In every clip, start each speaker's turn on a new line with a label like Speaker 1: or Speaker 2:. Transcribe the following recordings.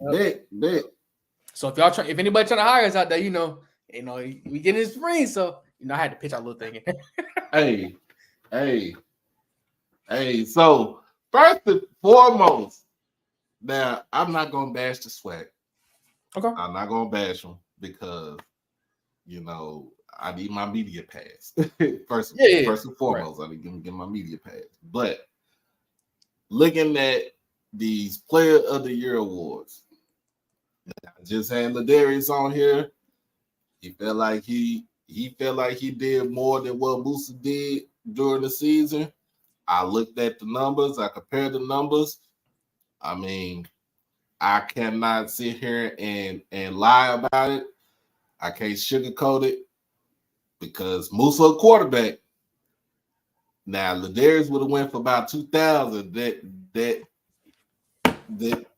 Speaker 1: Bet.
Speaker 2: So if anybody trying to hire us out there, we getting this free. So I had to pitch our little thing in.
Speaker 1: Hey, hey, hey. So first and foremost, now I'm not gonna bash the swag.
Speaker 2: Okay.
Speaker 1: I'm not gonna bash them because I need my media pass. first,
Speaker 2: Yeah.
Speaker 1: first and
Speaker 2: Right.
Speaker 1: foremost, I need to get my media pass. But looking at these Player of the Year awards, I just had Ladarius on here. He felt like he did more than what Musa did during the season. I looked at the numbers. I compared the numbers. I mean, I cannot sit here and lie about it. I can't sugarcoat it because Musa a quarterback. Now Ladarius would have went for about 2,000.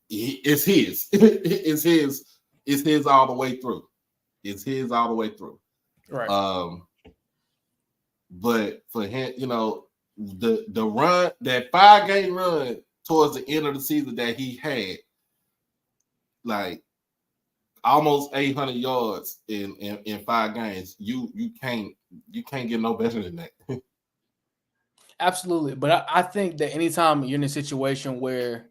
Speaker 1: It's his. it's his. It's his all the way through. It's his all the way through.
Speaker 2: Right.
Speaker 1: But for him, the run, that 5-game run towards the end of the season that he had, like almost 800 yards in 5 games. You can't get no better than that.
Speaker 2: Absolutely. But I think that anytime you're in a situation where,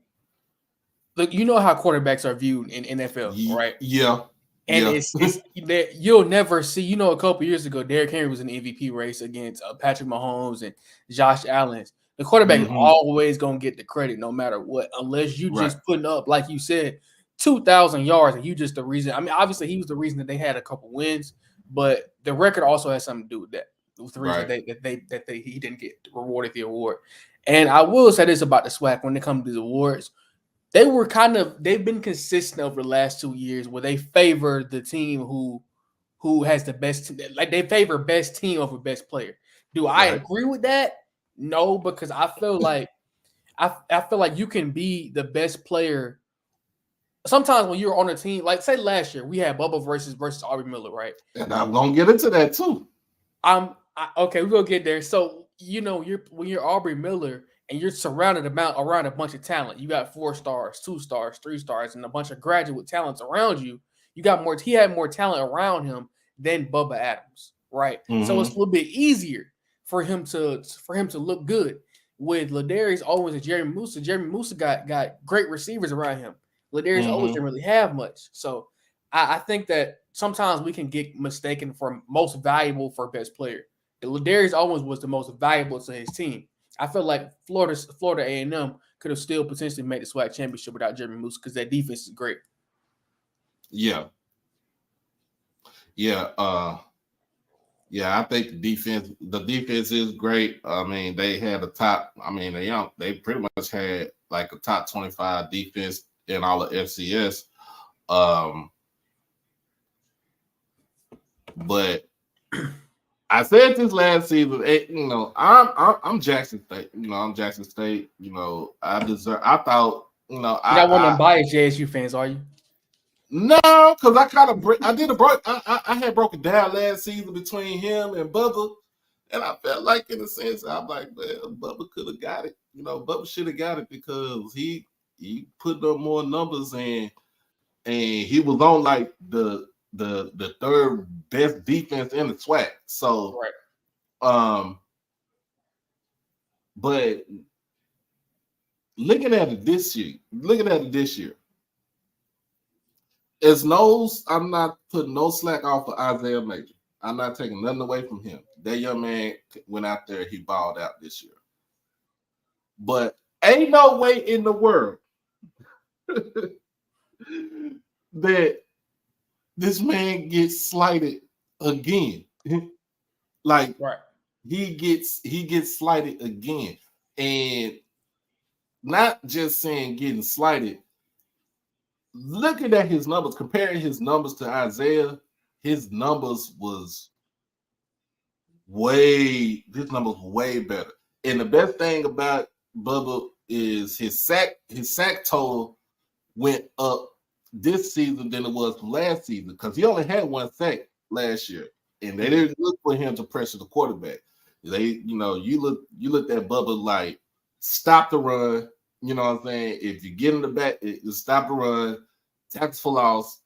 Speaker 2: look, you know how quarterbacks are viewed in NFL, right?
Speaker 1: Yeah.
Speaker 2: And
Speaker 1: Yeah.
Speaker 2: it's that you'll never see. A couple years ago, Derrick Henry was in the MVP race against Patrick Mahomes and Josh Allen. The quarterback is always gonna get the credit, no matter what, unless you
Speaker 1: Right.
Speaker 2: just putting up, like you said, 2,000 yards, and you just the reason. I mean, obviously, he was the reason that they had a couple wins, but the record also has something to do with that. It was the reason
Speaker 1: Right.
Speaker 2: he didn't get rewarded the award. And I will say this about the SWAC when it comes to the awards. They've been consistent over the last 2 years where they favor the team who has the best, like they favor best team over best player. Do I
Speaker 1: Right.
Speaker 2: agree with that? No, because I feel like I feel like you can be the best player. Sometimes when you're on a team, like say last year, we had Bubba versus Aubrey Miller, right?
Speaker 1: And I'm gonna get into that too.
Speaker 2: Okay, we're gonna get there. So when you're Aubrey Miller and you're surrounded around a bunch of talent, you got 4 stars, 2 stars, 3 stars, and a bunch of graduate talents around you. You got more. He had more talent around him than Bubba Adams, right? So it's a little bit easier for him to look good. With Ladarius Owens and Jeremy Musa got great receivers around him. Ladarius Owens didn't really have much, so I think that sometimes we can get mistaken for most valuable for best player. Ladarius Owens was the most valuable to his team. I feel like Florida A&M could have still potentially made the SWAC championship without Jeremy Moose because that defense is great.
Speaker 1: Yeah. Yeah. Yeah, I think the defense is great. I mean, they had a top. I mean, they pretty much had like a top 25 defense in all of FCS. But I said this last season. I'm Jackson State. I'm Jackson State. I deserve. I thought.
Speaker 2: You're not one of them biased JSU fans, are you?
Speaker 1: No, because I kind of I did a break. I had broken down last season between him and Bubba, and I felt like in a sense I'm like, well, Bubba could have got it. Bubba should have got it because he put up more numbers and he was on like the third best defense in the SWAC. So,
Speaker 2: right.
Speaker 1: But looking at it this year. I'm not putting no slack off of Isaiah Major. I'm not taking nothing away from him. That young man went out there, he balled out this year. But ain't no way in the world that this man gets slighted again. Like
Speaker 2: right.
Speaker 1: he gets slighted again. And not just saying getting slighted, looking at his numbers, comparing his numbers to Isaiah, his numbers was way better. And the best thing about Bubba is his sack total went up this season than it was from last season because he only had 1 sack last year, and they didn't look for him to pressure the quarterback. You looked at Bubba like stop the run. You know what I'm saying? If you get in the back, stop the run. tackles for loss,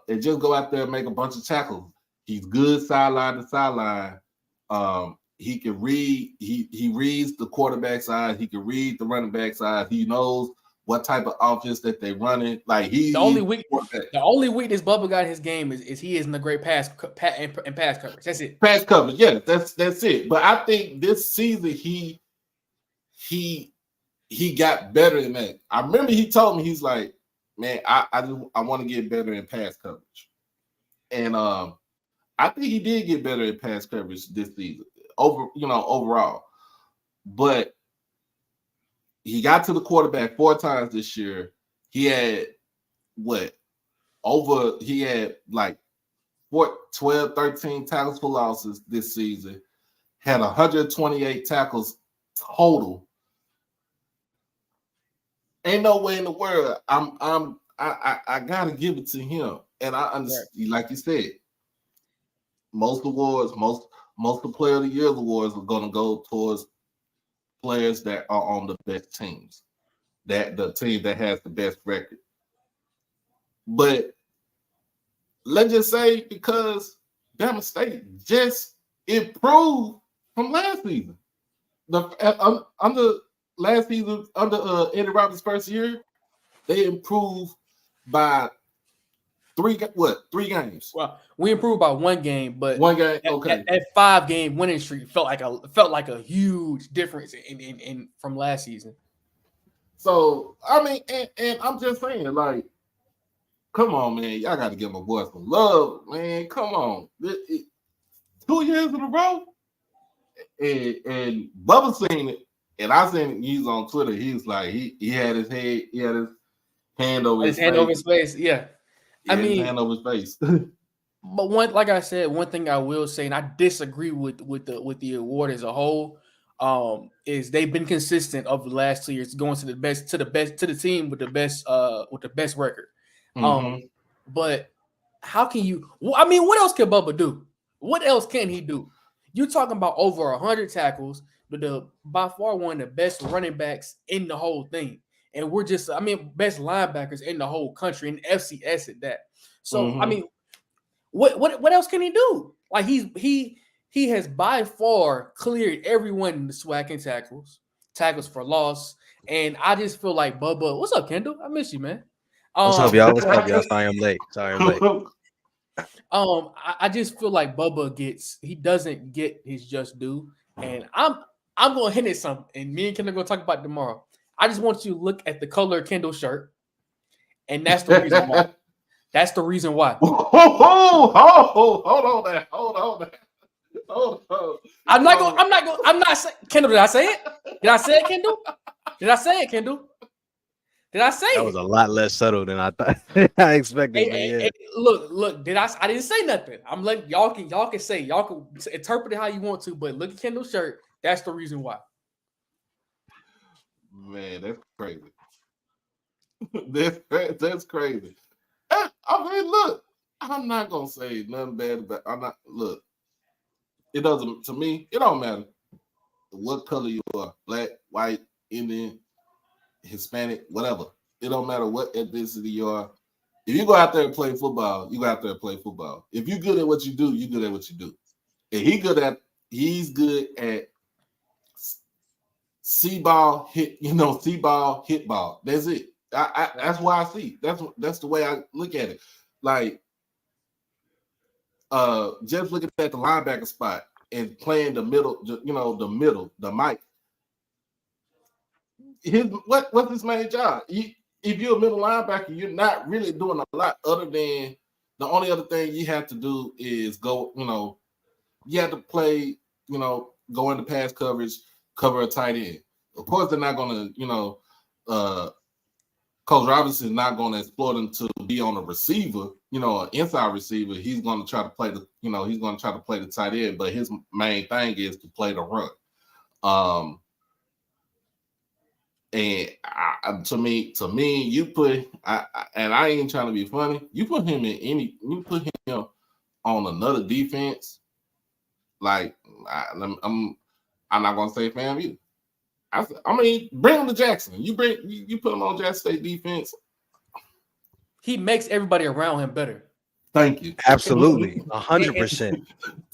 Speaker 1: and just go out there and make a bunch of tackles. He's good sideline to sideline. He can read. He reads the quarterback's eyes. He can read the running back's eyes. He knows what type of offense that they're running. Like
Speaker 2: the only weakness Bubba got in his game is he isn't a great pass coverage. That's it.
Speaker 1: Pass coverage, yeah, that's it. But I think this season he got better in that. I remember he told me, he's like, man, I want to get better in pass coverage, and I think he did get better in pass coverage this season overall. But he got to the quarterback 4 times this year. He had he had like 12, 13 tackles for losses this season. Had 128 tackles total. Ain't no way in the world. I gotta give it to him. And I understand, like you said, most awards, most of the Player of the Year awards are gonna go towards players that are on the best teams, that the team that has the best record. But let's just say, because Bama State just improved from last season. Under last season, under Eddie Roberts' first year, they improved by 3 games?
Speaker 2: Well, we improved by 1 game, but
Speaker 1: 1 game. Okay,
Speaker 2: that 5-game winning streak felt like a huge difference in from last season.
Speaker 1: So I mean, and I'm just saying, like, come on, man, y'all got to give my boy some love, man. Come on, 2 years in a row, and Bubba seen it, and I seen it. He's on Twitter. He's like, he had his hand over his
Speaker 2: face. Yeah. I mean,
Speaker 1: hand over his face.
Speaker 2: But like I said, one thing I will say, and I disagree with the award as a whole, is they've been consistent over the last 2 years, going to the team with the best record.
Speaker 1: Mm-hmm.
Speaker 2: But how can you? I mean, what else can Bubba do? What else can he do? You're talking about over 100 tackles, but by far one of the best running backs in the whole thing. And we're just, best linebackers in the whole country, and FCS at that. So,
Speaker 1: Mm-hmm.
Speaker 2: What else can he do? Like, he has by far cleared everyone in the SWAC and tackles for loss. And I just feel like Bubba. What's up, Kendall? I miss you, man.
Speaker 3: What's up, y'all? Sorry, I'm late.
Speaker 2: I just feel like Bubba doesn't get his just due, and I'm gonna hit at something, and me and Kendall gonna talk about it tomorrow. I just want you to look at the color of Kendall's shirt, and that's the reason why. That's the reason why.
Speaker 1: Hold on there.
Speaker 2: I'm not saying, Kendall, did I say it? Did I say it, Kendall? Did I say it, Kendall? Did I say
Speaker 3: that was a lot less subtle than I thought. I expected.
Speaker 2: Hey, look. I didn't say nothing. I'm letting y'all can interpret it how you want to, but look at Kendall's shirt. That's the reason why.
Speaker 1: Man, that's crazy. That's crazy. I mean, look, I'm not gonna say nothing bad about. I'm not. Look, it doesn't. To me, it don't matter what color you are: black, white, Indian, Hispanic, whatever. It don't matter what ethnicity you are. If you go out there and play football, you go out there and play football. If you're good at what you do, you're good at what you do. And he's good at see-ball, see-ball, hit ball. That's it. That's why I see. That's the way I look at it. Like, just looking at the linebacker spot and playing the middle, the mic. What's his main job? If you're a middle linebacker, you're not really doing a lot other than the only other thing you have to do is go. You have to play. Go into pass coverage, cover a tight end. Of course, they're not going to. Coach Robinson is not going to exploit him to be on a receiver, an inside receiver. He's going to try to play the tight end, but his main thing is to play the run. And to me, you put and I ain't trying to be funny. You put him on another defense, like I'm not gonna say FAMU. I mean, bring him to Jackson. You put him on Jackson State defense.
Speaker 2: he makes everybody around him better.
Speaker 1: Thank you.
Speaker 3: Absolutely, 100%,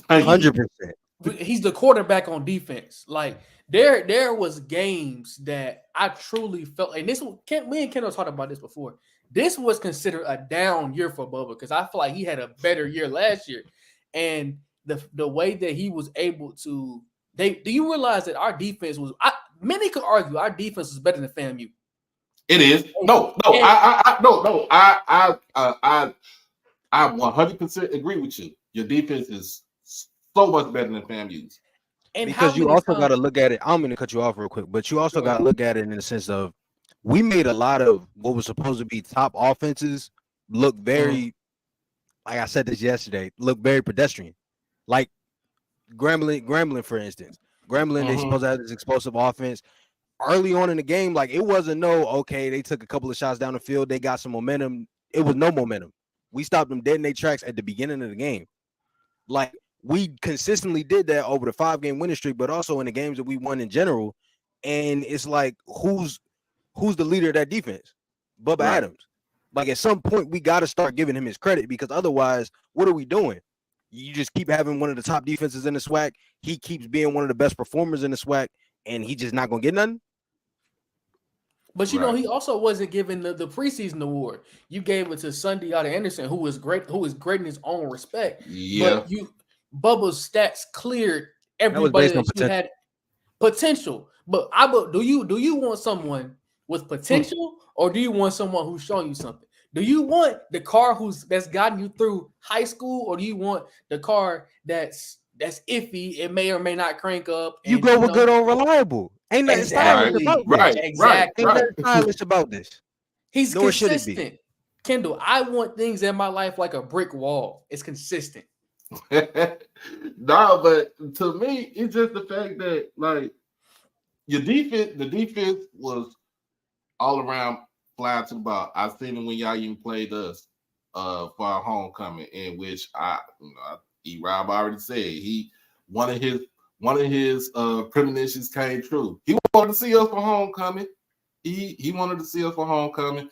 Speaker 3: 100%.
Speaker 2: He's the quarterback on defense. Like there was games that I truly felt, and this me and Kendall talked about this before. This was considered a down year for Bubba because I feel like he had a better year last year, and the way that he was able to. Do you realize that our defense was? Many could argue our defense was better than FAMU.
Speaker 1: It is. No. I 100% agree with you. Your defense is so much better than FAMU's.
Speaker 2: And
Speaker 3: because you also got to look at it. I'm going to cut you off real quick, but you also got to look at it in the sense of we made a lot of what was supposed to be top offenses look very, like I said this yesterday, look very pedestrian. Like Grambling, for instance. Grambling, they supposed to have this explosive offense. Early on in the game, like it wasn't okay, they took a couple of shots down the field, they got some momentum. It was no momentum. We stopped them dead in their tracks at the beginning of the game. Like we consistently did that over the 5-game winning streak, but also in the games that we won in general. And it's like, who's the leader of that defense? Bubba Adams. Like at some point, we got to start giving him his credit because otherwise, what are we doing? You just keep having one of the top defenses in the SWAC. He keeps being one of the best performers in the SWAC, and he just not gonna get nothing.
Speaker 2: But you know, he also wasn't given the preseason award. You gave it to Sunday Anderson, who is great in his own respect.
Speaker 1: Yeah.
Speaker 2: But Bubba's stats cleared everybody that you had potential. But do you want someone with potential, or do you want someone who's showing you something? Do you want the car that's gotten you through high school, or do you want the car that's iffy? It may or may not crank up.
Speaker 3: You go with good on reliable. Ain't nothing stylish about this.
Speaker 2: Exactly.
Speaker 3: Ain't nothing stylish about this.
Speaker 2: He's consistent. Kendall, I want things in my life like a brick wall. It's consistent.
Speaker 1: No, but to me, it's just the fact that like the defense was all around flying to the ball. I seen it when y'all even played us for our homecoming, in which Rob already said one of his premonitions came true. He wanted to see us for homecoming. He wanted to see us for homecoming.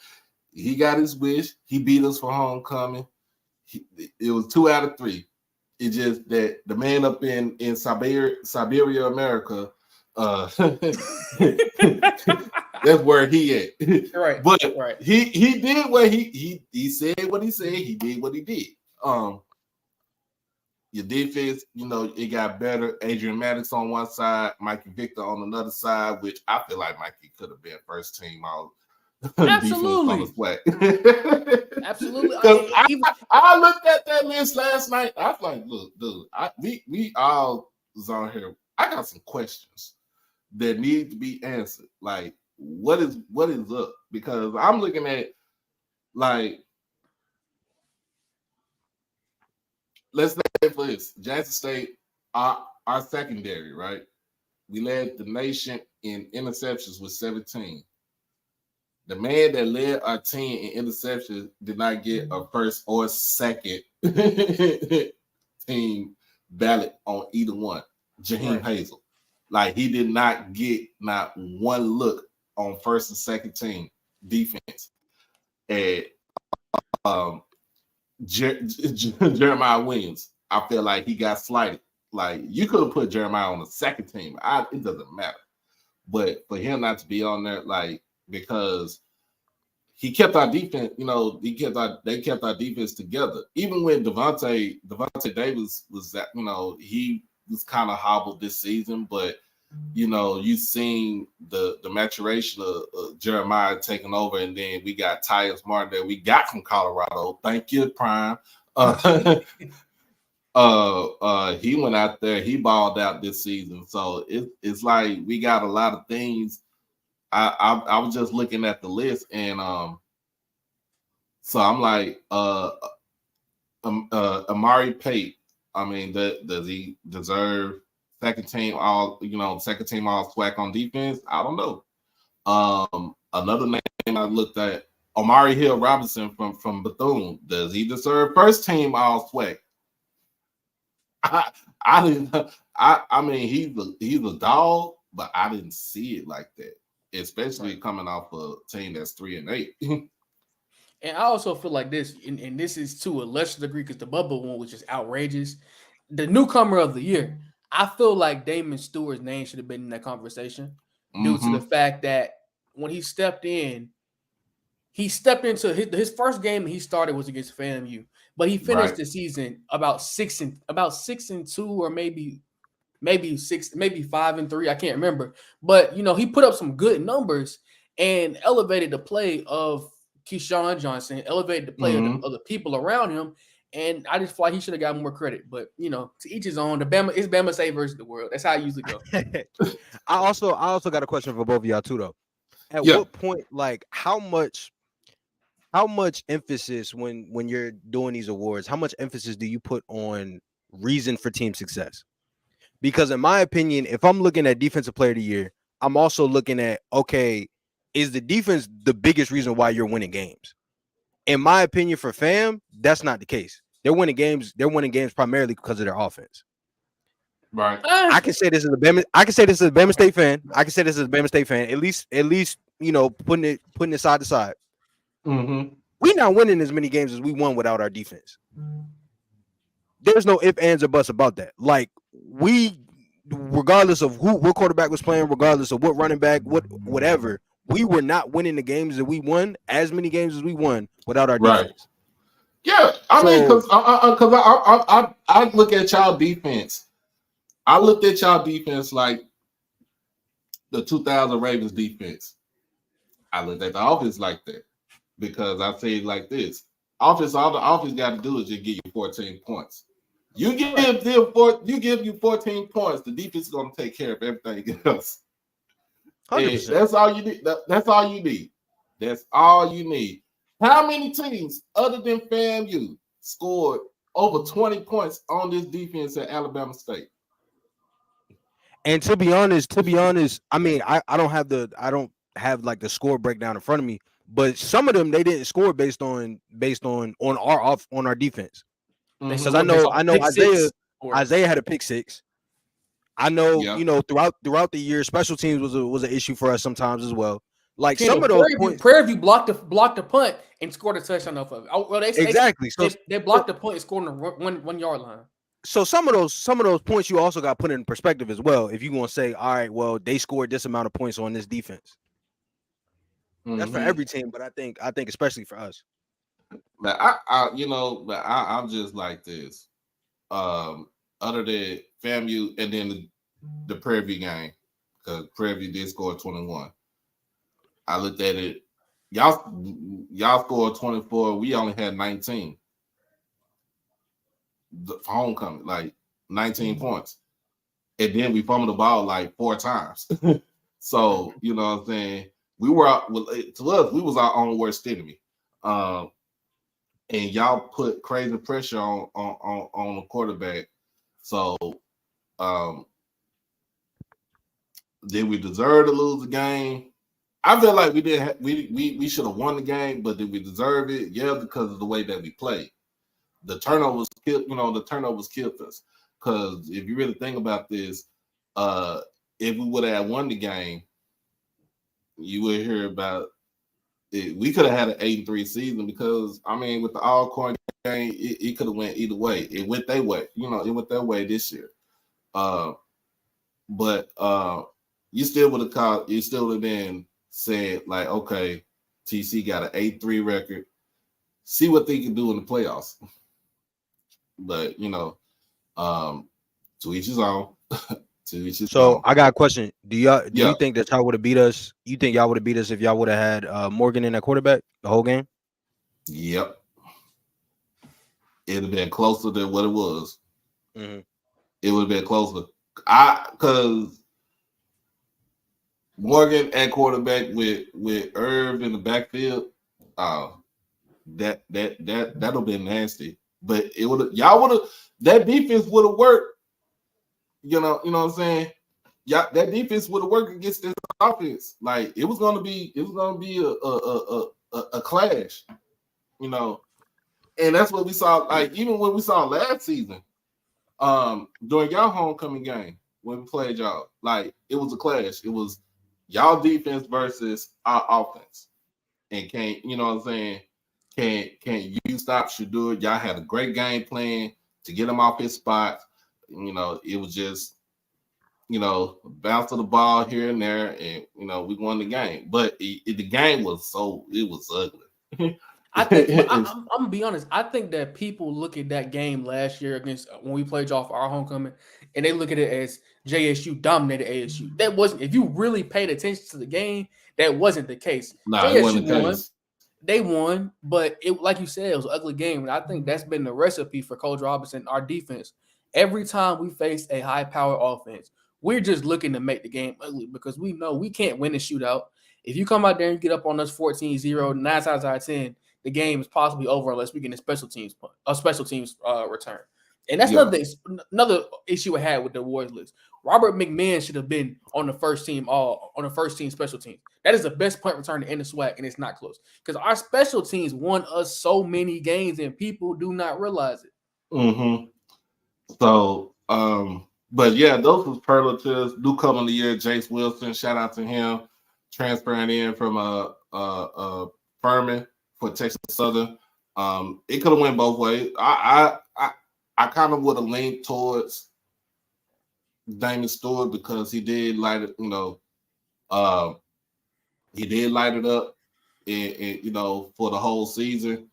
Speaker 1: He got his wish. He beat us for homecoming. It was 2 out of 3. It's just that the man up in Siberia, America, that's where he at.
Speaker 2: Right.
Speaker 1: But he did what he said what he said. He did what he did. Your defense, it got better. Adrian Maddox on one side, Mikey Victor on another side, which I feel like Mikey could have been first team all
Speaker 2: absolutely.
Speaker 1: Defense on the
Speaker 2: absolutely.
Speaker 1: I looked at that list last night. I was like, look, dude, we all was on here. I got some questions that need to be answered. Like, what is up? Because I'm looking at like, let's say for this, Jackson State, our secondary, right? We led the nation in interceptions with 17. The man that led our team in interceptions did not get a first or second team ballot on either one. Jaheim Hazel. Like, he did not get not one look on first and second team defense. And Jeremiah Williams, I feel like he got slighted. Like, you could have put Jeremiah on the second team. It doesn't matter. But for him not to be on there, like, because he kept our defense, they kept our defense together. Even when Devontae Davis was that, he was kind of hobbled this season, but you've seen the maturation of Jeremiah taking over, and then we got Tyus Martin that we got from Colorado. Thank you, Prime. He went out there, he balled out this season. So it's like we got a lot of things. I was just looking at the list, and so I'm like, Amari Pate. I mean, does he deserve second team all SWAC on defense? I don't know. Another name I looked at, Omari Hill Robinson from Bethune. Does he deserve first team all SWAC? I mean, he's a dog, but I didn't see it like that, especially coming off a team that's 3-8.
Speaker 2: And I also feel like this, and this is to a lesser degree because the bubble one was just outrageous. The newcomer of the year, I feel like Damon Stewart's name should have been in that conversation due to the fact that when he stepped into his first game he started was against FAMU, but he finished
Speaker 1: Right.
Speaker 2: the season about 6-2, or maybe 5-3. I can't remember, but he put up some good numbers and elevated the play of Keyshawn Johnson, elevated the play of the people around him. And I just feel like he should have got more credit. But to each his own. It's Bama State versus the world. That's how I usually go.
Speaker 3: I also got a question for both of y'all too, though. At
Speaker 1: Yeah.
Speaker 3: what point, like, how much emphasis when you're doing these awards, how much emphasis do you put on reason for team success? Because in my opinion, if I'm looking at defensive player of the year, I'm also looking at, okay, is the defense the biggest reason why you're winning games? In my opinion, for FAM, that's not the case. They're winning games primarily because of their offense.
Speaker 1: Right.
Speaker 3: I can say this as a Bama State fan. At least putting it side to side. We're not winning as many games as we won without our defense. There's no ifs, ands, or buts about that. Like, we, regardless of what quarterback was playing, regardless of what running back, whatever, we were not winning the games that we won, as many games as we won, without our defense.
Speaker 1: Yeah, I mean, because I look at y'all defense. I looked at y'all defense like the 2000 Ravens defense. I looked at the offense like that because I say it like this: all the offense got to do is just give you 14 points. You give you 14 points, the defense is going to take care of everything else. 100%. That's all you need. That's all you need. That's all you need. How many teams other than FAMU scored over 20 points on this defense at Alabama State?
Speaker 3: And to be honest, I mean, I don't have like the score breakdown in front of me, but some of them they didn't score based on our defense. Because I know Isaiah had a pick six. I know, throughout the year, special teams was an issue for us sometimes as well. Like some of those points,
Speaker 2: Prairie View blocked a punt and scored a touchdown off of it. Oh, well,
Speaker 3: exactly.
Speaker 2: They blocked the punt and scored on the 1 yard line.
Speaker 3: So some of those points you also got put in perspective as well. If you're gonna say, all right, well, they scored this amount of points on this defense. That's for every team, but I think especially for us.
Speaker 1: But I'm just like this. Other than FAMU and then the Prairie View game, because Prairie View did score 21. I looked at it. Y'all scored 24. We only had 19. The homecoming, like 19 points. And then we fumbled the ball like 4 times. So, you know what I'm saying? We were to us, we was our own worst enemy. And y'all put crazy pressure on the quarterback. So did we deserve to lose the game? I feel like we should have won the game, but did we deserve it? Yeah, because of the way that we played. The turnovers killed us. Because if you really think about this, if we would have won the game, you would hear about it. We could have had an 8-3 season because I mean, with the Alcorn game, it could have went either way. It went their way, it went their way this year. But you still would have been said like, okay, TC got an 8-3 record. See what they can do in the playoffs. But to each his own.
Speaker 3: So I got a question. Do you think that y'all would have beat us? You think y'all would have beat us if y'all would have had Morgan in that quarterback the whole game?
Speaker 1: Yep. It'd have been closer than what it was. Mm-hmm. It would have been closer. Because Morgan at quarterback with Irv in the backfield, that'll be nasty. But that defense would have worked. You know what I'm saying? Yeah, that defense would have worked against this offense. Like it was gonna be a clash, and that's what we saw. Like even when we saw last season, during y'all homecoming game when we played y'all, like it was a clash. It was y'all defense versus our offense, and Can you stop Shador? Y'all had a great game plan to get him off his spot. It was just bounce of the ball here and there, and we won the game. But the game was ugly.
Speaker 2: I think I'm gonna be honest. I think that people look at that game last year against when we played y'all for our homecoming, and they look at it as JSU dominated ASU. That wasn't. If you really paid attention to the game, that wasn't the case.
Speaker 1: Nah, it wasn't the case.
Speaker 2: They won, but it, like you said, it was an ugly game. And I think that's been the recipe for Coach Robinson, our defense. Every time we face a high-powered offense, we're just looking to make the game ugly because we know we can't win the shootout. If you come out there and get up on us 14-0, 9 times out of 10, the game is possibly over unless we get a special teams return. And that's another issue I had with the awards list. Robert McMahon should have been on the first team special teams. That is the best punt return in the SWAC, and it's not close. Because our special teams won us so many games, and people do not realize it.
Speaker 1: Mm-hmm. So, but yeah, those was superlatives. Newcomer of the year, Jace Wilson. Shout out to him transferring in from Furman for Texas Southern. It could have went both ways. I kind of would have leaned towards Damon Stewart because he did light it, he did light it up, and for the whole season.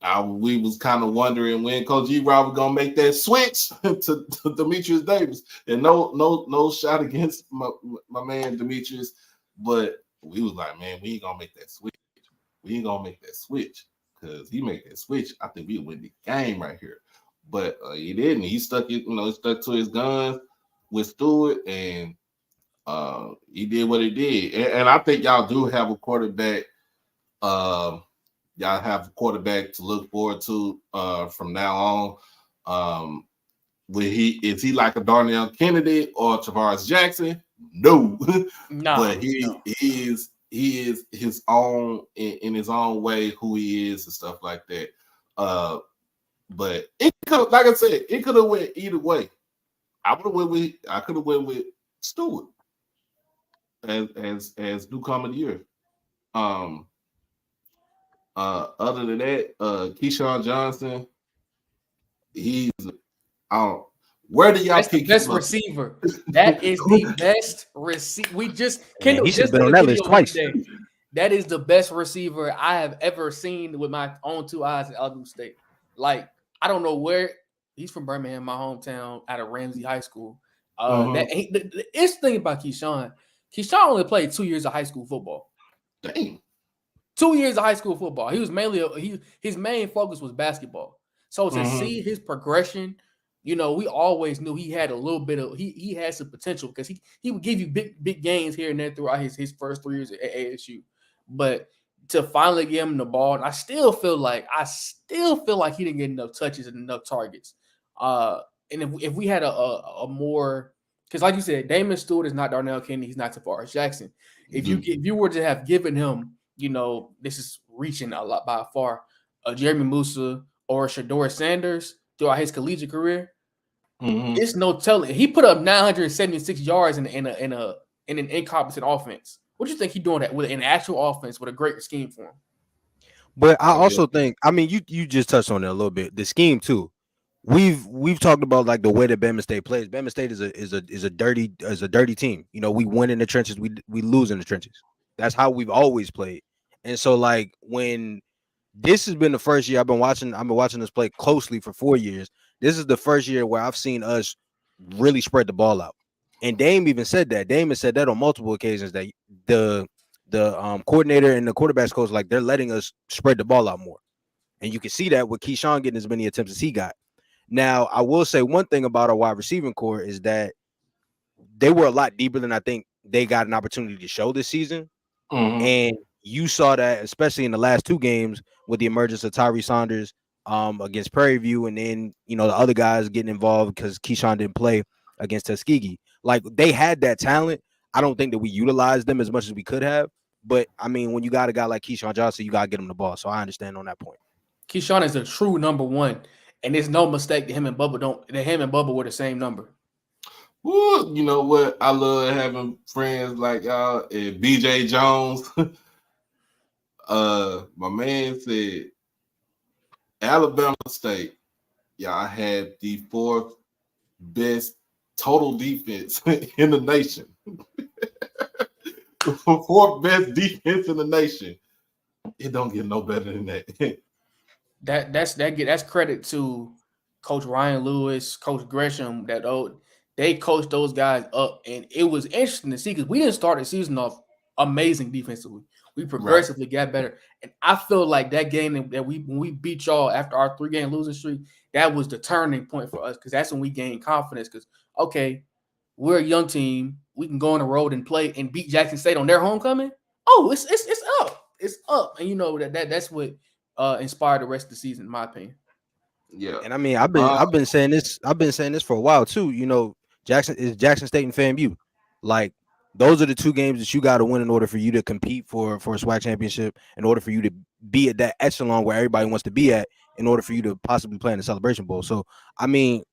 Speaker 1: We was kind of wondering when Coach E-Rob was gonna make that switch to Demetrius Davis, and no shot against my man Demetrius, but we was like, man, we ain't gonna make that switch. We ain't gonna make that switch because he make that switch. I think we win the game right here, but he didn't. He stuck to his guns with Stewart, and he did what he did. And I think y'all do have a quarterback. Y'all have a quarterback to look forward to from now on. Is he like a Darnell Kennedy or Tavares Jackson? No, but he is his own in his own way, who he is and stuff like that. But it could, like I said, it could have went either way. I could have went with Stewart as newcomer of the year. Other than that, Keyshawn Johnson, he's where do y'all
Speaker 2: That's
Speaker 1: pick
Speaker 2: the best
Speaker 1: him up?
Speaker 2: receiver? That is the best receiver. We just Kendall
Speaker 3: he should
Speaker 2: just
Speaker 3: have been on that list twice.
Speaker 2: That is the best receiver I have ever seen with my own two eyes at Alabama State. Like, I don't know where he's from. Birmingham, my hometown, out of Ramsey High School. The interesting thing about Keyshawn only played 2 years of high school football.
Speaker 1: Dang.
Speaker 2: 2 years of high school football. He was his main focus was basketball. So to see his progression, we always knew he had a little bit of he had some potential because he would give you big gains here and there throughout his first 3 years at ASU. But to finally give him the ball, and I still feel like he didn't get enough touches and enough targets. And if we had a more, because like you said, Damon Stewart is not Darnell Kennedy, he's not Tavares Jackson. If you were to have given him, this is reaching a lot by far, Jeremy Musa or Shador Sanders throughout his collegiate career, it's no telling. He put up 976 yards in an incompetent offense. What do you think he's doing that with an actual offense with a great scheme for him?
Speaker 3: But I also think, you just touched on it a little bit. The scheme too. We've talked about like the way that Bama State plays. Bama State is a dirty team. We win in the trenches, we lose in the trenches. That's how we've always played. And so like when this has been the first year I've been watching this play closely for 4 years. This is the first year where I've seen us really spread the ball out. And Dame even said that. Dame has said that on multiple occasions that the coordinator and the quarterback's coach, like, they're letting us spread the ball out more. And you can see that with Keyshawn getting as many attempts as he got. Now, I will say one thing about our wide receiving core is that they were a lot deeper than I think they got an opportunity to show this season. And you saw that, especially in the last 2 games with the emergence of Tyree Saunders against Prairie View, and then, the other guys getting involved because Keyshawn didn't play against Tuskegee. Like, they had that talent. I don't think that we utilized them as much as we could have. But, when you got a guy like Keyshawn Johnson, you got to get him the ball. So I understand on that point.
Speaker 2: Keyshawn is a true number one. And there's no mistake that him and Bubba were the same number.
Speaker 1: Well, you know what? I love having friends like y'all and BJ Jones. My man said Alabama State, y'all had the fourth best total defense in the nation. Fourth best defense in the nation. It don't get no better than that.
Speaker 2: That's credit to Coach Ryan Lewis, Coach Gresham. They coached those guys up, and it was interesting to see because we didn't start the season off amazing defensively. We progressively got better, and I feel like that game that when we beat y'all after our 3-game losing streak, that was the turning point for us because that's when we gained confidence. Because okay, we're a young team, we can go on the road and play and beat Jackson State on their homecoming. Oh, it's up, and you know that's what inspired the rest of the season, in my opinion.
Speaker 1: Yeah,
Speaker 3: And I mean, I've been saying this. I've been saying this for a while too. You know, Jackson State and FAMU. Like those are the two games that you got to win in order for you to compete for a SWAC championship. In order for you to be at that echelon where everybody wants to be at. In order for you to possibly play in the Celebration Bowl. So I mean,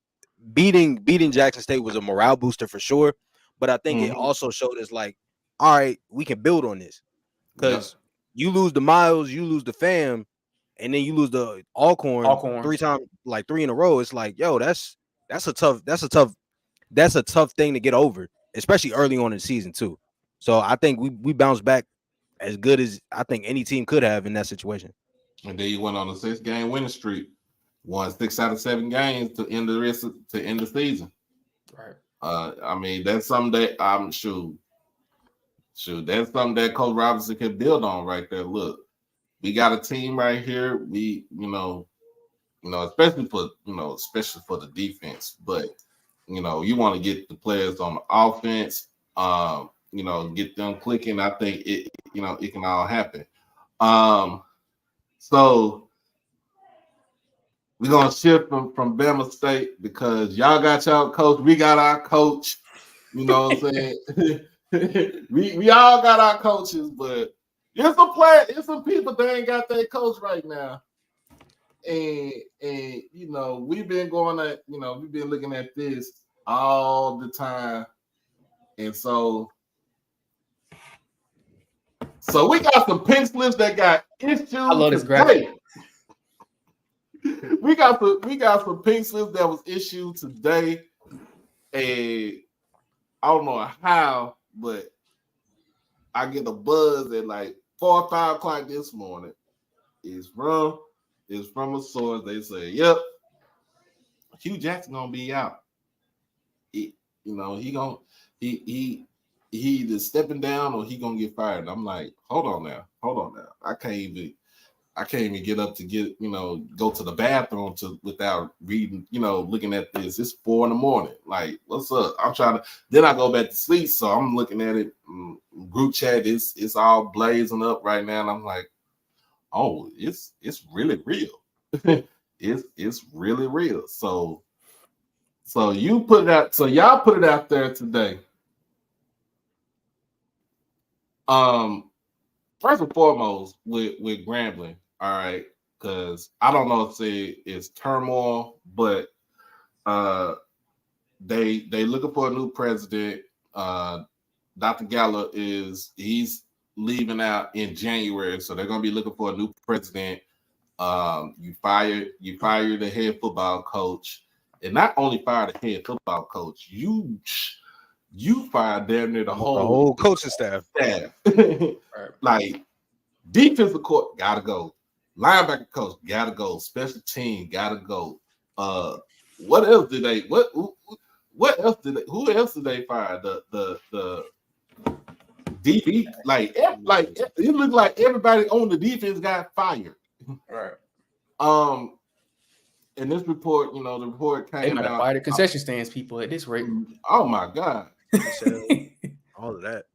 Speaker 3: beating Jackson State was a morale booster for sure. But I think it also showed us like, all right, we can build on this because you lose the Miles, you lose the fam. And then you lose the Alcorn 3 times, like 3 in a row. It's like, yo, that's a tough thing to get over, especially early on in the season too. So I think we bounced back as good as I think any team could have in that situation.
Speaker 1: And then you went on a 6-game winning streak, won 6 out of 7 games to end the season.
Speaker 2: Right.
Speaker 1: I mean, that's something that I'm sure. That's something that Coach Robinson can build on right there. Look. We got a team right here. We, especially for the defense, but you want to get the players on the offense, get them clicking. I think it can all happen. So we're gonna shift from Bama State because y'all got y'all coach, we got our coach. You know what I'm saying? we all got our coaches, but it's some people that ain't got their coach right now. And we've been we've been looking at this all the time. And so we got some pink slips that got issued today. We got some pink slips that was issued today. And I don't know how, but I get a buzz at like 4 or 5 o'clock this morning. It's from a source. They say, "Yep, Hugh Jackson gonna be out. He either stepping down or he gonna get fired." I'm like, hold on now. I can't even get up to go to the bathroom without reading, looking at this. It's 4 a.m. Like, what's up? I'm trying to. Then I go back to sleep, so I'm looking at it. Group chat, it's all blazing up right now, and I'm like, oh, it's really real. it's really real. So you put it out. So y'all put it out there today. First and foremost, with Grambling, all right, because I don't know if it's turmoil, but they looking for a new president. Dr. Gallo he's leaving out in January, so they're gonna be looking for a new president. You fired the head football coach, and not only fired the head football coach, you fired damn near the whole
Speaker 3: coaching staff.
Speaker 1: Like defensive court gotta go, linebacker coach gotta go, special team gotta go. What else did they? What else did they? Who else did they fire? The DB, like it looked like everybody on the defense got fired.
Speaker 2: Right.
Speaker 1: And this report, the report came out.
Speaker 2: They might have fired the concession stands people at this rate.
Speaker 1: Oh my God.
Speaker 3: All of that.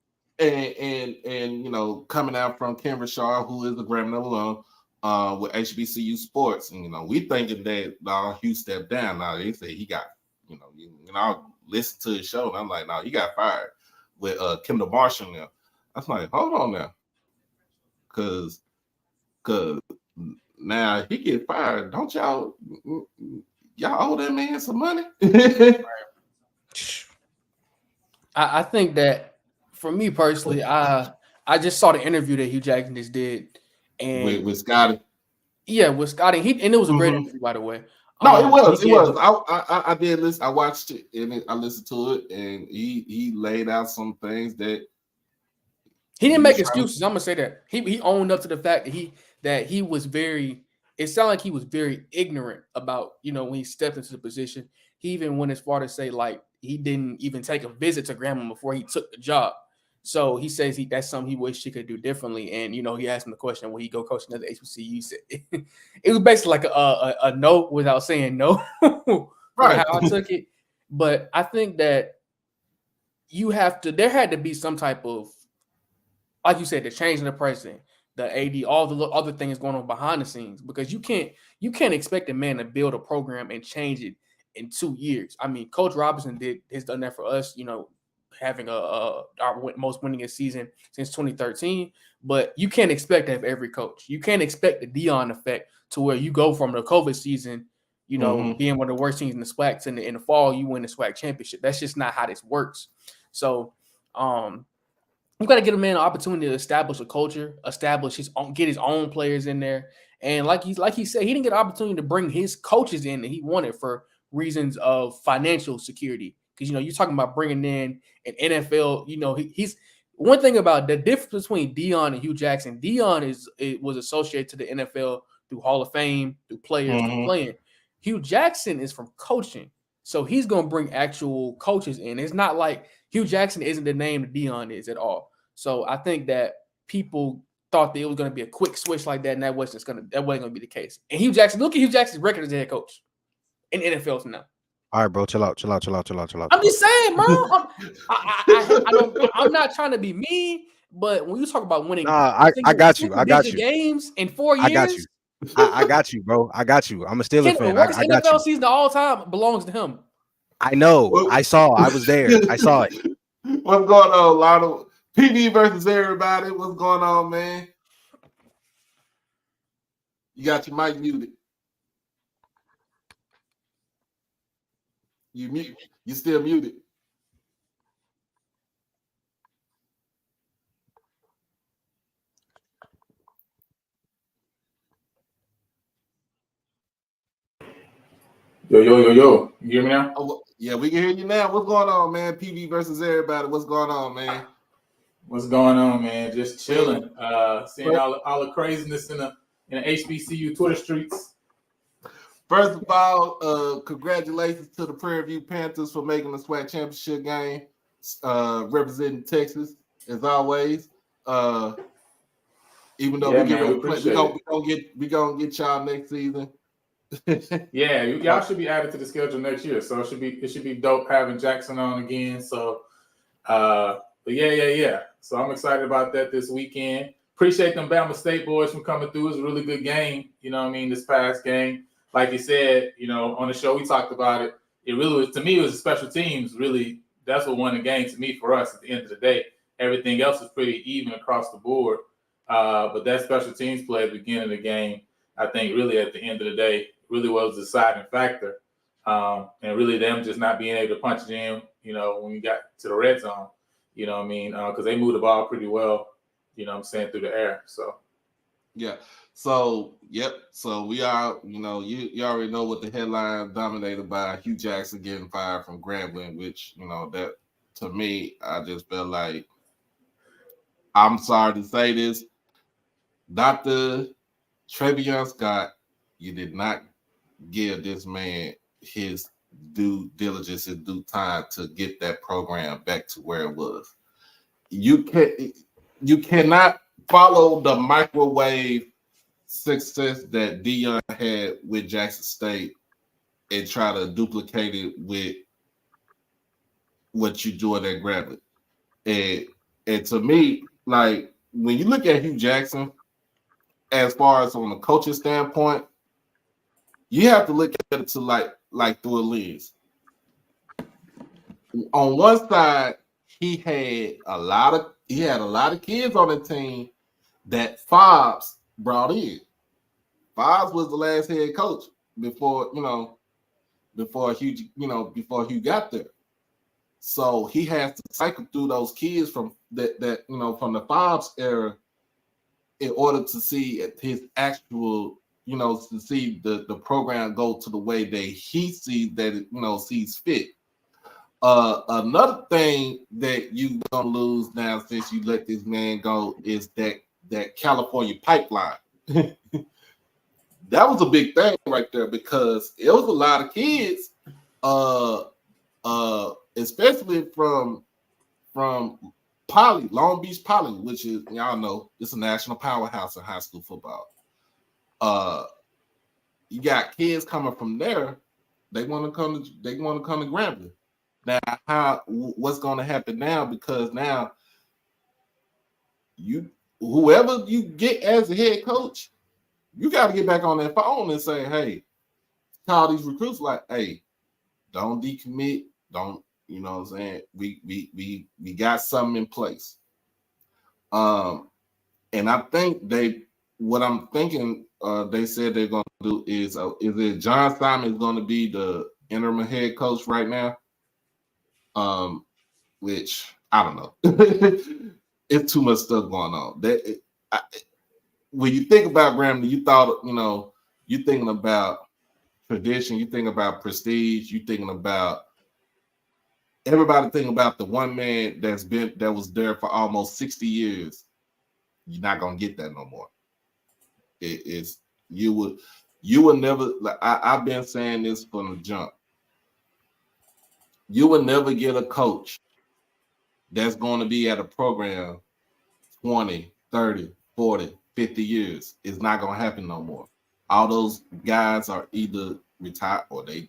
Speaker 1: And coming out from Ken Rashard, who is a Grambling alum, with HBCU Sports, and we thinking that Hugh stepped down. Now they say he got, I listen to his show, and I'm like, no, he got fired with Kendall Marshall now. I was like, hold on now, cause now he get fired. Don't y'all owe that man some money?
Speaker 2: I think that for me personally, I just saw the interview that Hugh Jackson just did, And
Speaker 1: with Scotty.
Speaker 2: Yeah, with Scotty. And it was a great
Speaker 1: Mhm.
Speaker 2: interview, by the way.
Speaker 1: No, it was.
Speaker 2: He
Speaker 1: It
Speaker 2: gave
Speaker 1: was.
Speaker 2: the-
Speaker 1: I did listen. I watched it and I listened to it, and he laid out some things that
Speaker 2: He didn't
Speaker 1: he
Speaker 2: make
Speaker 1: was trying to.
Speaker 2: excuses. I'm gonna say that he owned up to the fact that he was very. It sounded like he was very ignorant about when he stepped into the position. He even went as far to say like he didn't even take a visit to Grambling before he took the job. So he says that's something he wished he could do differently. And he asked him the question, will he go coach another HBCU? He said it was basically like a no without saying no for
Speaker 1: Right.
Speaker 2: how I took it. But I think that there had to be some type of, like you said, the change in the president, the AD, all the other things going on behind the scenes, because you can't expect a man to build a program and change it in 2 years. I mean, Coach Robinson has done that for us, having our most winningest season since 2013. But you can't expect that of every coach. You can't expect the Dion effect to where you go from the COVID season, being one of the worst teams in the SWAC, to in the fall you win the SWAC championship. That's just not how this works. So, you got to give a man an opportunity to establish a culture, get his own players in there. And like he said, he didn't get an opportunity to bring his coaches in that he wanted for reasons of financial security. Because you're talking about bringing in an NFL. He's one thing about the difference between Dion and Hugh Jackson. Dion was associated to the NFL through Hall of Fame, through players, through playing. Hugh Jackson is from coaching, so he's gonna bring actual coaches in. It's not like Hugh Jackson isn't the name that Dion is at all. So I think that people thought that it was going to be a quick switch like that, and that wasn't going to be the case. And look at Hugh Jackson's record as a head coach in NFL now.
Speaker 3: All right, bro, chill out.
Speaker 2: I'm just saying, bro. I'm not trying to be mean, but when you talk about winning,
Speaker 3: I got you.
Speaker 2: games in 4 years.
Speaker 3: I got you. I got you, bro. I got you. I'm a Steelers fan.
Speaker 2: The worst
Speaker 3: I got
Speaker 2: NFL
Speaker 3: you.
Speaker 2: season of all time belongs to him.
Speaker 3: I know. I saw. I was there. I saw it.
Speaker 1: What's going on, Lotto? PV versus everybody. What's going on, man? You got your mic muted. You still muted.
Speaker 4: Yo. You hear me now?
Speaker 1: Oh, yeah, we can hear you now. What's going on, man? PV versus everybody. What's going on, man?
Speaker 4: What's going on, man? Just chilling. Seeing all the craziness in the HBCU Twitter streets.
Speaker 1: First of all, congratulations to the Prairie View Panthers for making the SWAC championship game, representing Texas as always. Even though we gonna get y'all next season.
Speaker 4: Yeah, y'all should be added to the schedule next year, so it should be dope having Jackson on again. So, but yeah. So I'm excited about that this weekend. Appreciate them Bama State boys from coming through. It was a really good game. This past game, like you said, on the show we talked about it. It really was, to me, it was special teams. Really, that's what won the game to me for us at the end of the day. Everything else was pretty even across the board. But that special teams play at the beginning of the game, I think really at the end of the day, really was the deciding factor. And really them just not being able to punch it in, when we got to the red zone, because they moved the ball pretty well, through the air. So,
Speaker 1: yeah. So, yep. So we are, you already know what the headline dominated by Hugh Jackson getting fired from Grambling, which, that to me, I just felt like, I'm sorry to say this, Dr. Trevion Scott, you did not give this man his due diligence, his due time to get that program back to where it was. You cannot follow the microwave success that Dion had with Jackson State and try to duplicate it with what you're doing at Grambling. And to me, like when you look at Hugh Jackson, as far as on the coaching standpoint, you have to look at it to like through a lens. On one side, he had a lot of kids on the team that Fobbs brought in. Fobbs was the last head coach before Hugh got there. So he has to cycle through those kids from from the Fobbs era in order to see his actual, to see the program go to the way that he sees that it, sees fit. Another thing that you gonna lose now since you let this man go is that California pipeline. That was a big thing right there because it was a lot of kids, especially from Poly, Long Beach Poly, which is, y'all know, it's a national powerhouse in high school football. You got kids coming from there. They want to come to Grambling. Now, what's going to happen now? Because now, whoever you get as a head coach, you got to get back on that phone and say, hey, call these recruits like, hey, don't decommit, don't, you know what I'm saying? We got something in place. And I think what I'm thinking they said they're going to do is it John Simon is going to be the interim head coach right now? Which I don't know. It's too much stuff going on. When you think about Grambling, you thought, you're thinking about tradition, you think about prestige, you thinking about everybody thinking about the one man that was there for almost 60 years. You're not gonna get that no more. You would never, like I've been saying this from the jump. You will never get a coach that's going to be at a program 20, 30, 40, 50 years. It's not going to happen no more. All those guys are either retired or they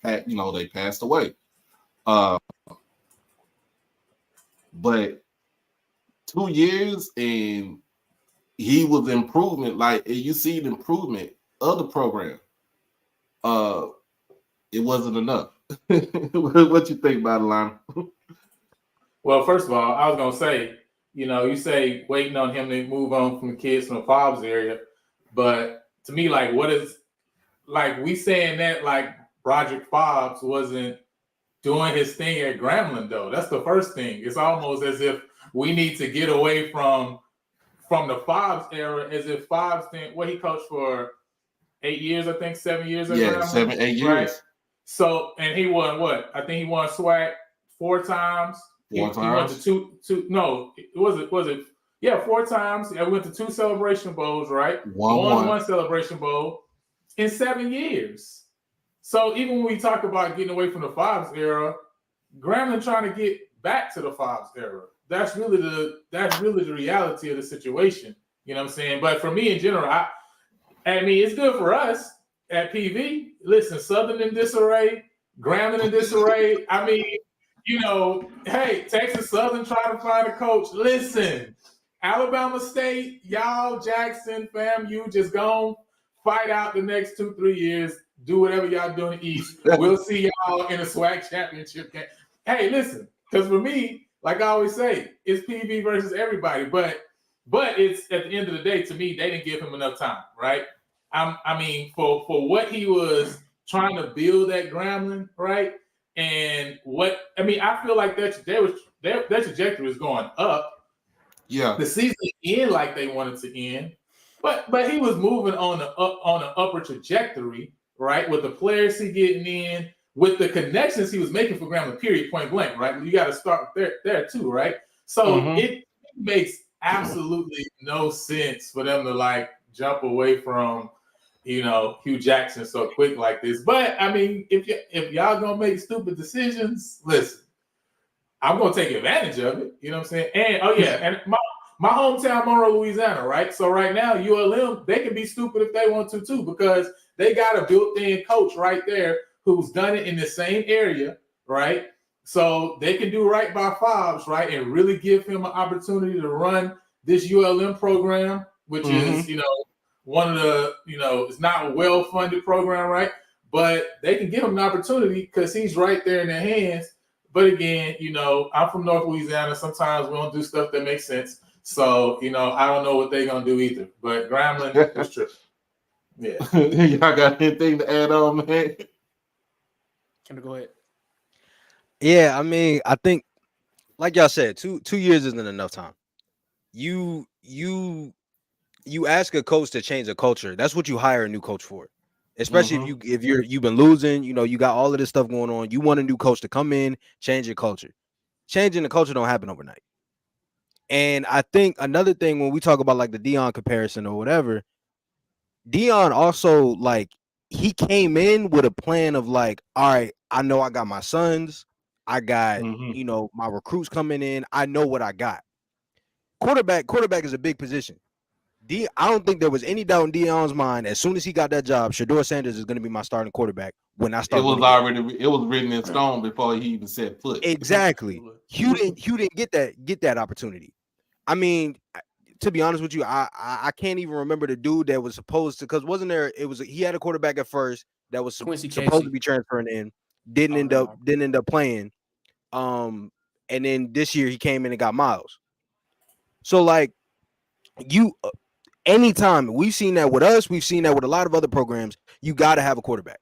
Speaker 1: passed away. But 2 years and he was improvement. Like you see the improvement of the program. It wasn't enough. What you think about it, Lionel?
Speaker 4: Well, first of all, I was gonna say, you say waiting on him to move on from the kids from the Fobbs area, but to me, like, what is, like, we saying that like Broderick Fobbs wasn't doing his thing at Grambling though. That's the first thing. It's almost as if we need to get away from the Fobbs era, as if Fobbs he coached for 8 years, I think 7 years.
Speaker 1: Yeah, 7, 8 years. Right?
Speaker 4: So, and he won what? I think he won SWAC 4 times. He went to two. No, was it? Yeah, 4 times. I went to 2 Celebration Bowls, right? Won one Celebration Bowl in 7 years. So even when we talk about getting away from the Fobbs era, Grambling trying to get back to the Fobbs era. That's really the reality of the situation. You know what I'm saying? But for me in general, I mean, it's good for us at PV. Listen, Southern in disarray, Grambling in disarray. I mean, hey, Texas Southern trying to find a coach. Listen, Alabama State, y'all, Jackson, FAMU, just gonna fight out the next 2-3 years. Do whatever y'all do in the East. We'll see y'all in a SWAC championship game. Hey, listen, because for me, like I always say, it's PV versus everybody. But it's, at the end of the day, to me, they didn't give him enough time, right? I mean, for what he was trying to build at Grambling, right? And I feel like that trajectory was going up.
Speaker 1: Yeah,
Speaker 4: the season end like they wanted to end, but he was moving on an upper trajectory, right? With the players he getting in, with the connections he was making for Grambling, period, point blank, right? You got to start there too, right? So it makes absolutely no sense for them to like jump away from Hugh Jackson so quick like this. But I mean, if y'all gonna make stupid decisions, listen, I'm gonna take advantage of it. You know what I'm saying? And and my hometown, Monroe, Louisiana, right? So right now, ULM, they can be stupid if they want to too, because they got a built-in coach right there who's done it in the same area, right? So they can do right by Fobbs, right, and really give him an opportunity to run this ULM program, which is one of the it's not a well-funded program, right? But they can give him an opportunity because he's right there in their hands. But again, I'm from North Louisiana. Sometimes we don't do stuff that makes sense. So, I don't know what they're going to do either. But Grambling was tripping. Yeah.
Speaker 1: Y'all got anything to add on, man?
Speaker 2: Can I go ahead?
Speaker 3: Yeah, I mean, I think, like y'all said, two years isn't enough time. You you ask a coach to change a culture. That's what you hire a new coach for. Especially
Speaker 1: Mhm.
Speaker 3: if you've been losing, you got all of this stuff going on. You want a new coach to come in, change your culture. Changing the culture don't happen overnight. And I think another thing when we talk about like the Dion comparison or whatever, Dion also like he came in with a plan of like, all right, I know I got my sons, I got
Speaker 1: Mhm.
Speaker 3: my recruits coming in, I know what I got. Quarterback is a big position. I don't think there was any doubt in Dion's mind. As soon as he got that job, Shedeur Sanders is going to be my starting quarterback when I
Speaker 1: It
Speaker 3: start
Speaker 1: was
Speaker 3: winning games.
Speaker 1: already it was written in stone before he even set foot.
Speaker 3: Exactly. Hugh didn't get that opportunity. I mean, to be honest with you, I can't even remember the dude that was supposed to, because wasn't there? He had a quarterback at first that was
Speaker 2: Quincy
Speaker 3: supposed
Speaker 2: Casey.
Speaker 3: to be transferring in, didn't end up playing. And then this year he came in and got Miles. So like anytime we've seen that with us, we've seen that with a lot of other programs. You got to have a quarterback.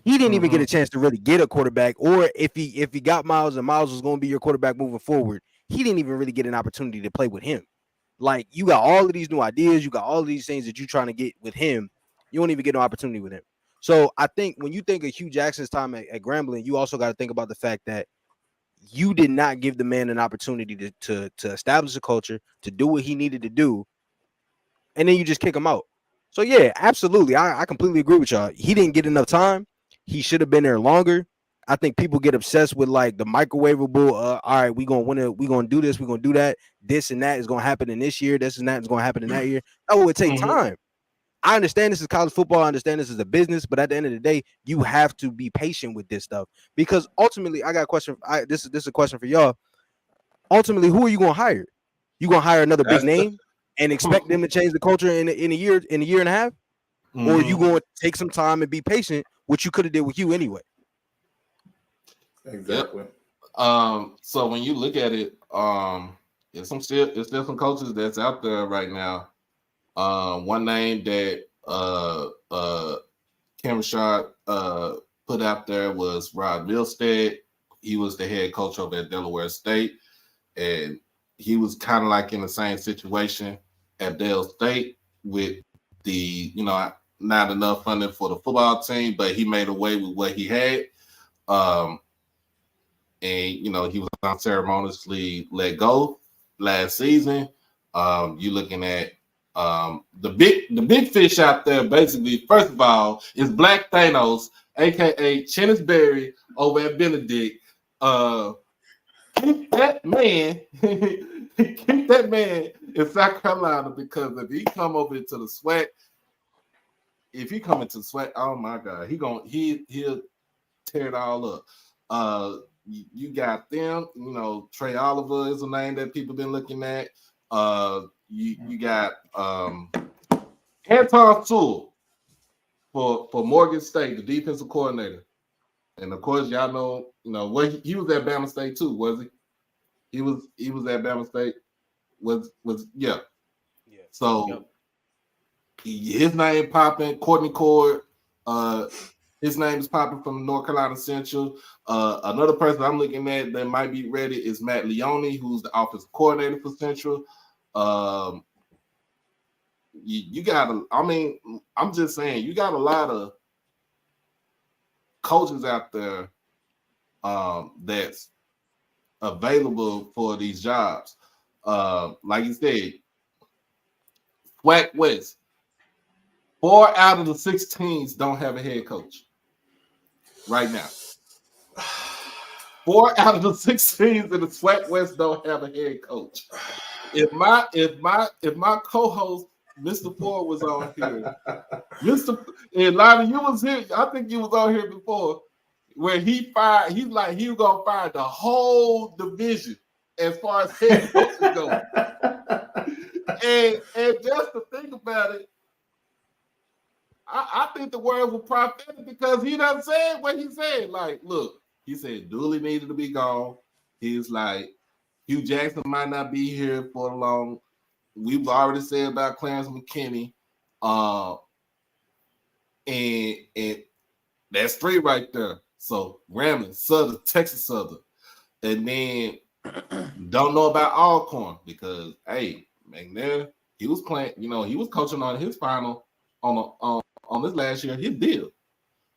Speaker 3: He didn't even get a chance to really get a quarterback, or if he got Miles and Miles was going to be your quarterback moving forward, he didn't even really get an opportunity to play with him. Like you got all of these new ideas, you got all of these things that you're trying to get with him. You don't even get no opportunity with him. So I think when you think of Hugh Jackson's time at Grambling, you also got to think about the fact that you did not give the man an opportunity to establish a culture, to do what he needed to do, and then you just kick him out. So yeah, absolutely. I completely agree with y'all. He didn't get enough time. He should have been there longer. I think people get obsessed with like the microwavable. All right, we gonna win it. We gonna do this. We gonna do that. This and that is gonna happen in this year. This and that is gonna happen in that year. That would take time. I understand this is college football. I understand this is a business, but at the end of the day, you have to be patient with this stuff because ultimately, I got a question. This is a question for y'all. Ultimately, who are you gonna hire? You gonna hire another big name and expect them to change the culture in a year and a half, or are you going to take some time and be patient, which you could have did with you anyway?
Speaker 4: Exactly.
Speaker 1: So when you look at it, there's still some coaches that's out there right now. One name that Kim Rashad put out there was Rod Milstead. He was the head coach over at Delaware State, and he was kind of like in the same situation at Dale State with the not enough funding for the football team, but he made away with what he had. And he was unceremoniously let go last season. You're looking at the big fish out there. Basically, first of all, is Black Thanos, aka Chennis Berry, over at Benedict. Keep that man, keep that man in South Carolina, because if he come over into the sweat, oh my God, he'll tear it all up. You got them, Trey Oliver is a name that people been looking at. You got Anton Sewell for Morgan State, the defensive coordinator. And of course, y'all know, what he was at Bama State too, was he? He was at Bama State. Yeah. So his name popping. Courtney Cord, his name is popping from North Carolina Central. Another person I'm looking at that might be ready is Matt Leone, who's the offensive coordinator for Central. You got I'm just saying, you got a lot of coaches out there that's available for these jobs. Like you said, SWAC West, 4 out of the 6 teams don't have a head coach right now. 4 out of the 6 teams in the SWAC West don't have a head coach. If my co-host Mr. Ford was on here, and Lonnie, you was here. I think you was on here before, where he fired. He's like he was gonna fire the whole division as far as head coaches go. And just to think about it, I think the word was prophetic, because he done said what he said. Like, look, he said Dooley needed to be gone. He's like, Hugh Jackson might not be here for long. We've already said about Clarence McKinney. And that's 3 right there. So Grambling, Southern, Texas Southern. And then don't know about Alcorn, because hey, McNair, he was playing. You know, he was coaching on his final on this last year, his deal.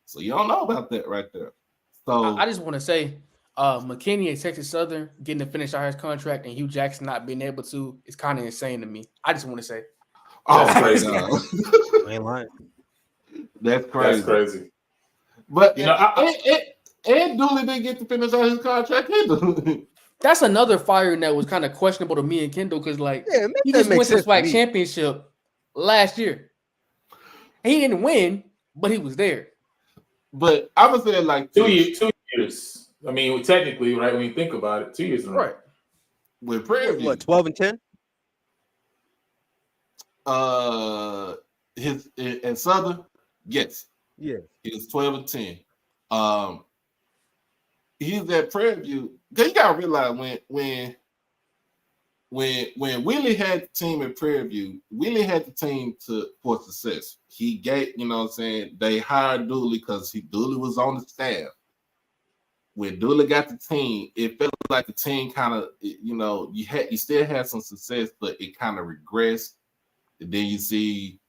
Speaker 1: So you don't know about that right there. So
Speaker 2: I just want to say, McKinney at Texas Southern getting to finish out his contract and Hugh Jackson not being able to is kind of insane to me. I just want to say,
Speaker 4: That's crazy.
Speaker 3: Ain't lying.
Speaker 1: That's crazy.
Speaker 4: That's crazy.
Speaker 1: But
Speaker 4: You know,
Speaker 1: and Dooley didn't get to finish out his contract either.
Speaker 2: that's another firing that was kind of questionable to me and Kendall because, like,
Speaker 3: Yeah, make
Speaker 2: he
Speaker 3: that
Speaker 2: just
Speaker 3: make
Speaker 2: went to the
Speaker 3: sense to
Speaker 2: SWAC
Speaker 3: me.
Speaker 2: championship last year. He didn't win, but he was there.
Speaker 1: But I would say like
Speaker 4: 2 years. I mean, technically, right? When you think about it, 2 years in a row.
Speaker 2: Right.
Speaker 1: with Prairie View,
Speaker 3: What, 12 and 10?
Speaker 1: His at Southern, yes,
Speaker 3: Yeah.
Speaker 1: he was 12 and 10. He's at Prairie View. Cause you gotta realize when Willie had the team at Prairie View, Willie had the team for success. He gave, you know what I'm saying, they hired Dooley because Dooley was on the staff. When Dooley got the team, it felt like the team kind of, you know, you still had some success, but it kind of regressed. And then you see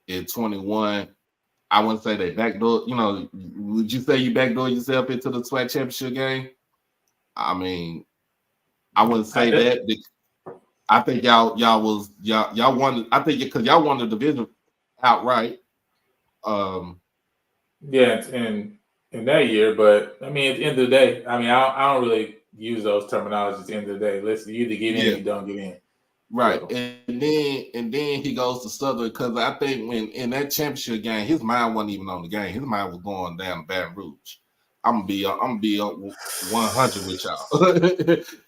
Speaker 1: in 21, I wouldn't say they backdoor, you know, would you say you backdoor yourself into the SWAC championship game? I mean, I wouldn't say that. I think y'all won. I think because y'all won the division outright.
Speaker 4: Yeah, and in that year, but I mean, at the end of the day, I mean, I don't really use those terminologies at the end of the day. Listen, you either get in or you don't get in.
Speaker 1: Right.
Speaker 4: So.
Speaker 1: And then he goes to Southern because I think when in that championship game, his mind wasn't even on the game. His mind was going down to Baton Rouge. I'm gonna be 100 with y'all.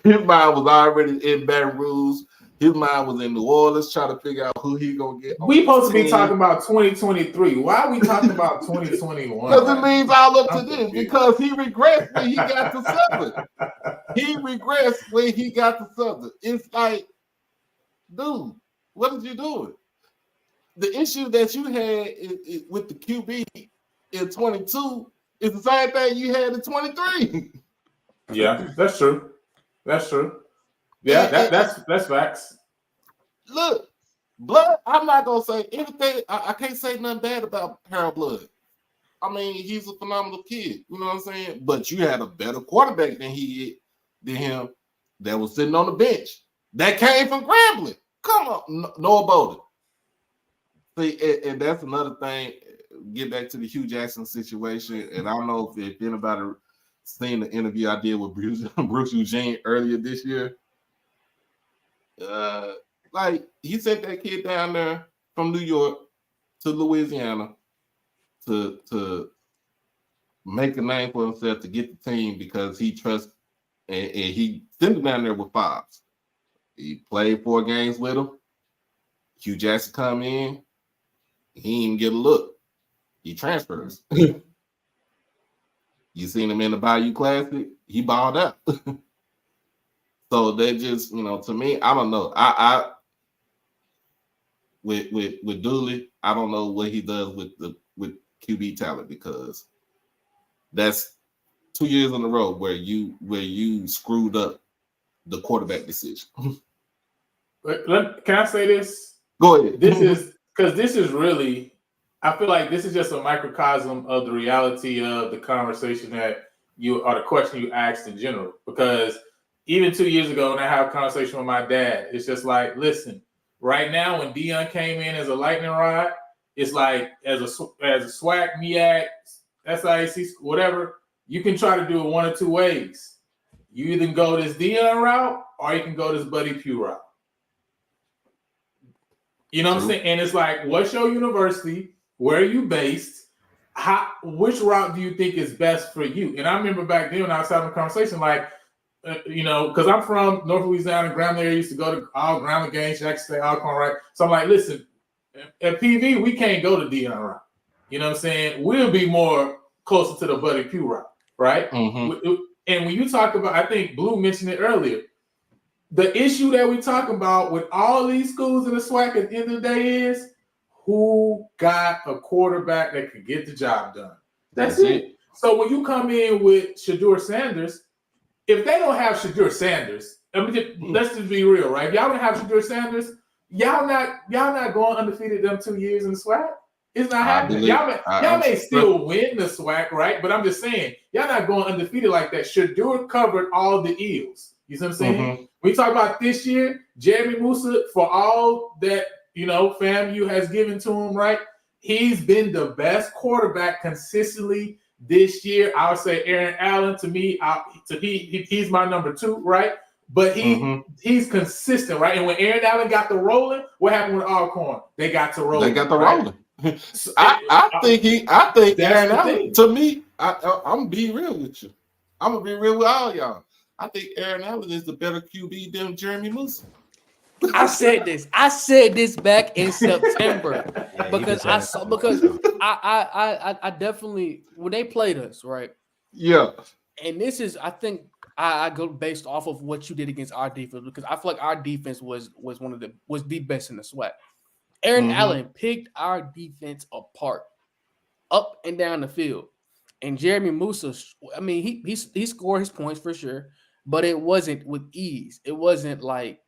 Speaker 1: His mind was already in Baton Rouge. His mind was in New Orleans trying to figure out who he gonna get.
Speaker 4: We supposed to be talking about 2023. Why are we talking about 2021?
Speaker 1: Because it means all up to this. Because he regressed when he got to Southern. He regressed when he got to Southern. It's like, dude, what did you do? The issue that you had with the QB in 22 is the same thing you had in 23.
Speaker 4: Yeah, that's true. That's true. Yeah, that's facts.
Speaker 1: Look, Blood, I'm not gonna say anything. I can't say nothing bad about Harold Blood. I mean, he's a phenomenal kid. You know what I'm saying? But you had a better quarterback than him that was sitting on the bench. That came from Grambling. Come on, Noah Bowden. See, and that's another thing. Get back to the Hugh Jackson situation, and I don't know if anybody seen the interview I did with Bruce Eugene earlier this year. Like he sent that kid down there from New York to Louisiana to make a name for himself to get the team because he trusts and he sent him down there with Fobbs. He played 4 games with him. Hugh Jackson come in, he didn't even get a look. He transfers. You seen him in the Bayou Classic, he balled out. So they just, you know, to me, I don't know. I with Dooley, I don't know what he does with QB talent because that's 2 years in a row where you screwed up the quarterback decision.
Speaker 4: Can I say this?
Speaker 1: Go ahead.
Speaker 4: This is really, I feel like this is just a microcosm of the reality of the conversation that you or the question you asked in general. Because even 2 years ago, when I had a conversation with my dad, it's just like, listen, right now when Deion came in as a lightning rod, it's like as a SWAC, MEAC, SIAC, whatever, you can try to do it one or two ways. You either go this Deion route or you can go this Buddy Pugh route. You know what I'm saying? And it's like, what's your university? Where are you based? Which route do you think is best for you? And I remember back then when I was having a conversation, like, you know, because I'm from North Louisiana, Grambling area, used to go to all Grambling games, Jackson State, Alcorn, right? So I'm like, listen, at PV, we can't go to Deion route. You know what I'm saying? We'll be more closer to the Buddy Pugh route, right? Mm-hmm. And when you talk about, I think Blue mentioned it earlier, the issue that we talk about with all these schools in the SWAC at the end of the day is who got a quarterback that could get the job done. That's it. So when you come in with Shedeur Sanders, if they don't have Shedeur Sanders, let's just be real, right? If y'all don't have Shedeur Sanders, Y'all not going undefeated them 2 years in the SWAC. It's not happening.
Speaker 1: believe-
Speaker 4: Y'all may still win the SWAC, right? But I'm just saying, y'all not going undefeated like that. Shadur covered all the ills. You see what I'm saying? We talk about this year, Jeremy Musa, for all that, FAMU has given to him, right? He's been the best quarterback consistently this year. I would say Aaron Allen, to me, he's my number 2, right? But he's consistent, right? And when Aaron Allen got the rolling, what happened with Alcorn? They got to rolling.
Speaker 1: They got the
Speaker 4: right?
Speaker 1: rolling. I think Aaron Allen.
Speaker 4: thing.
Speaker 1: To me, I'm gonna be real with you. I'm gonna be real with all y'all. I think Aaron Allen is the better QB than Jeremy Musa.
Speaker 2: I said this back in September
Speaker 3: Yeah,
Speaker 2: because I definitely, when they played us, right?
Speaker 1: Yeah.
Speaker 2: And this is, I think I go based off of what you did against our defense, because I feel like our defense was the best in the SWAC. Aaron Allen picked our defense apart, up and down the field. And Jeremy Musa, I mean, he scored his points for sure, but it wasn't with ease. It wasn't like,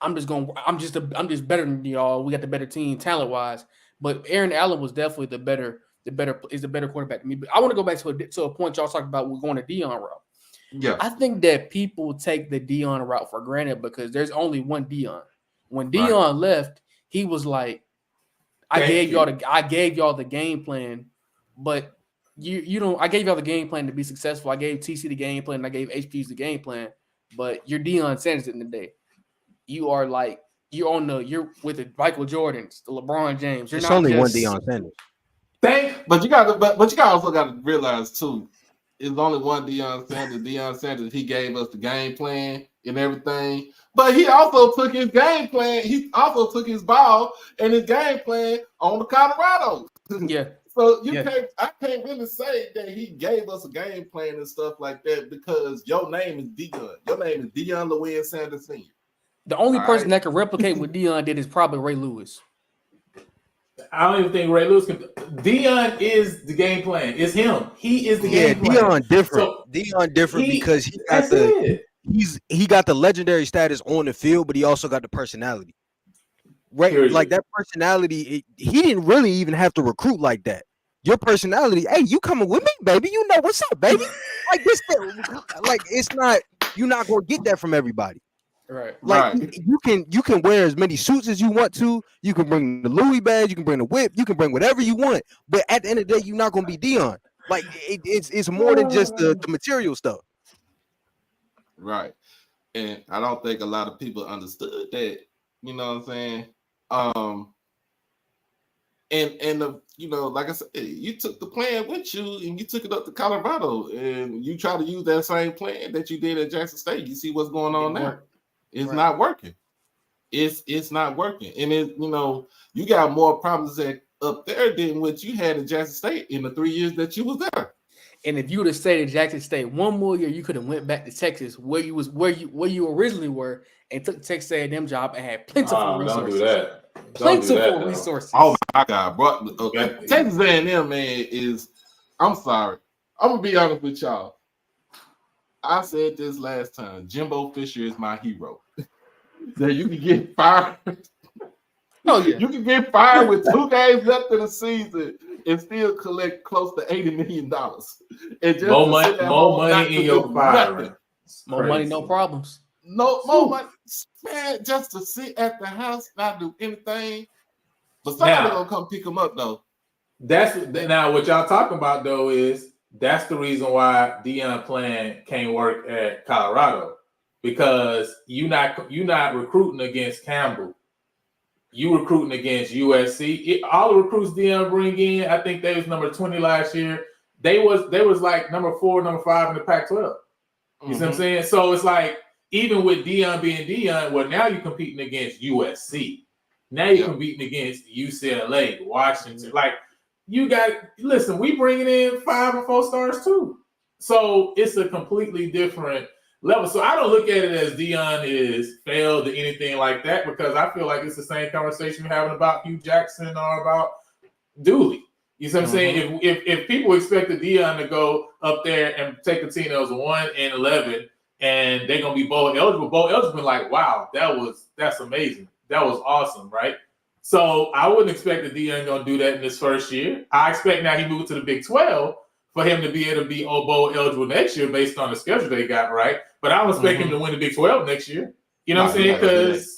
Speaker 2: I'm just better than y'all. We got the better team talent wise. But Aaron Allen was definitely the better quarterback to me. But I want to go back to a point y'all talked about. We're going to Dion route.
Speaker 1: Yeah.
Speaker 2: I think that people take the Dion route for granted because there's only one Dion. When Dion left, he was like, I gave y'all the game plan, but you don't. I gave y'all the game plan to be successful. I gave TC the game plan, and I gave HPs the game plan. But you're Deion Sanders in the day. You are like you're with the Michael Jordans, the LeBron James.
Speaker 3: It's only one Deion Sanders.
Speaker 1: But you also got to realize too, it's only one Deion Sanders. Deion Sanders, he gave us the game plan and everything. But he also took his game plan. He also took his ball and his game plan on the Colorado.
Speaker 2: Yeah.
Speaker 1: So I can't really say that he gave us a game plan and stuff like that because your name is Deion. Your name is Deion Lewin Sanders Sr.
Speaker 2: The only person that can replicate what Deion did is probably Ray Lewis.
Speaker 4: I don't even think Ray Lewis can. Deion is the game plan. It's him. He is the game plan.
Speaker 3: Deion different.
Speaker 4: So
Speaker 3: Deion different because he got the legendary status on the field, but he also got the personality. Right,
Speaker 4: Period.
Speaker 3: like that personality. He didn't really even have to recruit like that. Your personality, hey, you coming with me, baby? You know what's up, baby? Like this, like it's not. You're not gonna get that from everybody.
Speaker 2: Right.
Speaker 3: Like you can wear as many suits as you want to. You can bring the Louis badge. You can bring the whip. You can bring whatever you want. But at the end of the day, you're not gonna be Deion. Like it's more than just the material stuff.
Speaker 1: Right. And I don't think a lot of people understood that. You know what I'm saying? Like I said, you took the plan with you and you took it up to Colorado and you try to use that same plan that you did at Jackson State. You see what's going on now. It's not working. It's not working. And you got more problems up there than what you had at Jackson State in the 3 years that you was there.
Speaker 2: And if you would have stayed at Jackson State one more year, you could have went back to Texas where you originally were and took the Texas A&M job and had plentiful resources.
Speaker 4: Don't do that.
Speaker 2: Plentiful resources.
Speaker 1: Oh my God, bro! Okay. Texas A&M, man, is. I'm sorry. I'm gonna be honest with y'all. I said this last time. Jimbo Fisher is my hero. That you can get fired.
Speaker 2: Oh yeah,
Speaker 1: you can get fired with 2 games left in the season and still collect close to $80 million. And just
Speaker 4: more money in your fire.
Speaker 2: More money, no problems.
Speaker 1: No more money, man. Just to sit at the house, not do anything. But somebody gonna come pick them up though.
Speaker 4: That's now what y'all talking about though is that's the reason why Deion plan can't work at Colorado because you not recruiting against Campbell. You recruiting against USC. All the recruits Deion bring in, I think they was number 20 last year. They was like number 4, number 5 in the Pac-12. You see what I'm saying? So it's like even with Deion being Deion, well now you're competing against USC. Now you're competing against UCLA, Washington. Like you got listen, we bringing in 5 and 4 stars too. So it's a completely different level. So I don't look at it as Deion is failed or anything like that because I feel like it's the same conversation you're having about Hugh Jackson or about Dooley. You see what I'm saying? If people expected Deion to go up there and take a team that was 1-11 and they're gonna be bowl eligible. Bowl eligible, like, wow, that's amazing. That was awesome, right? So I wouldn't expect that Deion gonna do that in his first year. I expect now he moved to the Big 12 for him to be able to be bowl eligible next year based on the schedule they got, right? But I don't expect him to win the Big 12 next year. You know what I'm saying? Because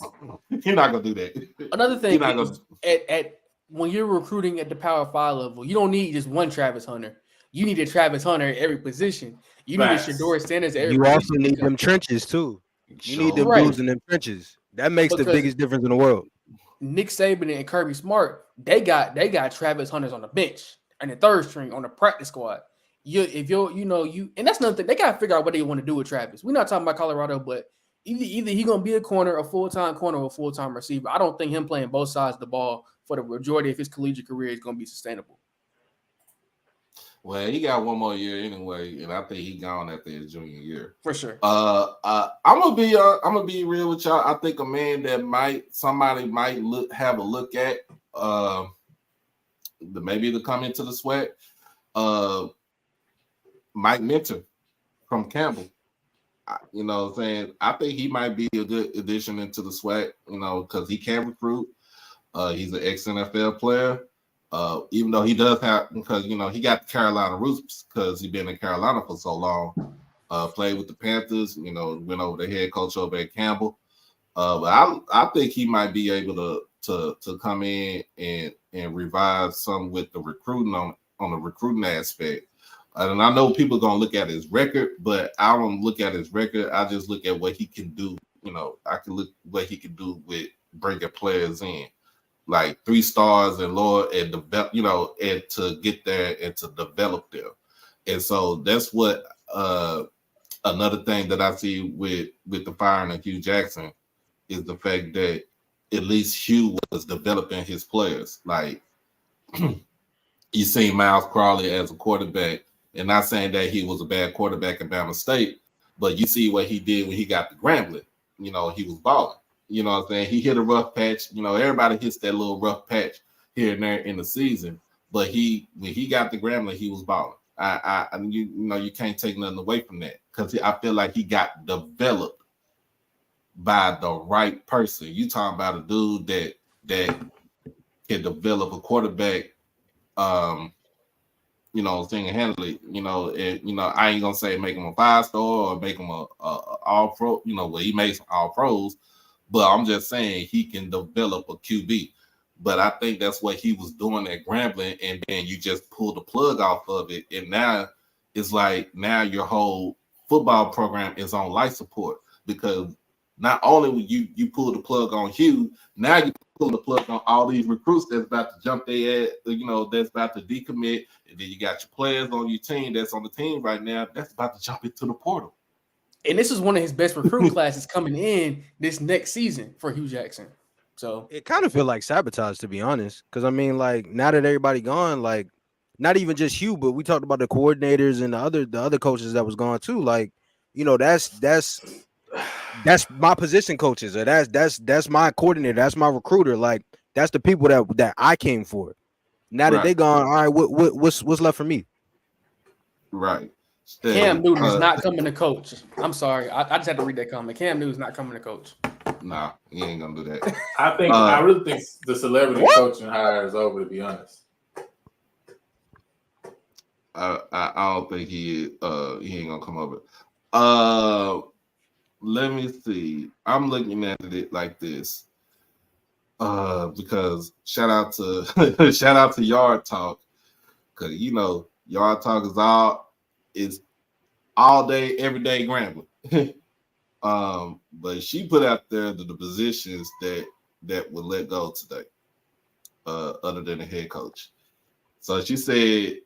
Speaker 1: he's not gonna do that.
Speaker 2: Another thing is at when you're recruiting at the Power 5 level, you don't need just one Travis Hunter. You need a Travis Hunter at every position. You need a Shador Sanders at every position.
Speaker 3: You also need them trenches too. You need them dudes in them trenches. That makes the biggest difference in the world.
Speaker 2: Nick Saban and Kirby Smart, they got Travis Hunters on the bench and the third string on the practice squad. And that's another thing. They gotta figure out what they want to do with Travis. We're not talking about Colorado, but either he's gonna be a corner, a full-time corner, or a full-time receiver. I don't think him playing both sides of the ball for the majority of his collegiate career is gonna be sustainable.
Speaker 1: Well, he got one more year anyway, and I think he's gone after his junior year
Speaker 2: for sure.
Speaker 1: I'm gonna be real with y'all. I think a man that somebody might have a look at, maybe to come into the sweat, Mike Minter from Campbell. You know what I'm saying? I think he might be a good addition into the sweat. You know, because he can recruit. He's an ex-NFL player. Even though he does have, because he got the Carolina roots because he's been in Carolina for so long. Played with the Panthers, went over the head coach over at Campbell. But I think he might be able to come in and revive some with the recruiting on the recruiting aspect. And I know people are gonna look at his record, but I don't look at his record. I just look at what he can do. I can look what he can do with bringing players in. Like 3 stars and lower, and develop, and to get there and to develop them. And so that's what another thing that I see with the firing of Hugh Jackson is the fact that at least Hugh was developing his players. Like you see Miles Crawley as a quarterback, and not saying that he was a bad quarterback at Bama State, but you see what he did when he got to Grambling. He was balling. You know what I'm saying? He hit a rough patch. Everybody hits that little rough patch here and there in the season. But when he got the Grambling, he was balling. You can't take nothing away from that because I feel like he got developed by the right person. You talking about a dude that can develop a quarterback, single-handedly. I ain't gonna say make him a 5-star or make him a all pro. He makes all pros. But I'm just saying he can develop a QB. But I think that's what he was doing at Grambling, and then you just pull the plug off of it. And now it's like your whole football program is on life support because not only will you pull the plug on Hugh, now you pull the plug on all these recruits that's about to jump their ass, that's about to decommit. And then you got your players on your team that's on the team right now that's about to jump into the portal.
Speaker 2: And this is one of his best recruiting classes coming in this next season for Hugh Jackson. So
Speaker 3: it kind of feel like sabotage, to be honest. Because now that everybody gone, not even just Hugh, but we talked about the coordinators and the other coaches that was gone too. That's my position coaches, or that's my coordinator, that's my recruiter. That's the people that I came for. Now that they gone, all right, what's left for me?
Speaker 1: Right.
Speaker 2: Cam Newton is not coming to coach. I'm sorry. I just had to read that comment. Cam Newton is not coming to coach.
Speaker 1: Nah, he ain't gonna do that.
Speaker 4: I really think the celebrity coaching hire is over, to be honest.
Speaker 1: I don't think he ain't gonna come over. Let me see. I'm looking at it like this. Because shout out to Yard Talk. Cause Yard Talk is all day, every day Grambling. But she put out there the positions that would let go today, other than the head coach. So she said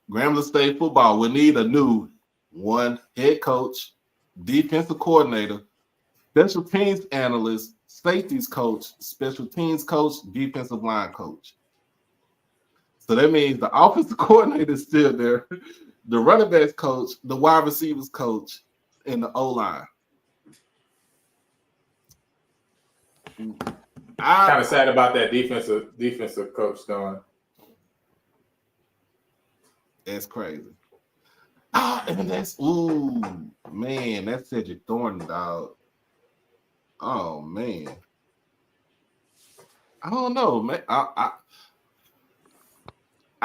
Speaker 1: Grambling State football will need a new head coach, defensive coordinator, special teams analyst, safeties coach, special teams coach, defensive line coach. So that means the offensive coordinator is still there, the running backs coach, the wide receivers coach, and the O-line.
Speaker 4: Kind of sad about that defensive coach going.
Speaker 1: That's crazy. And that's man, that's Cedric Thornton, dog. Oh man, I don't know, man. I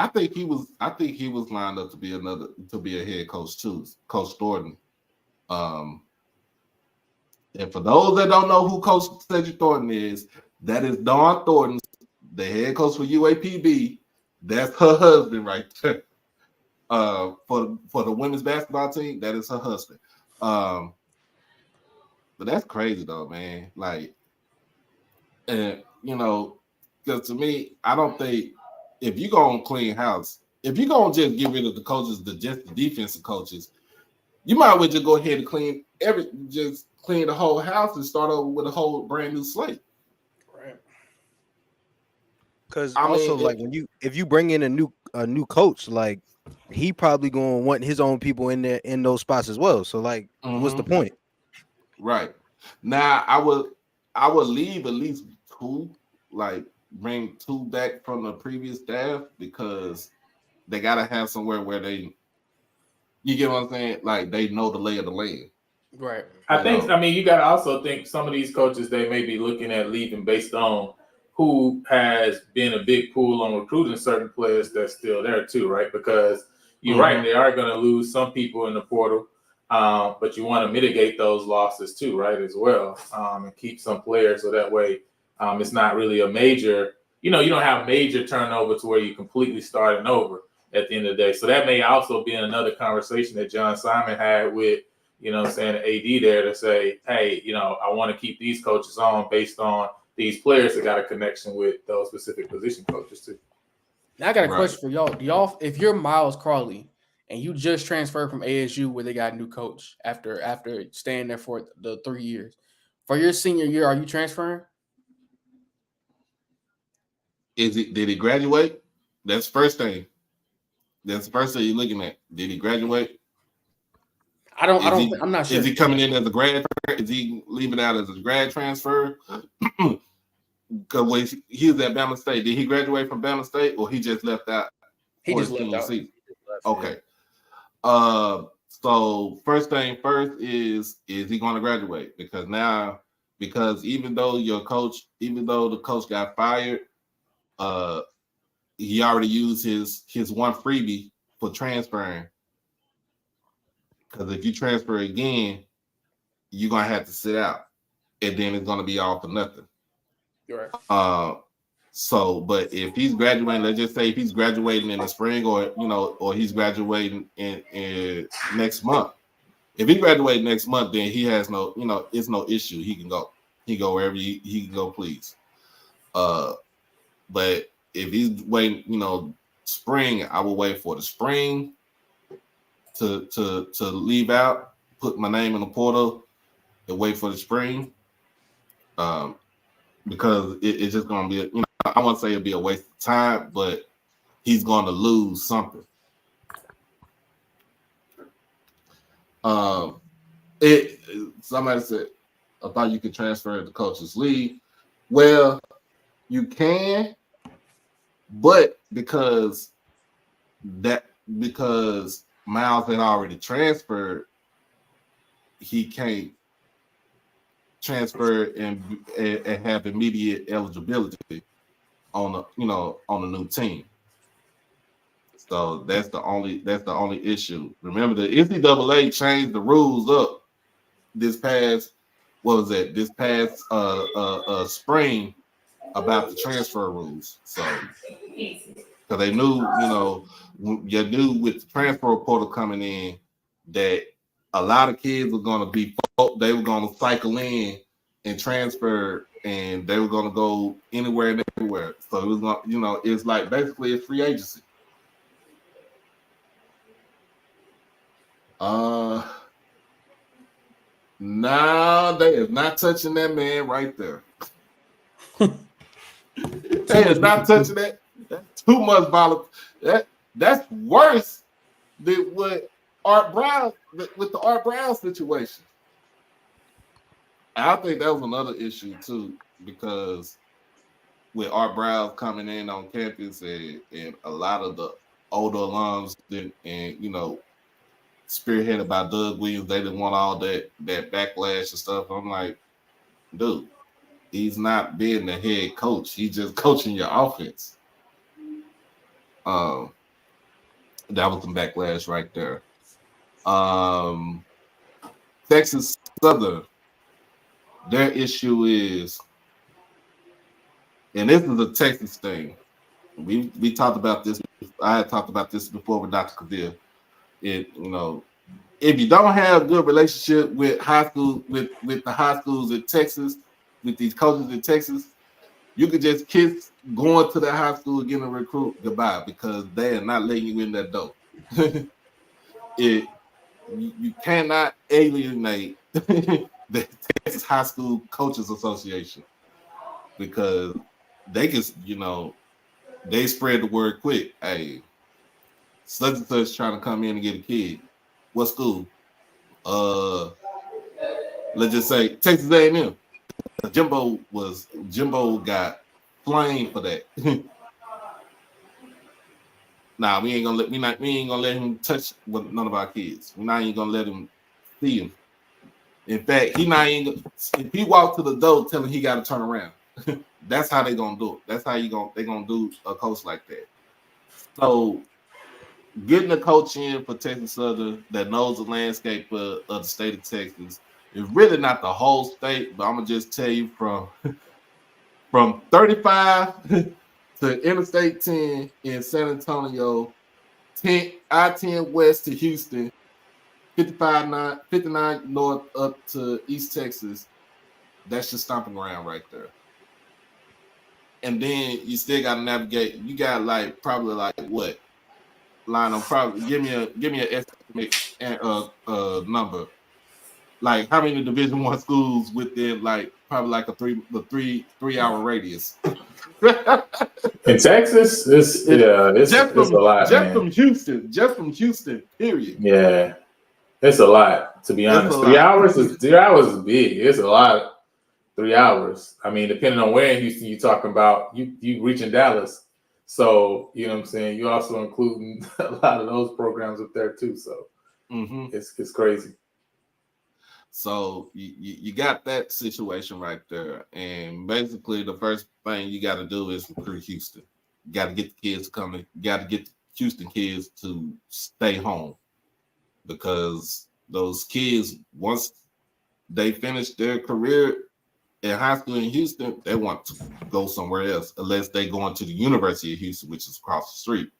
Speaker 1: think he was. I think he was lined up to be a head coach too, Coach Thornton. Um, and for those that don't know who Coach Cedric Thornton is, that is Dawn Thornton, the head coach for UAPB. That's her husband right there. For the women's basketball team, that is her husband. But that's crazy though, man. Like, and because to me, I don't think if you go on clean house, if you go and just get rid of the coaches, just the defensive coaches, you might well just go ahead and just clean the whole house and start over with a whole brand new slate.
Speaker 2: Right.
Speaker 3: Because also, like if you bring in a new coach, like he probably gonna want his own people in there in those spots as well. So like, what's the point?
Speaker 1: Right. Now I would leave at least two, like bring two back from the previous staff because they gotta have somewhere where you get what I'm saying? Like they know the lay of the land.
Speaker 2: Right.
Speaker 4: I mean, you got to also think some of these coaches, they may be looking at leaving based on who has been a big pool on recruiting certain players that's still there too, right? Because you're right, they are going to lose some people in the portal, but you want to mitigate those losses too, right, as well, and keep some players so that way it's not really a major, you don't have major turnover to where you're completely starting over at the end of the day. So that may also be another conversation that John Simon had with, saying AD there to say, hey, I want to keep these coaches on based on these players that got a connection with those specific position coaches too.
Speaker 2: Now I got a question for y'all. Do y'all, if you're Miles Crawley and you just transferred from ASU where they got a new coach after staying there for the 3 years, for your senior year, are you transferring?
Speaker 1: Did he graduate? That's the first thing. That's the first thing you're looking at. Did he graduate?
Speaker 2: I'm not sure.
Speaker 1: Is he coming in as a grad? Is he leaving out as a grad transfer? Because he was at Bama State. Did he graduate from Bama State or he just left out?
Speaker 2: He just left out.
Speaker 1: Okay. So first thing first is he going to graduate? Because even though the coach got fired, he already used his one freebie for transferring. Because if you transfer again, you're gonna have to sit out, and then it's gonna be all for nothing.
Speaker 2: You're right.
Speaker 1: But if he's graduating, let's just say if he's graduating in the spring, or he's graduating in next month. If he graduates next month, then he has it's no issue. He can go. He can go wherever he can go, please. But if he's waiting, spring, I will wait for the spring to leave out, put my name in the portal, and wait for the spring. Because it's just gonna be, I won't say it'll be a waste of time, but he's gonna lose something. Somebody said, I thought you could transfer to coach's league. Well, you can, but because Miles had already transferred, he can't transfer and have immediate eligibility on the new team. So that's the only issue. Remember, the NCAA changed the rules up this past spring about the transfer rules. So because they knew, you knew with the transfer portal coming in that a lot of kids were going to cycle in and transfer, and they were going to go anywhere and everywhere. So it was going, it's like basically a free agency. No, they is not touching that man right there. They is not touching that. That's too much violence. That's worse than what Art Brown with the Art Brown situation. I think that was another issue too, because with Art Brown coming in on campus and a lot of the older alums spearheaded by Doug Williams. They didn't want all that backlash and stuff. I'm like, dude, he's not being the head coach. He's just coaching your offense. That was some backlash right there. Texas Southern, their issue is, and this is a Texas thing. We talked about this. I had talked about this before with Dr. Kavir. If you don't have a good relationship with high school, with the high schools in Texas, with these coaches in Texas, you could just kiss going to that high school and getting a recruit goodbye because they are not letting you in that door. You cannot alienate the Texas High School Coaches Association because they can, they spread the word quick. Hey, such and such trying to come in and get a kid. What school? Let's just say Texas A&M. Jimbo got flamed for that. Nah, we ain't gonna let him touch with none of our kids. We're not even gonna let him see him. In fact, if he walked to the door telling he got to turn around. That's how they gonna do it. That's how they gonna do a coach like that. So getting a coach in for Texas Southern that knows the landscape of the state of Texas is really not the whole state, but I'm gonna just tell you from 35 to Interstate 10 in San Antonio, I-10 west to Houston, 59 north up to East Texas. That's your stomping ground right there. And then you still got to navigate. You got probably what? Lionel, probably give me an estimate number. Like how many Division I schools within probably a 3 hour radius.
Speaker 4: In Texas, it's a lot.
Speaker 1: Just from Houston, period.
Speaker 4: Yeah, it's a lot. To be honest, 3 hours is big. It's a lot. 3 hours. I mean, depending on where in Houston you're talking about, you reaching Dallas. So you know what I'm saying. You also including a lot of those programs up there too. So it's crazy.
Speaker 1: So you got that situation right there, and basically the first thing you got to do is recruit Houston. You got to get the kids coming. You got to get the Houston kids to stay home because those kids, once they finish their career in high school in Houston, they want to go somewhere else unless they go into the University of Houston, which is across the street.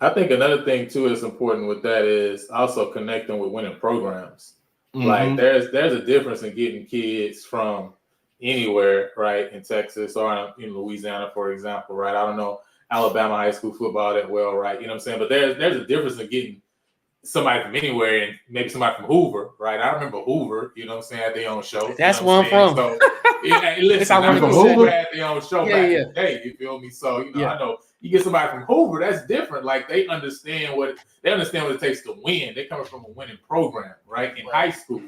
Speaker 4: I think another thing too is important with that is also connecting with winning programs. Like there's a difference in getting kids from anywhere, right, in Texas or in Louisiana, for example, right? I don't know Alabama high school football that well, right? You know what I'm saying? But there's a difference in getting somebody from anywhere and maybe somebody from Hoover, right? I remember Hoover, you know what I'm saying, had their own show.
Speaker 2: That's where I'm from.
Speaker 4: So, listen, I from Hoover had their own show back in the day, you feel me? So, I know you get somebody from Hoover, that's different. Like they understand what it takes to win. They come from a winning program, right? In high school.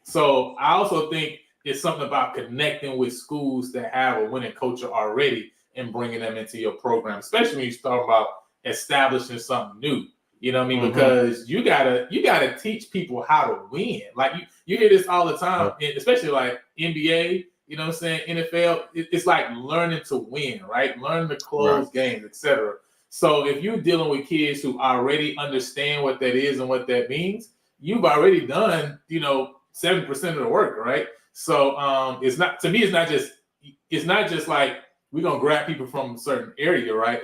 Speaker 4: So I also think it's something about connecting with schools that have a winning culture already and bringing them into your program, especially when you start about establishing something new. You know what I mean? Because you gotta teach people how to win. Like you hear this all the time, especially like NBA. You know what I'm saying? NFL. It's like learning to win, right? Learning to close games, etc. So if you're dealing with kids who already understand what that is and what that means, you've already done 70% of the work, right? So it's not just like we're gonna grab people from a certain area, right?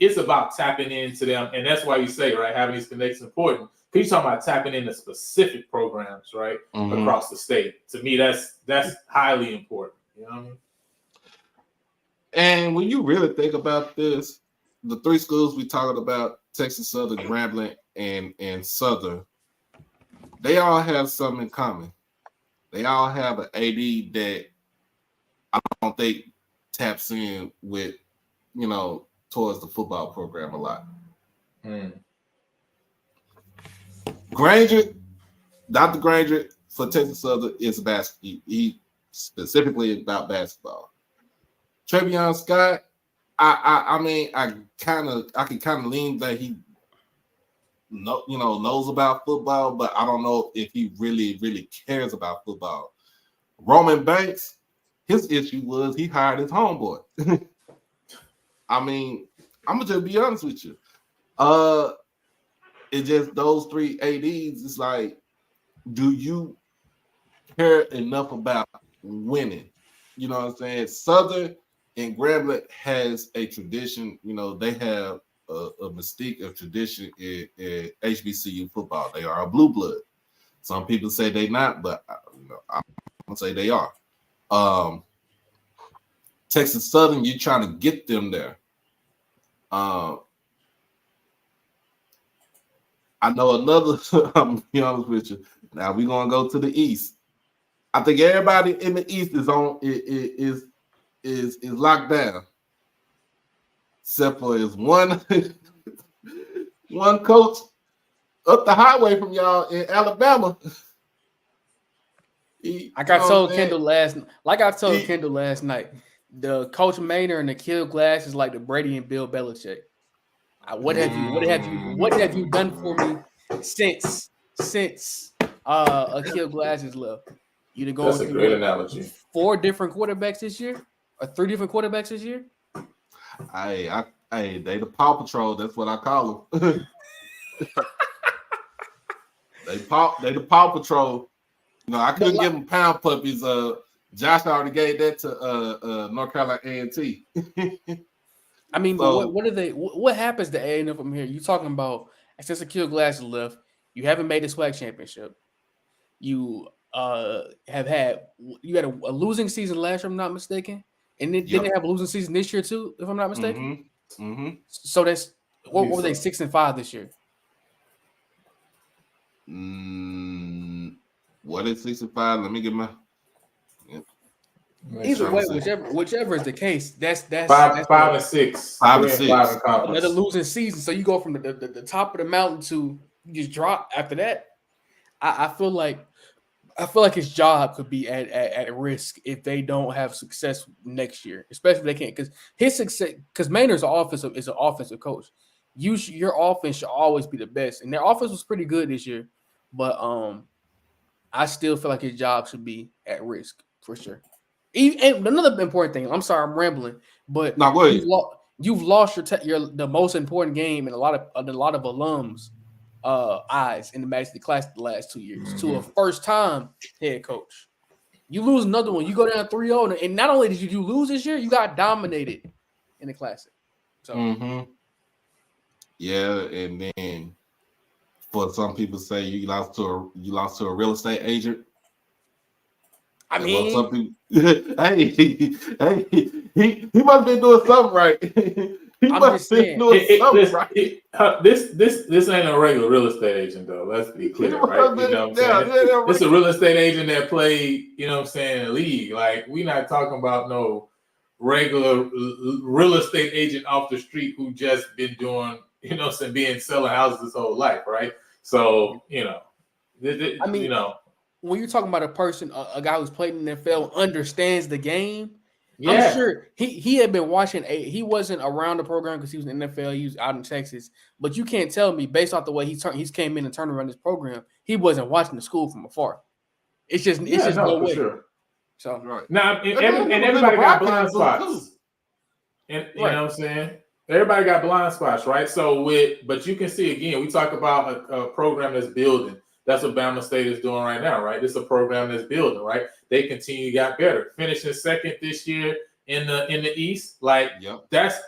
Speaker 4: It's about tapping into them, and that's why you say, right, having these connections is important. Because you're talking about tapping into specific programs, right, across the state. To me, that's highly important. You know what I mean?
Speaker 1: And when you really think about this, the three schools we talked about, Texas Southern, Grambling, and Southern, they all have something in common. They all have an AD that I don't think taps in with, towards the football program a lot. Dr. Granger for Texas Southern is basketball. He specifically about basketball. Travion Scott, I mean, I can kind of lean that he knows about football, but I don't know if he really cares about football. Roman Banks, his issue was he hired his homeboy. I mean, I'm gonna just be honest with you. It's just those three ADs. It's like, do you care enough about winning? You know what I'm saying? Southern and Grambling has a tradition. You know, they have a mystique of tradition in HBCU football. They are a blue blood. Some people say they not, but I'm gonna say they are. Texas Southern, you're trying to get them there. I know another. I'm gonna be honest with you. Now we're gonna go to the East. I think everybody in the East is locked down, except for his one coach up the highway from y'all in Alabama.
Speaker 2: Like I told Kendall last night, the Coach Maynard and the Kill Glass is like the Brady and Bill Belichick. What have you done for me since Kill Glass has left? You to go.
Speaker 4: That's a great analogy.
Speaker 2: 4 different quarterbacks this year, or 3 different quarterbacks this year.
Speaker 1: Hey, they the Paw Patrol. That's what I call them. They the Paw Patrol. No, I couldn't give them pound puppies. Josh already gave that to North Carolina A&T.
Speaker 2: I mean, so, but what happens to A&M from here? You talking about since the Kill Glass left, you haven't made the SWAC championship. You had a losing season last year, if I'm not mistaken, and then didn't they have a losing season this year too, if I'm not mistaken.
Speaker 1: Mm-hmm.
Speaker 2: So that's what were they 6-5 this year?
Speaker 1: What is 65? Let me get my.
Speaker 2: Either way, whichever is the case, that's
Speaker 4: 5 and 6.
Speaker 1: 5 and 6.
Speaker 2: Another losing season. So you go from the top of the mountain to you just drop after that. I feel like his job could be at risk if they don't have success next year, especially if they can't, because his success, because Maynard's is an offensive coach. Your offense should always be the best, and their offense was pretty good this year, but I still feel like his job should be at risk for sure. And another important thing, I'm sorry, I'm rambling, but you've lost the most important game in a lot of alums' eyes in the Magic class the last 2 years to a first-time head coach. You lose another one, you go down 3-0, and not only did you lose this year, you got dominated in the Classic. So,
Speaker 1: yeah, and then for some people say you lost to a real estate agent.
Speaker 2: I mean,
Speaker 1: some people, hey, he must have been doing something right.
Speaker 4: This ain't a regular real estate agent, though. Let's be clear, right? You know what I'm saying? It's a real estate agent that played, you know what I'm saying, in the league. Like, we're not talking about no regular real estate agent off the street who just been doing, you know what I'm saying, selling houses his whole life, right? So, you know,
Speaker 2: when you're talking about a person, a guy who's played in the NFL, understands the game.
Speaker 4: Yeah.
Speaker 2: I'm sure he had been watching. He wasn't around the program because he was in the NFL. He was out in Texas. But you can't tell me, based off the way he's came in and turned around this program, he wasn't watching the school from afar. It's just no way.
Speaker 4: Sure.
Speaker 2: So
Speaker 4: right now, and everybody got blind spots. And you know what I'm saying? Everybody got blind spots, right? So but you can see again, we talk about a program that's building. That's what Bama State is doing right now, right? This is a program that's building, right? They continue got better, finishing second this year in the East. Like, that's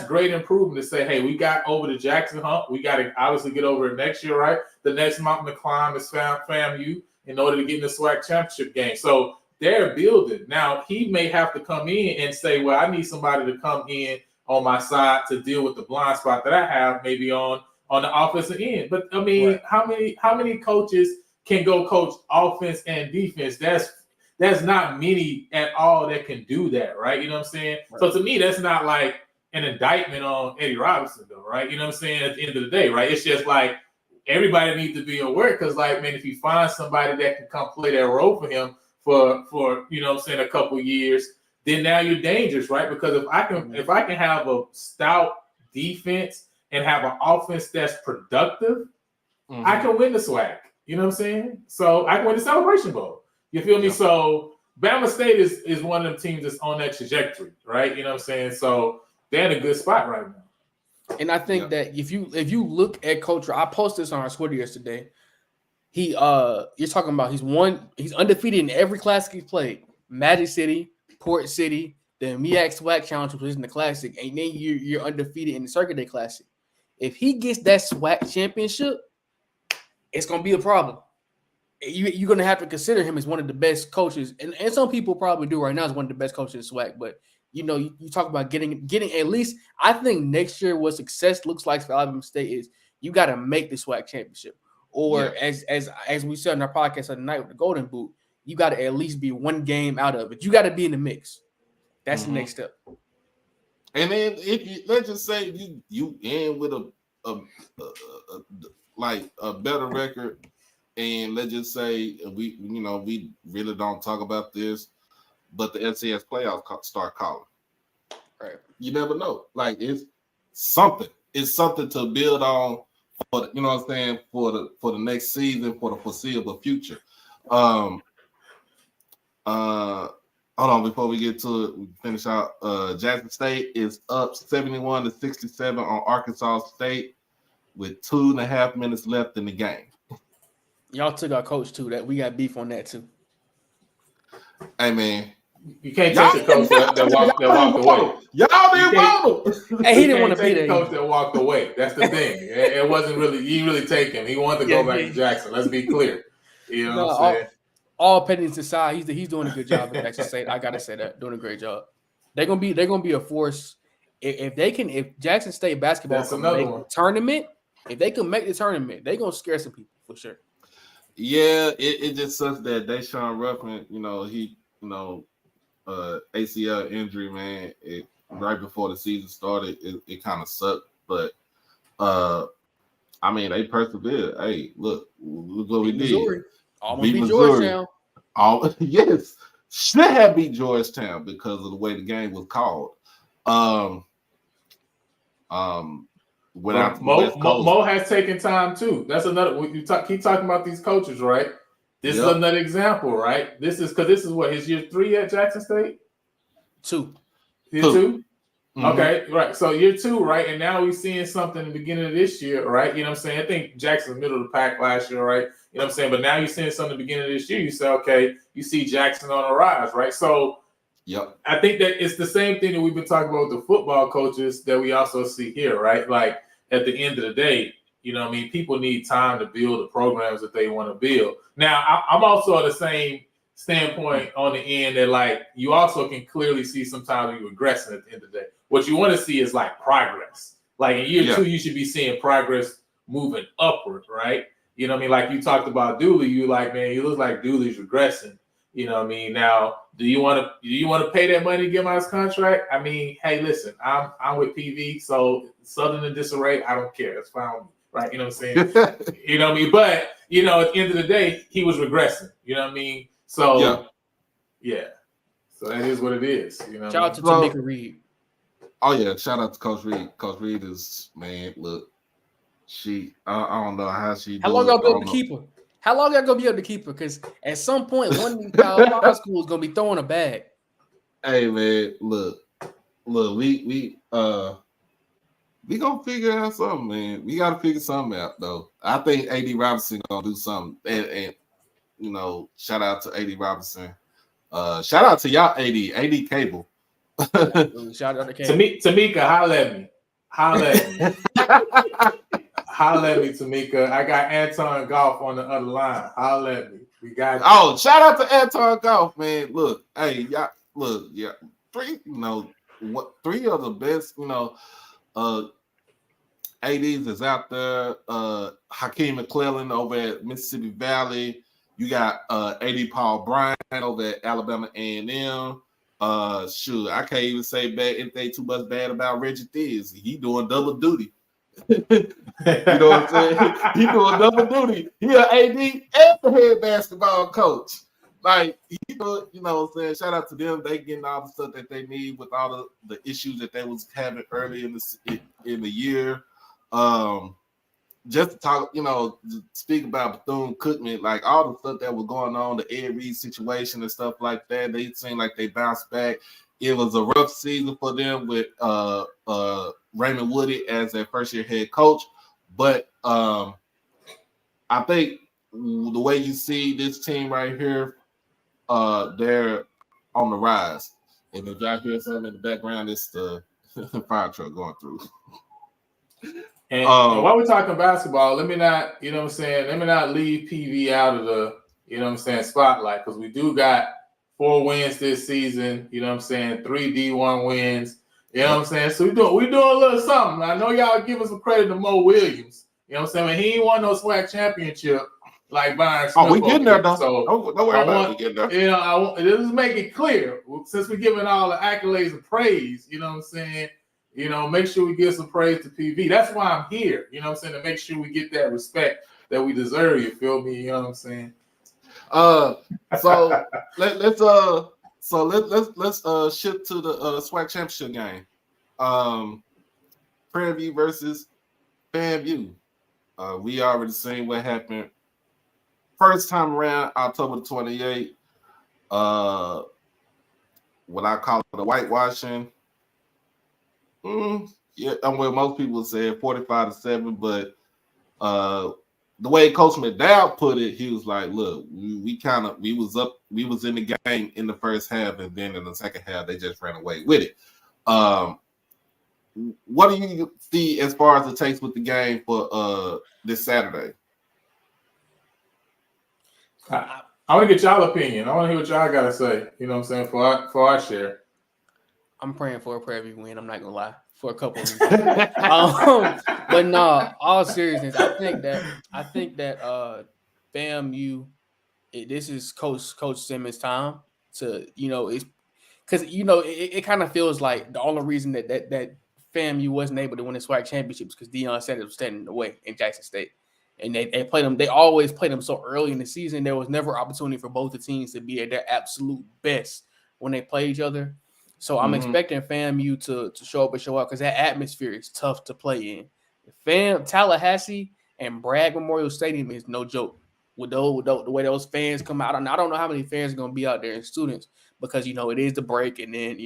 Speaker 4: great improvement to say, hey, we got over the Jackson hump. We got to obviously get over it next year, right? The next mountain to climb is FAMU in order to get in the SWAC championship game. So they're building. Now, he may have to come in and say, well, I need somebody to come in on my side to deal with the blind spot that I have maybe on the offensive end. But I mean, how many coaches can go coach offense and defense? That's not many at all that can do that, right? You know what I'm saying? Right. So to me, that's not like an indictment on Eddie Robinson, though, right? You know what I'm saying? At the end of the day, right? It's just like everybody needs to be aware, because, like, man, if you find somebody that can come play that role for him for you know what I'm saying, a couple of years, then now you're dangerous, right? Because if I can have a stout defense and have an offense that's productive, I can win the SWAC. You know what I'm saying? So I can win the Celebration Bowl. You feel me?
Speaker 1: Yeah.
Speaker 4: So Bama State is one of them teams that's on that trajectory, right? You know what I'm saying? So they're in a good spot right now.
Speaker 2: And I think that if you look at culture, I posted this on our Twitter yesterday. You're talking about he's undefeated in every classic he's played. Magic City, Port City, the MEAC SWAC Challenge, which is in the Classic, and then you're undefeated in the Circuit Day Classic. If he gets that SWAC championship, it's gonna be a problem. You're gonna have to consider him as one of the best coaches, and some people probably do right now as one of the best coaches in SWAC. But you talk about getting at least. I think next year what success looks like for Alabama State is you got to make the SWAC championship, or as we said in our podcast tonight with the Golden Boot, you got to at least be one game out of it. You got to be in the mix. That's the next step.
Speaker 1: And then let's just say you end with a better record, and let's just say we really don't talk about this, but the FCS playoffs start calling.
Speaker 2: Right.
Speaker 1: You never know. Like it's something. It's something to build on for you know what I'm saying for the next season, for the foreseeable future. Hold on, before we get to it, we finish out. Jackson State is up 71-67 on Arkansas State with 2.5 minutes left in the game.
Speaker 4: Y'all took our coach too. That we got beef on that too.
Speaker 1: Hey man,
Speaker 4: you can't take the coach that walked away.
Speaker 1: Y'all didn't want him.
Speaker 2: Hey, he didn't want to be there.
Speaker 4: The coach that walked away. That's the thing. It wasn't really. You really take him. He wanted to go back to Jackson. Let's be clear. You know what I'm saying?
Speaker 2: All pettiness aside, he's doing a good job at Jackson State. I gotta say that, doing a great job. They're gonna be a force if Jackson State basketball can make the tournament. If they can make the tournament, they're gonna scare some people for sure.
Speaker 1: Yeah, it just sucks that Deshaun Ruffin, ACL injury, man. Right before the season started, it kind of sucked, but I mean they persevered. Hey, look what we did.
Speaker 2: Almost beat Georgetown.
Speaker 1: Yes, should have beat Georgetown because of the way the game was called.
Speaker 4: Mo has taken time too. That's another. Keep talking about these coaches, right? This is another example, right? This is what his year 3 at Jackson State.
Speaker 2: 2.
Speaker 4: Year 2. Mm-hmm. Okay, right. So year 2, right? And now we're seeing something in the beginning of this year, right? You know what I'm saying? I think Jackson's middle of the pack last year, right? You know what I'm saying? But now you're seeing something in the beginning of this year. You say, okay, you see Jackson on the rise, right? So I think that it's the same thing that we've been talking about with the football coaches that we also see here, right? Like at the end of the day, you know what I mean? People need time to build the programs that they want to build. Now, I'm also at the same standpoint on the end that like you also can clearly see sometimes you're regressing at the end of the day. What you want to see is like progress. Like in year 2, you should be seeing progress moving upward, right? You know what I mean? Like you talked about Dooley, you like, man, you look like Dooley's regressing. You know what I mean? Now, do you want to pay that money to get him out of his contract? I mean, hey, listen, I'm with PV, so Southern in disarray, I don't care. It's fine with me, right? You know what I'm saying? You know what I mean? But at the end of the day, he was regressing. You know what I mean? So yeah. So that is what it is. You know.
Speaker 2: Shout out to Tamika Reed.
Speaker 1: Oh yeah, shout out to Coach Reed. Coach Reed is, man, look, I don't know how she.
Speaker 2: How long y'all gonna keep her? How long y'all gonna be able to keep her? Because at some point, one of these high schools is gonna be throwing a bag.
Speaker 1: Hey man, look, we gonna figure out something, man. We gotta figure something out though. I think AD Robinson gonna do something, and shout out to AD Robinson. Shout out to y'all, AD Cable.
Speaker 2: Shout out to Cable.
Speaker 4: Tamika, holla at me. Holla at me, Tamika. I got Anton Golf on the other line. Holla at me. We got you.
Speaker 1: Oh, shout out to Anton Golf, man. Look, hey, y'all, look, yeah. 3 of the best, ADs is out there. Hakeem McClellan over at Mississippi Valley. You got AD Paul Bryant over at Alabama A&M. Sure, I can't even say anything too much bad about Reggie Thiz. He doing double duty. You know what I'm saying? He doing double duty. He an AD and the head basketball coach. like you know what I'm saying. Shout out to them. They getting all the stuff that they need with all the issues that they was having early in the year. Just to talk, speak about Bethune-Cookman, like all the stuff that was going on, the Ed Reed situation and stuff like that. They seemed like they bounced back. It was a rough season for them with Raymond Woody as their first year head coach, but I think the way you see this team right here, they're on the rise. And if y'all hear something in the background, it's the fire truck going through.
Speaker 4: And while we're talking basketball, let me not, let me not leave PV out of the, spotlight, because we do got 4 wins this season, 3 D1 wins, So we're doing a little something. I know y'all give us some credit to Mo Williams, when he ain't won no SWAC championship like Byron Smith.
Speaker 1: Oh, we getting there though.
Speaker 4: So
Speaker 1: don't worry about it. We getting there.
Speaker 4: I want just make it clear, since we're giving all the accolades and praise, make sure we give some praise to PV. That's why I'm here, to make sure we get that respect that we deserve. You feel me? You know what I'm saying?
Speaker 1: So let's shift to the SWAC championship game. Prairie View versus FAMU. We already seen what happened first time around, October the 28th. What I call it a whitewashing. Yeah, I'm where most people say 45-7, but the way Coach McDowell put it, he was like, "Look, we was in the game in the first half, and then in the second half they just ran away with it." What do you see as far as it takes with the game for this Saturday?
Speaker 4: I want to get y'all opinion. I want to hear what y'all got to say. For our share.
Speaker 2: I'm praying for a Prairie View win. I'm not gonna lie, for a couple of reasons. But no, all seriousness, I think that FAMU, this is Coach Simmons' time to, it's because it kind of feels like the only reason that FAMU wasn't able to win the SWAC championships because Deion Sanders was standing in the way in Jackson State. And they played them. They always played them so early in the season. There was never opportunity for both the teams to be at their absolute best when they play each other. So I'm expecting FAMU to show up and show out because that atmosphere is tough to play in. Tallahassee and Bragg Memorial Stadium is no joke. With the way those fans come out, and I don't know how many fans are going to be out there and students because it is the break, and then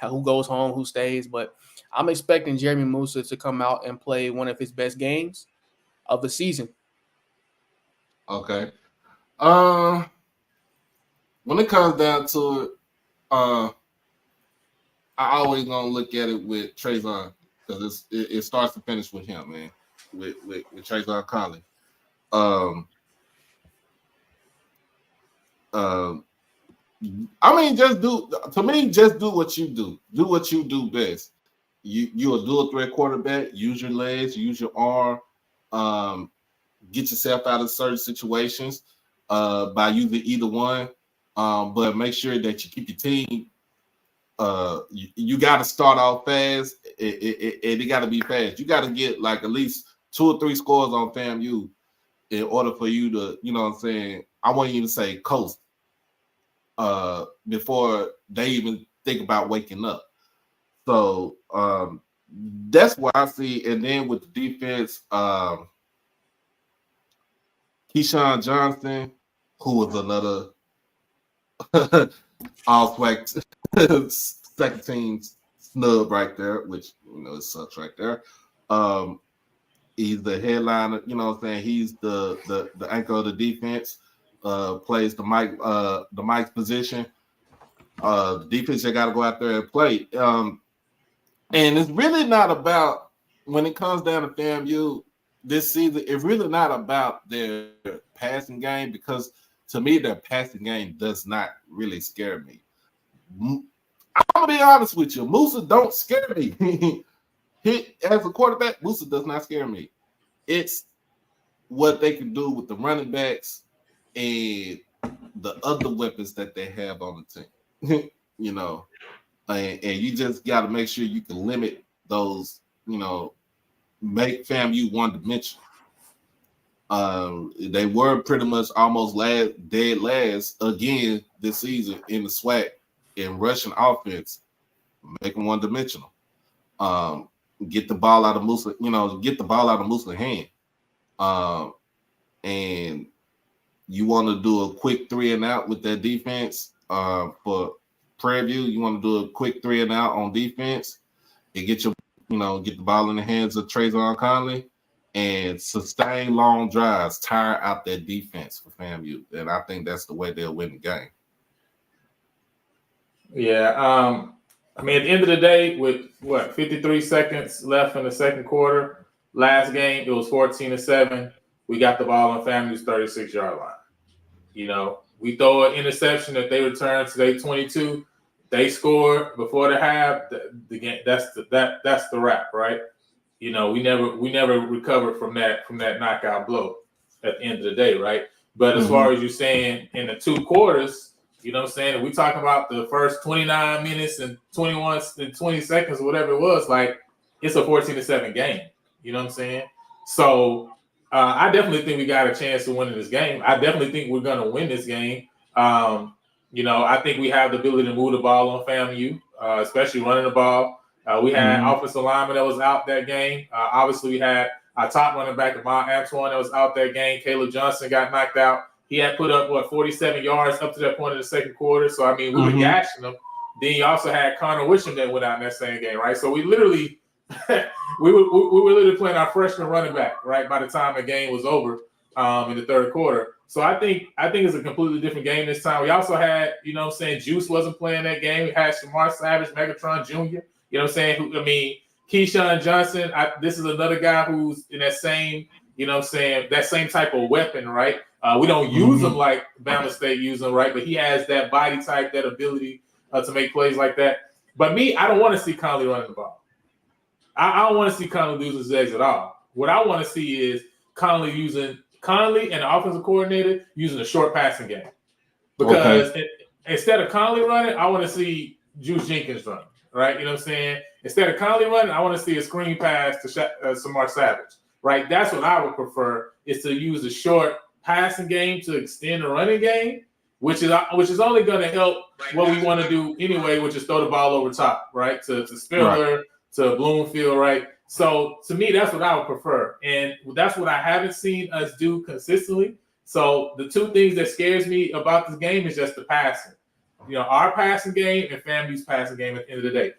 Speaker 2: who goes home, who stays. But I'm expecting Jeremy Musa to come out and play one of his best games of the season.
Speaker 1: Okay. When it comes down to it, I always gonna look at it with Trayvon because it starts to finish with him, man. With Trayvon Conley. I mean, just do what you do. Do what you do best. You're a dual threat quarterback. Use your legs, use your arm. Get yourself out of certain situations by using either one. But make sure that you keep your team. You got to start off fast. It got to be fast. You got to get like at least 2 or 3 scores on FAMU in order for you to, I want you to say coast before they even think about waking up. So that's what I see. And then with the defense, Keyshawn Johnson, who was another all-SWAC second team snub right there, which it sucks right there. He's the headliner, he's the anchor of the defense, plays the Mike's position. The defense they gotta go out there and play. And it's really not about, when it comes down to FAMU this season, it's really not about their passing game, because to me, their passing game does not really scare me. I'm gonna be honest with you, Musa don't scare me. As a quarterback, Musa does not scare me. It's what they can do with the running backs and the other weapons that they have on the team. And you just got to make sure you can limit those. Make FAMU one-dimensional. They were pretty much almost dead last again this season in the SWAC in rushing offense, make them one dimensional. Get the ball out of Moose's hand. And you want to do a quick 3 and out with that defense for Prairie View. You want to do a quick 3 and out on defense and get the ball in the hands of Trayvon Conley and sustain long drives, tire out that defense for FAMU. And I think that's the way they'll win the game.
Speaker 4: Yeah. I mean, at the end of the day, with 53 seconds left in the second quarter, last game, it was 14-7. We got the ball on FAMU's 36-yard line. You know, we throw an interception that they return to their 22. They score before the half. The game, that's the wrap, right? You know, we never recovered from that knockout blow at the end of the day, right? But as far as you're saying in the 2 quarters, you know what I'm saying? If we talk about the first 29 minutes and 21 and 20 seconds or whatever it was, like it's a 14-7 game. You know what I'm saying? So I definitely think we got a chance of winning this game. I definitely think we're going to win this game. You know, I think we have the ability to move the ball on FAMU, especially running the ball. We had offensive lineman that was out that game. Obviously, we had our top running back, Amon Antoine, that was out that game. Caleb Johnson got knocked out. He had put up, 47 yards up to that point in the second quarter. So, I mean, we were gashing him. Then you also had Connor Wisham that went out in that same game, right? So we literally we were literally playing our freshman running back, right, by the time the game was over in the third quarter. So I think it's a completely different game this time. We also had, you know what I'm saying, Juice wasn't playing that game. We had Shamar Savage, Megatron Jr., you know what I'm saying? Keyshawn Johnson, this is another guy who's in that same, you know what I'm saying, that same type of weapon, right? We don't use him like Bama State use him, right? But he has that body type, that ability to make plays like that. But me, I don't want to see Conley running the ball. I don't want to see Conley lose his legs at all. What I want to see is Conley and the offensive coordinator using a short passing game. Because instead of Conley running, I want to see Juice Jenkins running, right? You know what I'm saying? Instead of Conley running, I want to see a screen pass to Samar Savage, right? That's what I would prefer, is to use a short passing game to extend the running game, which is only going to help what we want to do anyway, which is throw the ball over top, right? To Spiller, to Bloomfield, right? So to me, that's what I would prefer. And that's what I haven't seen us do consistently. So the 2 things that scares me about this game is just the passing. You know, our passing game and FAMU's passing game at the end of the day.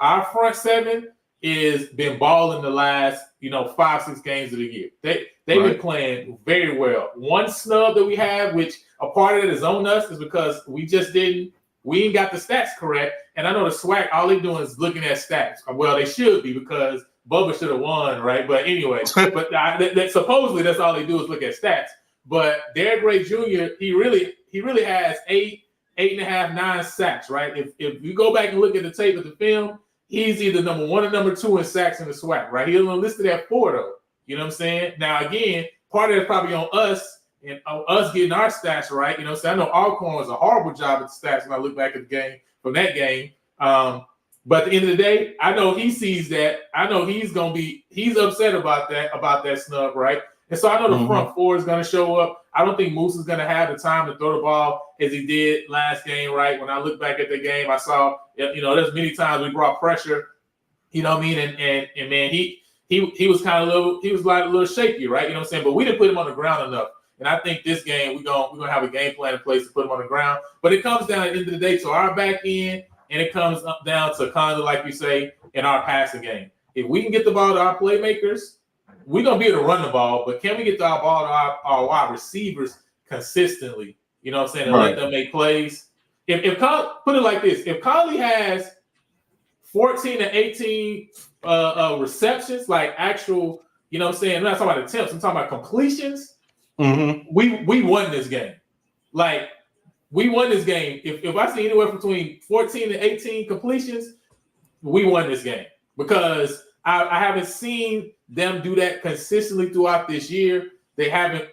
Speaker 4: Our front 7 is been balling the last, 5-6 games of the year. They've been playing very well. One snub that we have, which a part of it is on us, is because we ain't got the stats correct. And I know the SWAC, all they're doing is looking at stats. Well, they should be, because Bubba should have won, right? But anyway, supposedly that's all they do is look at stats. But Derek Ray Jr., he really has 8.5, 9 sacks, right? If you go back and look at the tape of the film, he's either number 1 or number 2 in sacks in the SWAC, right? He's only listed at 4, though. You know what I'm saying? Now, again, part of it's probably on us and us getting our stats right. You know what I'm saying? I know Alcorn was a horrible job at the stats when I look back at the game from that game. But at the end of the day, I know he sees that. I know he's upset about that snub, right? And so I know the front 4 is going to show up. I don't think Moose is going to have the time to throw the ball as he did last game, right? When I look back at the game, I saw, there's many times we brought pressure, you know what I mean? And man, he was kind of a little shaky, right? You know what I'm saying? But we didn't put him on the ground enough. And I think this game, we're gonna have a game plan in place to put him on the ground. But it comes down at the end of the day to our back end, and it comes down to kind of, like you say, in our passing game. If we can get the ball to our playmakers, we're going to be able to run the ball, but can we get the ball to our wide receivers consistently? You know what I'm saying? And let them make plays. If put it like this, if Conley has 14 to 18 receptions, like actual, you know what I'm saying? I'm not talking about attempts, I'm talking about completions. We won this game. Like, we won this game. If I see anywhere between 14 to 18 completions, we won this game, because I haven't seen them do that consistently throughout this year. They haven't,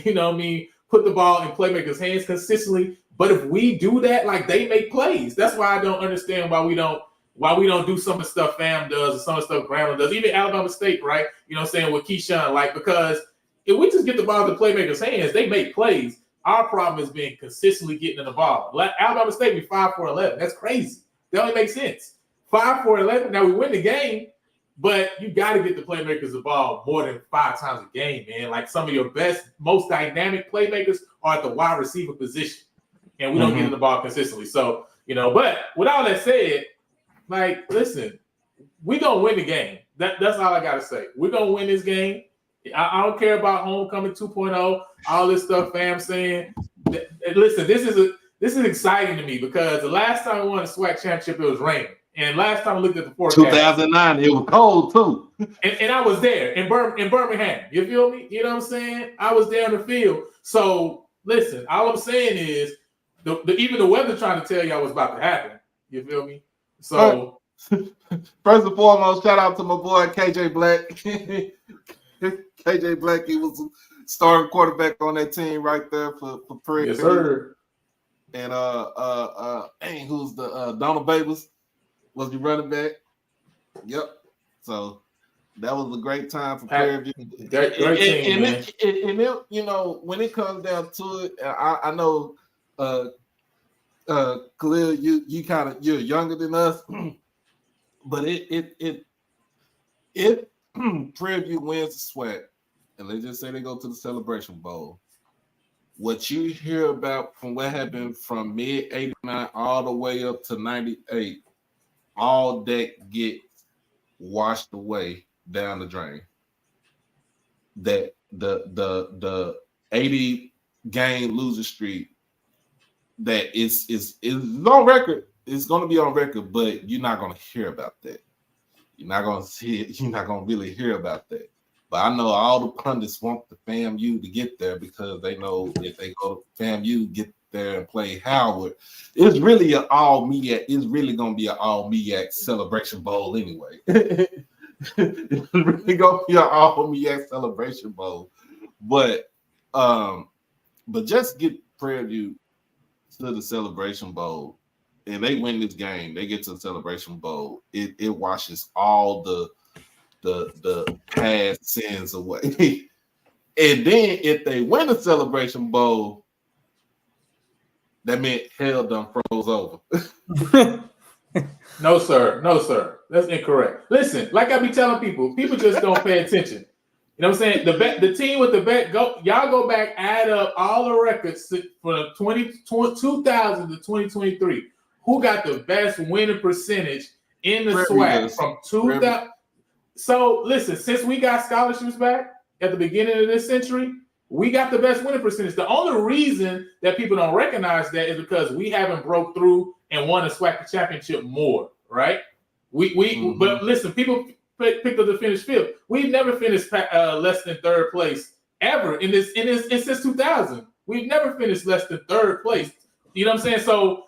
Speaker 4: you know what I mean, put the ball in playmakers' hands consistently. But if we do that, like, they make plays. That's why I don't understand why we don't do some of the stuff Fam does or some of the stuff Grambling does, even Alabama State, right? You know what I'm saying, with Keyshawn, like, because if we just get the ball in the playmakers' hands, they make plays. Our problem is being consistently getting in the ball. Like Alabama State, we 5 for 11. That's crazy. That only makes sense. 5 for 11. Now we win the game, but you got to get the playmakers the ball more than 5 times a game, man. Like some of your best, most dynamic playmakers are at the wide receiver position, and we don't get in the ball consistently. So, but with all that said, like, listen, we gonna win the game. That's all I gotta say. We're gonna win this game. I don't care about homecoming 2.0, all this stuff fam saying. Listen, this is exciting to me because the last time we won a SWAC championship, it was raining. And last time I looked at the forecast,
Speaker 1: 2009, it was cold too.
Speaker 4: And I was there in Birmingham. You feel me? You know what I'm saying? I was there in the field. So listen, all I'm saying is even the weather trying to tell y'all what's about to happen. You feel me? So
Speaker 1: first and foremost, shout out to my boy KJ Black. KJ Black, he was starting quarterback on that team right there for Prairie.
Speaker 4: Yes, sir.
Speaker 1: And who's the Donald Babers was the running back. Yep. So that was a great time for Prairie View.
Speaker 4: Great team, man.
Speaker 1: And it, when it comes down to it, I know Khalil, you're younger than us, but if Prairie View wins the SWAC, and let's just say they go to the Celebration Bowl, what you hear about from what happened from mid-'89 all the way up to 98, all that gets washed away down the drain. That the 80 game losing streak that is on record. It's going to be on record, but you're not going to hear about that. You're not going to see it. You're not going to really hear about that. But I know all the pundits want the FAMU to get there because they know if they go to FAMU, get there and play Howard, it's really an all MEAC. It's really going to be an all MEAC Celebration Bowl anyway. It's really going to be an all MEAC Celebration Bowl. But just get Prairie View to the Celebration Bowl, and they win this game, they get to the Celebration Bowl, it washes all the past sins away. And then if they win the Celebration Bowl, that meant hell done froze over.
Speaker 4: No, sir. That's incorrect. Listen, like I be telling people just don't pay attention. You know what I'm saying? The team with the bet, y'all go back, add up all the records for 2000 to 2023. Who got the best winning percentage in the SWAC from 2000? So listen, since we got scholarships back at the beginning of this century, we got the best winning percentage. The only reason that people don't recognize that is because we haven't broke through and won a SWAC championship more, right? But listen, people picked up the finish field. We've never finished less than third place ever since 2000. We've never finished less than third place. You know what I'm saying? So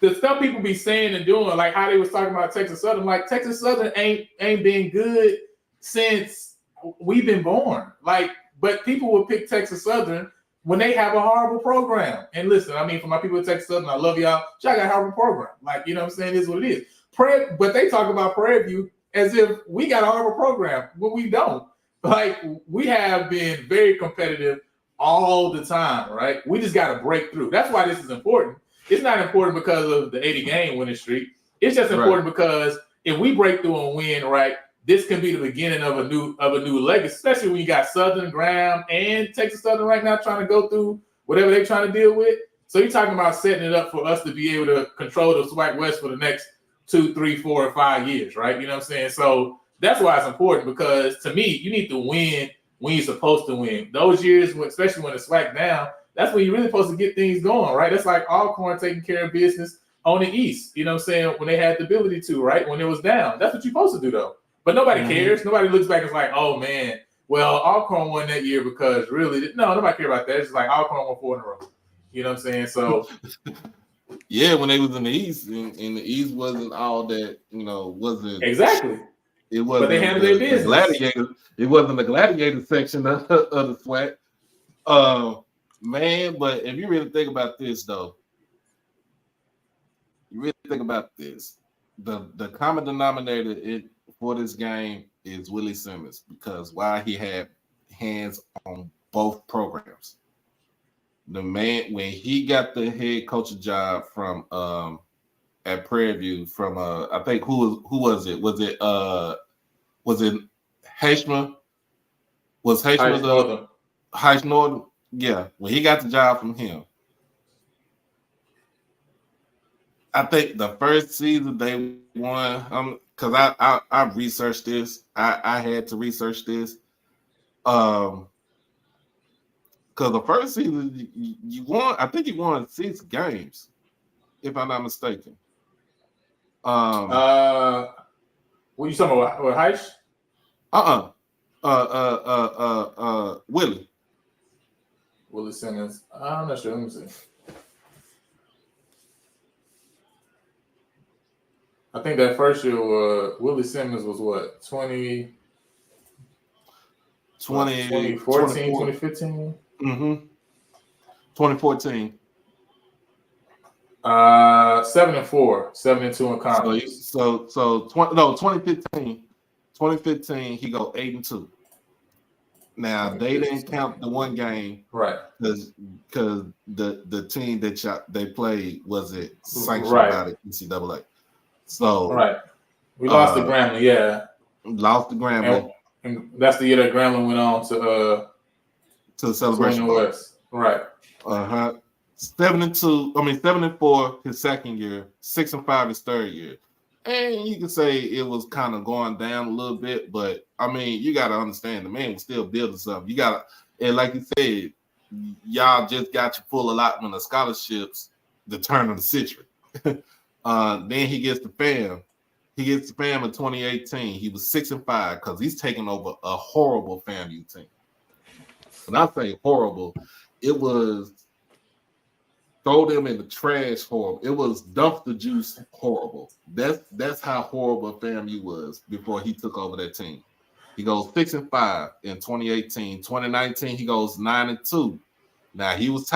Speaker 4: the stuff people be saying and doing, like how they was talking about Texas Southern, like Texas Southern ain't been good since we've been born. Like, but people will pick Texas Southern when they have a horrible program. And listen, I mean, for my people at Texas Southern, I love y'all. Y'all got a horrible program. Like, you know what I'm saying? It is what it is. But they talk about Prairie View as if we got a horrible program when we don't. Like, we have been very competitive all the time, right? We just got to break through. That's why this is important. It's not important because of the 80 game winning streak. It's just important because if we break through and win, right, this can be the beginning of a new legacy, especially when you got Southern, Graham, and Texas Southern right now trying to go through whatever they're trying to deal with. So you're talking about setting it up for us to be able to control the SWAC West for the next 2, 3, 4, or 5 years, right? You know what I'm saying? So that's why it's important because to me, you need to win when you're supposed to win. Those years, especially when it's SWAC down, that's when you're really supposed to get things going, right? That's like Alcorn taking care of business on the East, you know what I'm saying, when they had the ability to, right? When it was down. That's what you're supposed to do, though. But nobody cares. Nobody looks back and is like, oh, man, well, Alcorn won that year because really, no, nobody care about that. It's just like Alcorn won 4 in a row. You know what I'm saying? So,
Speaker 1: yeah, when they was in the East, and the East wasn't all that, wasn't.
Speaker 4: Exactly.
Speaker 1: It wasn't.
Speaker 4: But they handled their business.
Speaker 1: Gladiator. It wasn't the gladiator section of the SWAC. Man, but if you really think about this, though, the common denominator for this game is Willie Simmons, because why he hands on both programs. The man, when he got the head coaching job from at Prairie View from I think who was it? Was it Hashma? Was Hashma the Heish Northern? Yeah, when he got the job from him, I think the first season they won. Because I researched this. I had to research this. Because the first season you won, I think you won 6 games, if I'm not mistaken.
Speaker 4: What you talking about? What Heish? Willie Simmons. I'm not sure. Let me see. I think that first year, Willie Simmons was what, 2014, 2015?
Speaker 1: Mm-hmm. 2014.
Speaker 4: 7-4, 7-2 in conference.
Speaker 1: So 2015. 2015, he go 8-2. Now they didn't count the one game,
Speaker 4: right?
Speaker 1: Because the team that they played wasn't sanctioned by the NCAA. So
Speaker 4: right, we lost to Grambling, yeah.
Speaker 1: Lost to Grambling,
Speaker 4: and that's the year that Grambling went on to
Speaker 1: the Celebration Bowl.
Speaker 4: West. Right.
Speaker 1: 7-2. 7-4 his second year, 6-5 his third year. And you can say it was kind of going down a little bit, but you got to understand the man was still building something. And like you said, y'all just got your full allotment of scholarships the turn of the century. Then he gets the FAM. He gets the FAM in 2018. He was 6-5 because he's taking over a horrible FAMU team. When I say horrible, it was throw them in the trash horrible. It was dump the juice horrible. That's how horrible FAMU was before he took over that team. He goes 6-5 in 2018. 2019, he goes 9-2. Now he was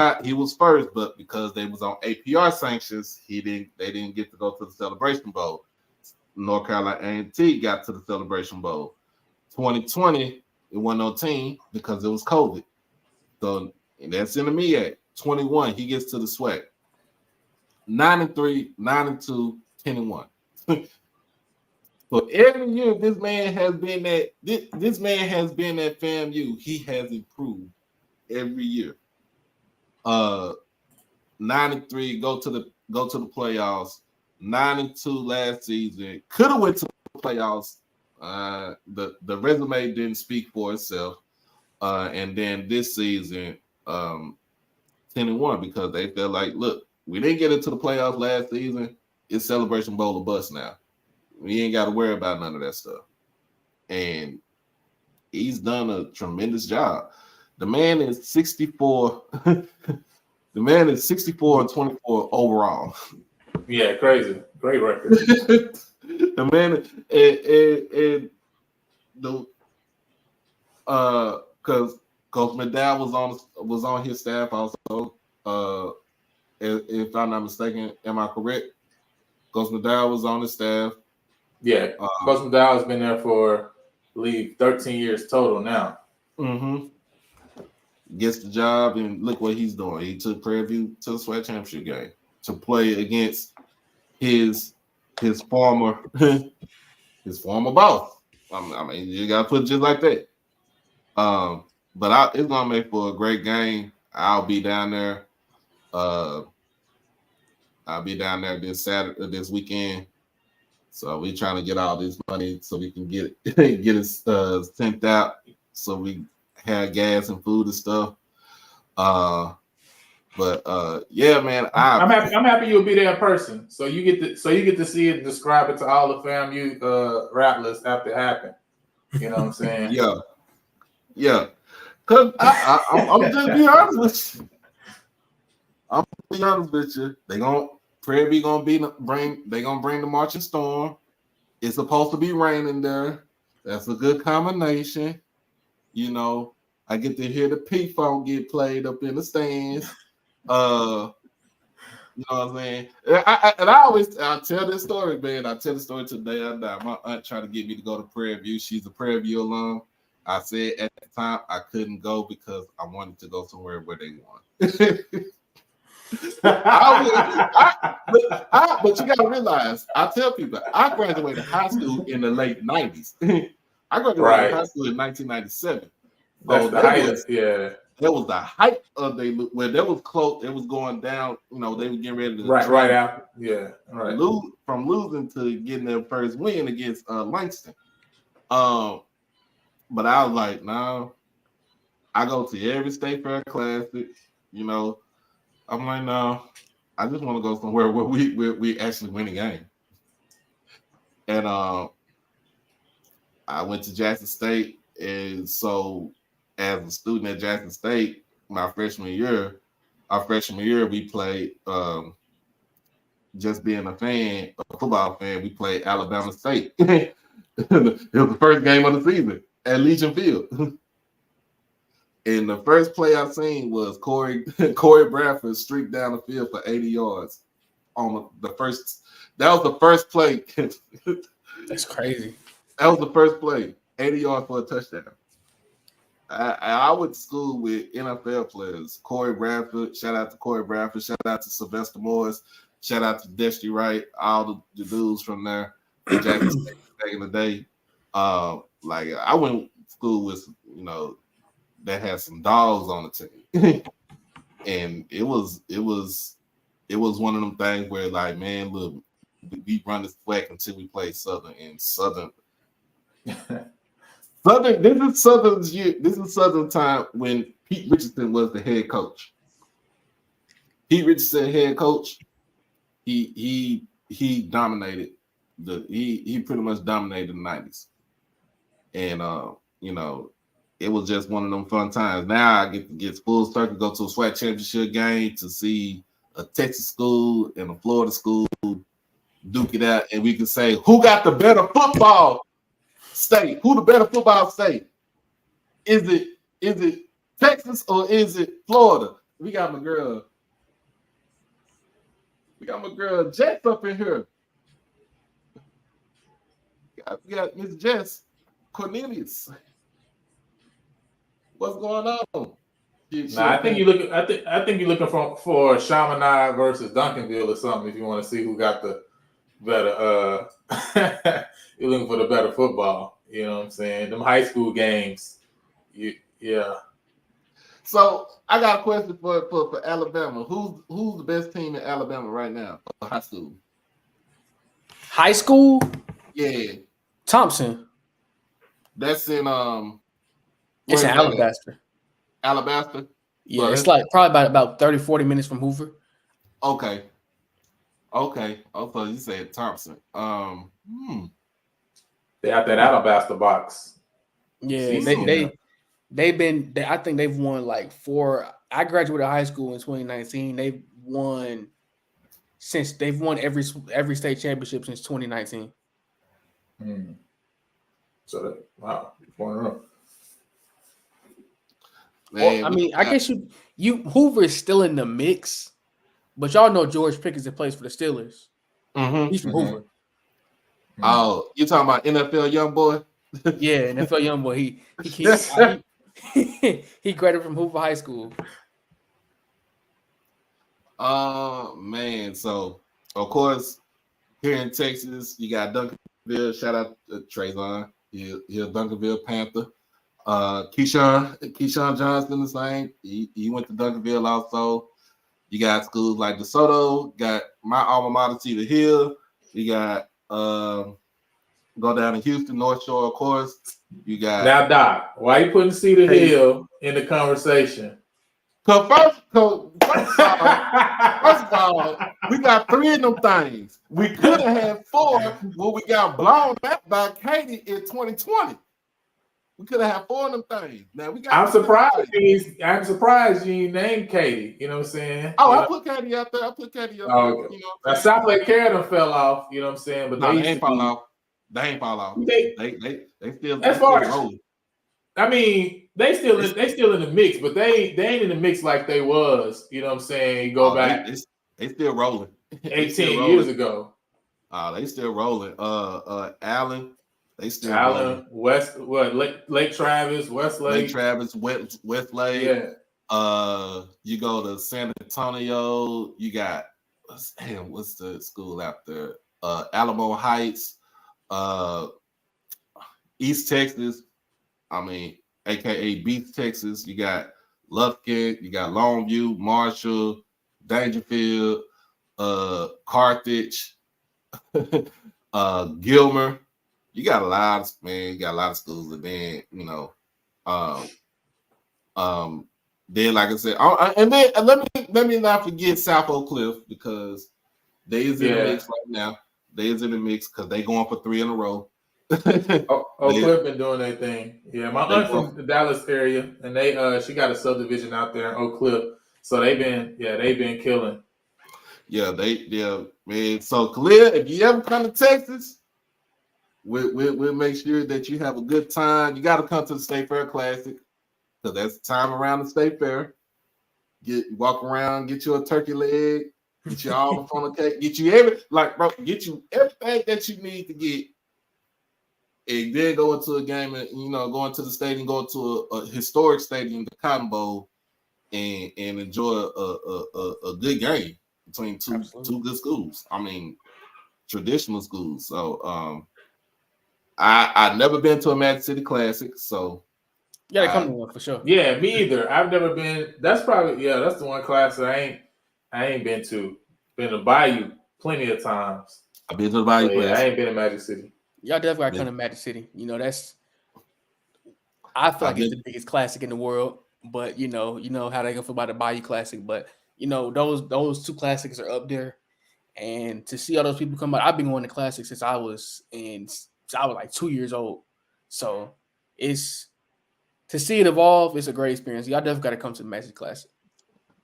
Speaker 1: first, but because they was on APR sanctions, they didn't get to go to the Celebration Bowl. North Carolina A&T got to the Celebration Bowl. 2020, it wasn't no team because it was COVID. So that's in the MEAC. 21, he gets to the SWAC. 9-3, 9-2, 10-1. So every year this man has been at FAMU. He has improved every year. 9-3, go to the playoffs. 9-2 last season. Could have went to the playoffs. The resume didn't speak for itself. And then this season, 10-1 because they felt like, look, we didn't get into the playoffs last season. It's Celebration Bowl or bust now. We ain't got to worry about none of that stuff. And he's done a tremendous job. The man is 64. The man is 64-24 overall.
Speaker 4: Yeah, crazy. Great record.
Speaker 1: The man and because Coach McDowell was on his staff also. If I'm not mistaken, am I correct? Coach McDowell was on his staff.
Speaker 4: Yeah, Coach McDowell has been there for, I believe, 13 years total now.
Speaker 1: Mm-hmm. Gets the job, and look what he's doing. He took Prairie View to the SWAC championship game to play against his former boss. You gotta put it just like that. But it's gonna make for a great game. I'll be down there. I'll be down there this weekend. So we're trying to get all this money so we can get it sent out so we have gas and food and stuff. Yeah, man.
Speaker 4: I'm happy you'll be there in person. So you get to see it and describe it to all the FAMU rattlers after it happened. You know what I'm saying?
Speaker 1: Yeah. Cause I'm just be honest with you. I'm be honest with you. Prairie View gonna bring the marching storm. It's supposed to be raining there. That's a good combination. You know, I get to hear the P-Funk get played up in the stands. You know what I'm saying? I tell this story, man. I tell the story today. My aunt tried to get me to go to Prairie View. She's a Prairie View alum. I said at the time I couldn't go because I wanted to go somewhere where they won. But you gotta realize, I tell people, I graduated high school in the late 90s. I graduated high school in 1997.
Speaker 4: That's the height. Yeah.
Speaker 1: That was the height of where that was close. It was going down. You know, they were getting ready to
Speaker 4: right out. Yeah, right.
Speaker 1: From losing to getting their first win against Langston. But I was like, no. I go to every State Fair Classic. You know, I'm like, no. I just want to go somewhere where we actually win a game. And I went to Jackson State, and so as a student at Jackson State, our freshman year, we played. Just being a football fan, we played Alabama State. It was the first game of the season at Legion Field. And the first play I seen was Corey Bradford streaked down the field for 80 yards on the first. That was the first play.
Speaker 2: That's crazy.
Speaker 1: That was the first play. 80 yards for a touchdown. I went to school with NFL players. Corey Bradford, shout out to Corey Bradford, shout out to Sylvester Morris, shout out to Destry Wright, all the dudes from there, Jackson State back in the day. Like I went to school with, you know, that had some dogs on the team. And it was one of them things where, like, man, look, we run this flag until we play Southern, and Southern this is Southern's year. This is Southern time when Pete Richardson was the head coach. Pete Richardson, head coach, he dominated he pretty much dominated the 90s. And you know, it was just one of them fun times. Now I get full circle, go to a SWAC championship game to see a Texas school and a Florida school duke it out, and we can say who got the better football state? Who the better football state? Is it Texas or is it Florida? We got my girl Jess up in here. We got Miss Jess Cornelius. What's going on?
Speaker 4: I think you're looking for Chaminade versus Duncanville or something. If you want to see who got the better, you're looking for the better football. You know what I'm saying? Them high school games. Yeah.
Speaker 1: So I got a question for Alabama. Who's the best team in Alabama right now for high school?
Speaker 2: High school?
Speaker 1: Yeah.
Speaker 2: Thompson.
Speaker 1: That's in
Speaker 2: It's in Alabaster.
Speaker 1: Alabaster?
Speaker 2: Yeah, it's like probably about 30, 40 minutes from Hoover.
Speaker 1: Okay. Okay, you said Thompson.
Speaker 4: They have that Alabaster box.
Speaker 2: Yeah, they've been. I think they've won like 4. I graduated high school in 2019. They've won every state championship since 2019.
Speaker 4: So wow, 4
Speaker 2: Well, I mean, I guess you Hoover is still in the mix, but y'all know George Pickens that plays for the Steelers.
Speaker 1: Mm-hmm.
Speaker 2: He's from Hoover.
Speaker 1: Oh, you talking about NFL young boy?
Speaker 2: Yeah, NFL young boy. He graduated from Hoover High School.
Speaker 1: Man. So of course, here in Texas, you got Duncanville. Shout out to Trayvon. He's a Duncanville Panther. Keyshawn Johnson the same. He went to Duncanville also. You got schools like DeSoto. Got my alma mater, Cedar Hill. You got go down to Houston, North Shore, of course. You got
Speaker 4: now, Doc. Why you putting Cedar Hill in the conversation?
Speaker 1: First of all, we got 3 of them things. We could have had 4 when we got blown back by Katie in 2020. We could have had 4 of them things. Now we got.
Speaker 4: I'm surprised you named Katie. You know what I'm saying?
Speaker 1: I put Katie out there. Okay.
Speaker 4: You know, now South Lake Carolina fell off. You know what I'm saying? But
Speaker 1: they ain't fall off. They ain't fall off. They still.
Speaker 4: As far as I mean, they still in the mix, but they ain't in the mix like they was. You know what I'm saying? You go back.
Speaker 1: They still rolling.
Speaker 4: 18 years ago.
Speaker 1: They still rolling. Allen, They still
Speaker 4: Allen, West, Lake Travis,
Speaker 1: Lake
Speaker 4: Westlake.
Speaker 1: Travis, Westlake.
Speaker 4: Yeah.
Speaker 1: You go to San Antonio. You got what's the school out there? Alamo Heights, East Texas. I mean, aka Beach, Texas. You got Lufkin. You got Longview, Marshall, Dangerfield, Carthage, Gilmer. You got a lot of You got a lot of schools, and then then like I said, and then let me not forget South Oak Cliff, because they is in the mix right now. They is in the mix because they going for 3 in a row.
Speaker 4: Oak Cliff been doing their thing. Yeah, my aunt's from the Dallas area, and they she got a subdivision out there in Oak Cliff, so they've been killing.
Speaker 1: Yeah, man. So Khalil, if you ever come to Texas, we'll make sure that you have a good time. You got to come to the State Fair Classic, because that's the time around the State Fair. Walk around, get you a turkey leg, get you all the funnel cake, get you get you everything that you need to get, and then go into a game and go into the stadium, go to a historic stadium, the Cotton Bowl, and enjoy a good game between two good schools. I mean, traditional schools. So I've never been to a Magic City Classic, so
Speaker 2: you gotta come to one for sure.
Speaker 4: Yeah, me either. I've never been. That's the one class that I ain't been to. Been to Bayou plenty of times.
Speaker 1: I've been to the Bayou Classic.
Speaker 4: I ain't been to Magic City.
Speaker 2: Y'all definitely gotta come to Magic City. I feel like it's the biggest classic in the world. But you know how they go feel about the Bayou Classic. But those two classics are up there. And to see all those people come out, I've been going to classics since I was like 2 years old. So it's to see it evolve, it's a great experience. Y'all definitely gotta come to the Magic Classic.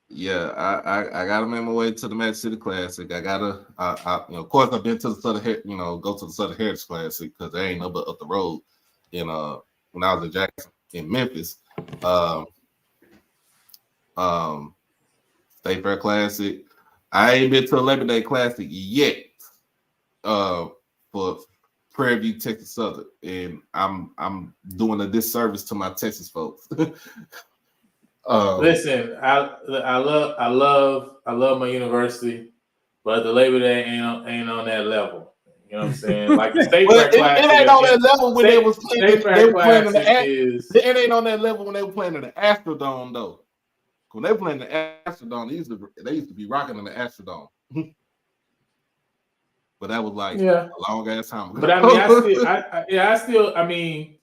Speaker 1: Yeah, I gotta make my way to the Magic City Classic. I gotta, of course, I've been to the Southern, go to the Southern Heritage Classic, because there ain't no but up the road. When I was in Jackson, in Memphis, State Fair Classic. I ain't been to a Labor Day Classic yet, for Prairie View, Texas Southern, and I'm doing a disservice to my Texas folks.
Speaker 4: Listen, I love my university, but the Labor Day ain't on that level. You know what I'm saying? Like the State Fair Classic,
Speaker 1: it ain't on that level when they was playing.
Speaker 4: It
Speaker 1: ain't on that level when they were playing in the Astrodome though. When they were playing the Astrodome, they used to be rocking in the Astrodome. But that was like a long ass time ago.
Speaker 4: But I mean,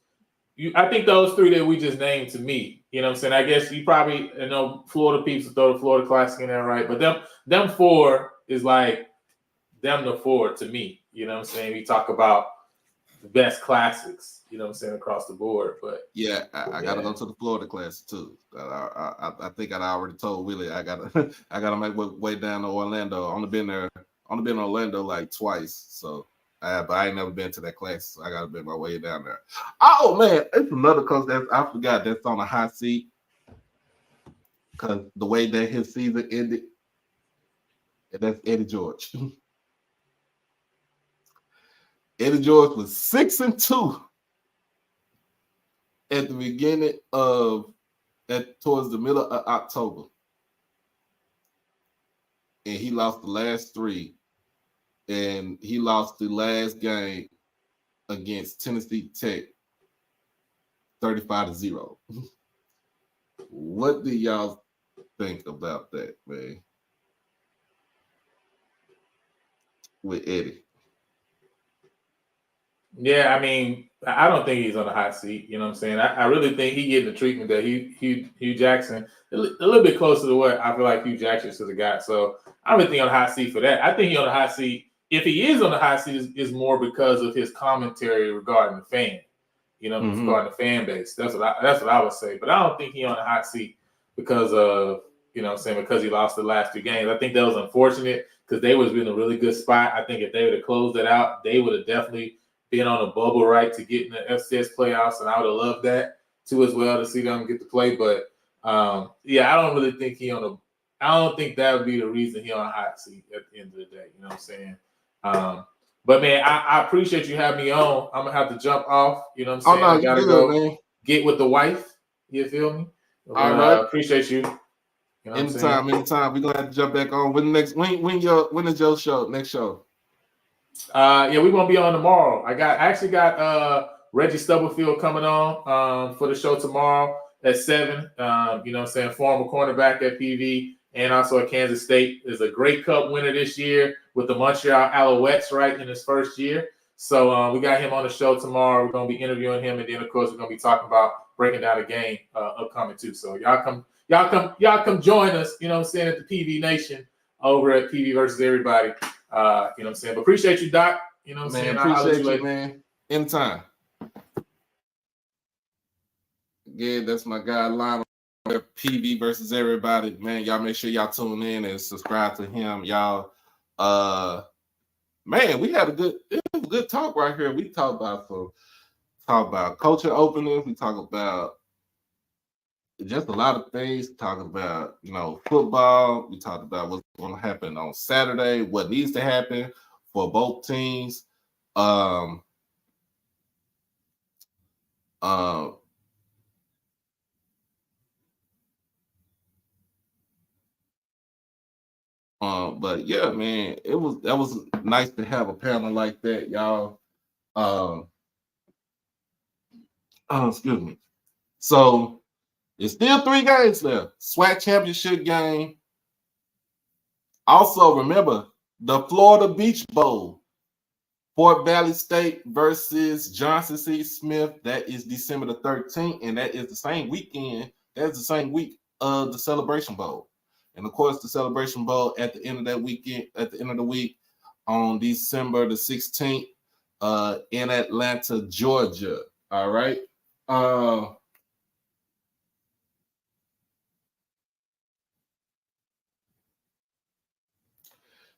Speaker 4: I think those 3 that we just named, to me, you know what I'm saying? I guess you probably Florida people throw the Florida Classic in there, right? But them 4 is like them the 4 to me. You know what I'm saying? We talk about the best classics, you know what I'm saying, across the board. But
Speaker 1: yeah, I gotta go to the Florida Classic too. I think I already told Willie I gotta make my way down to Orlando. Only been in Orlando like twice, so but I ain't never been to that class, so I gotta make my way down there. Oh man, it's another coach that I forgot that's on a hot seat, because the way that his season ended, and that's Eddie George. Eddie George was 6-2 at the beginning towards the middle of October, and he lost the last 3, and he lost the last game against Tennessee Tech 35-0. What do y'all think about that, man? With Eddie.
Speaker 4: yeah, I mean, I don't think he's on the hot seat. You know what I'm saying? I really think he getting the treatment that Hugh Jackson, a little bit closer to what I feel like Hugh Jackson should have got. So I don't think on the hot seat for that. I think he's on the hot seat. If he is on the hot seat, is more because of his commentary regarding the fan. Regarding the fan base. That's what I would say. But I don't think he's on the hot seat because of, because he lost the last 2 games. I think that was unfortunate, because they was in a really good spot. I think if they would have closed it out, they would have definitely been on a bubble right to get in the FCS playoffs, and I would have loved that too as well, to see them get to play. But I don't really think I don't think that would be the reason he on a hot seat at the end of the day. You know what I'm saying? But man, I appreciate you having me on. I'm gonna have to jump off. You know what I'm saying?
Speaker 1: Oh no,
Speaker 4: I gotta
Speaker 1: you
Speaker 4: go
Speaker 1: good, man.
Speaker 4: get with the wife. You feel me? But,
Speaker 1: All right.
Speaker 4: Appreciate you. You know what I'm saying?
Speaker 1: Anytime. We're gonna have to jump back on. When is your show? Next show?
Speaker 4: Yeah, we're gonna be on tomorrow. I actually got Reggie Stubblefield coming on for the show tomorrow at 7. You know what I'm saying? Former cornerback at PV and also at Kansas State. Is a Grey Cup winner this year with the Montreal Alouettes, right, in his first year. So we got him on the show tomorrow. We're gonna be interviewing him, and then of course we're gonna be talking about breaking down the game upcoming too. So y'all come join us, you know what I'm saying, at the PV Nation over at PV versus everybody. You know what I'm saying? But appreciate you, Doc. You know what I'm saying?
Speaker 1: Appreciate you, man. Anytime. Yeah, that's my guy, Lionel. PV versus everybody. Man, y'all make sure y'all tune in and subscribe to him. Y'all, man, we had a good talk right here. We talk about culture openings. We talk about just a lot of things. Talk about, football. We talked about what's going to happen on Saturday, what needs to happen for both teams. But yeah, man, that was nice to have a panel like that, y'all. Excuse me. So there's still 3 games left. SWAC championship game. Also, remember the Florida Beach Bowl, Fort Valley State versus Johnson C. Smith. That is December the 13th, and that is the same weekend. That's the same week of the Celebration Bowl. And of course, the Celebration Bowl at the end of that weekend, at the end of the week, on December the 16th, in Atlanta, Georgia. All right.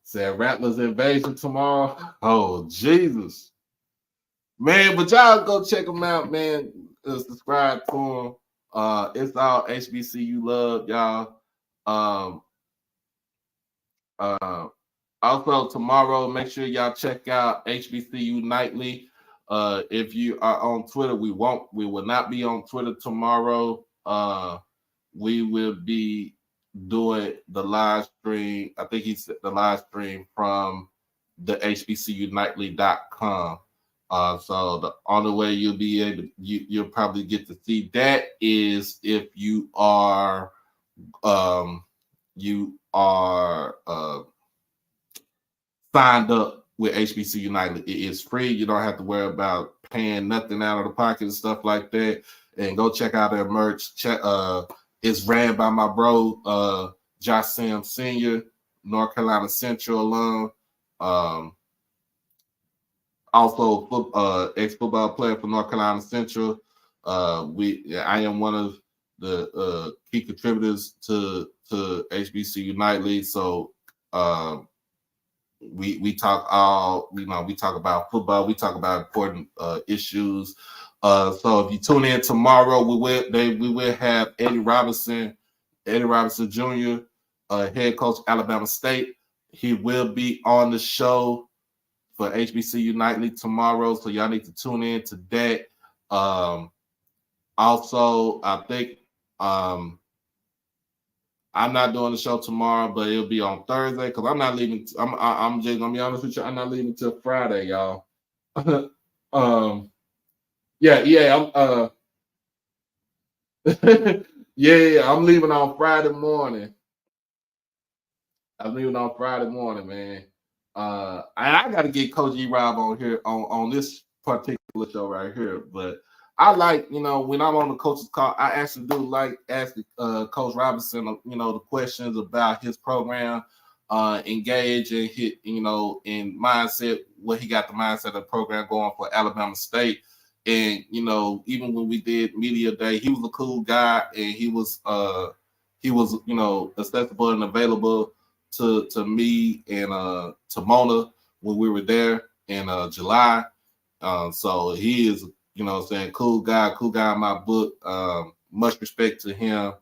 Speaker 1: Said Rattlers Invasion tomorrow. Oh, Jesus. Man, but y'all go check them out, man. Subscribe to them. It's all HBCU love, y'all. Also tomorrow, make sure y'all check out HBCU Nightly. If you are on Twitter, we will not be on Twitter tomorrow. We will be doing the live stream. I think he said the live stream from the HBCUnightly.com. So the only way you'll probably get to see that is if you are signed up with HBCU Nightly. It is free. You don't have to worry about paying nothing out of the pocket and stuff like that. And go check out their merch. It's ran by my bro, Josh Sam Sr., North Carolina Central alum. Also, ex-football player for North Carolina Central. I am one of the key contributors to HBCU Nightly. So we talk we talk about football. We talk about important issues. So if you tune in tomorrow, we will have Eddie Robinson Jr., head coach Alabama State. He will be on the show for HBCU Nightly tomorrow, so y'all need to tune in to that. Also, I think I'm not doing the show tomorrow, but it'll be on Thursday because I'm not leaving. I'm just gonna be honest with you. I'm not leaving till Friday, y'all. Yeah. I'm leaving on Friday morning. Man. And I got to get Coach E. Rob on here on this particular show right here. But I like, when I'm on the coach's call, I actually do like asking Coach Robinson, the questions about his program, engage and hit, in mindset, what he got the mindset of the program going for Alabama State. And, even when we did media day, he was a cool guy and he was accessible and available to me and to Mona when we were there in July. So he is, cool guy in my book. Much respect to him.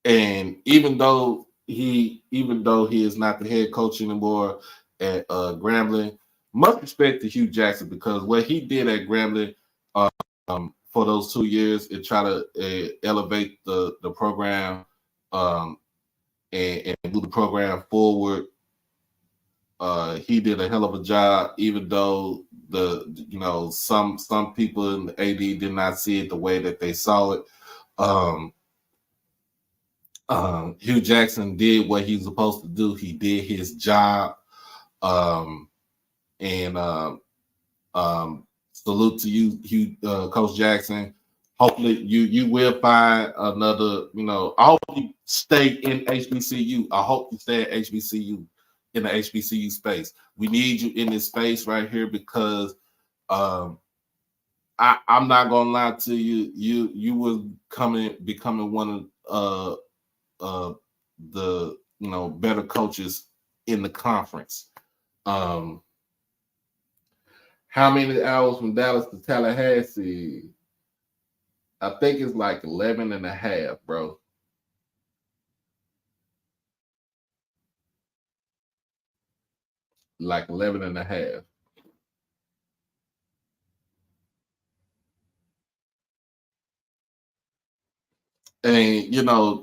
Speaker 1: And even though he is not the head coach anymore, at Grambling. Much respect to Hugh Jackson, because what he did at Grambling for those 2 years, it try to elevate the program and move the program forward. He did a hell of a job, even though some people in the AD did not see it the way that they saw it. Hugh Jackson did what he was supposed to do. He did his job. Salute to you, Coach Jackson. Hopefully you will find another, I hope you stay in HBCU. I hope you stay at HBCU, in the HBCU space. We need you in this space right here, because I'm not gonna lie to you. You was becoming one of the better coaches in the conference. How many hours from Dallas to Tallahassee? I think it's like 11 and a half, bro. Like 11 and a half. And,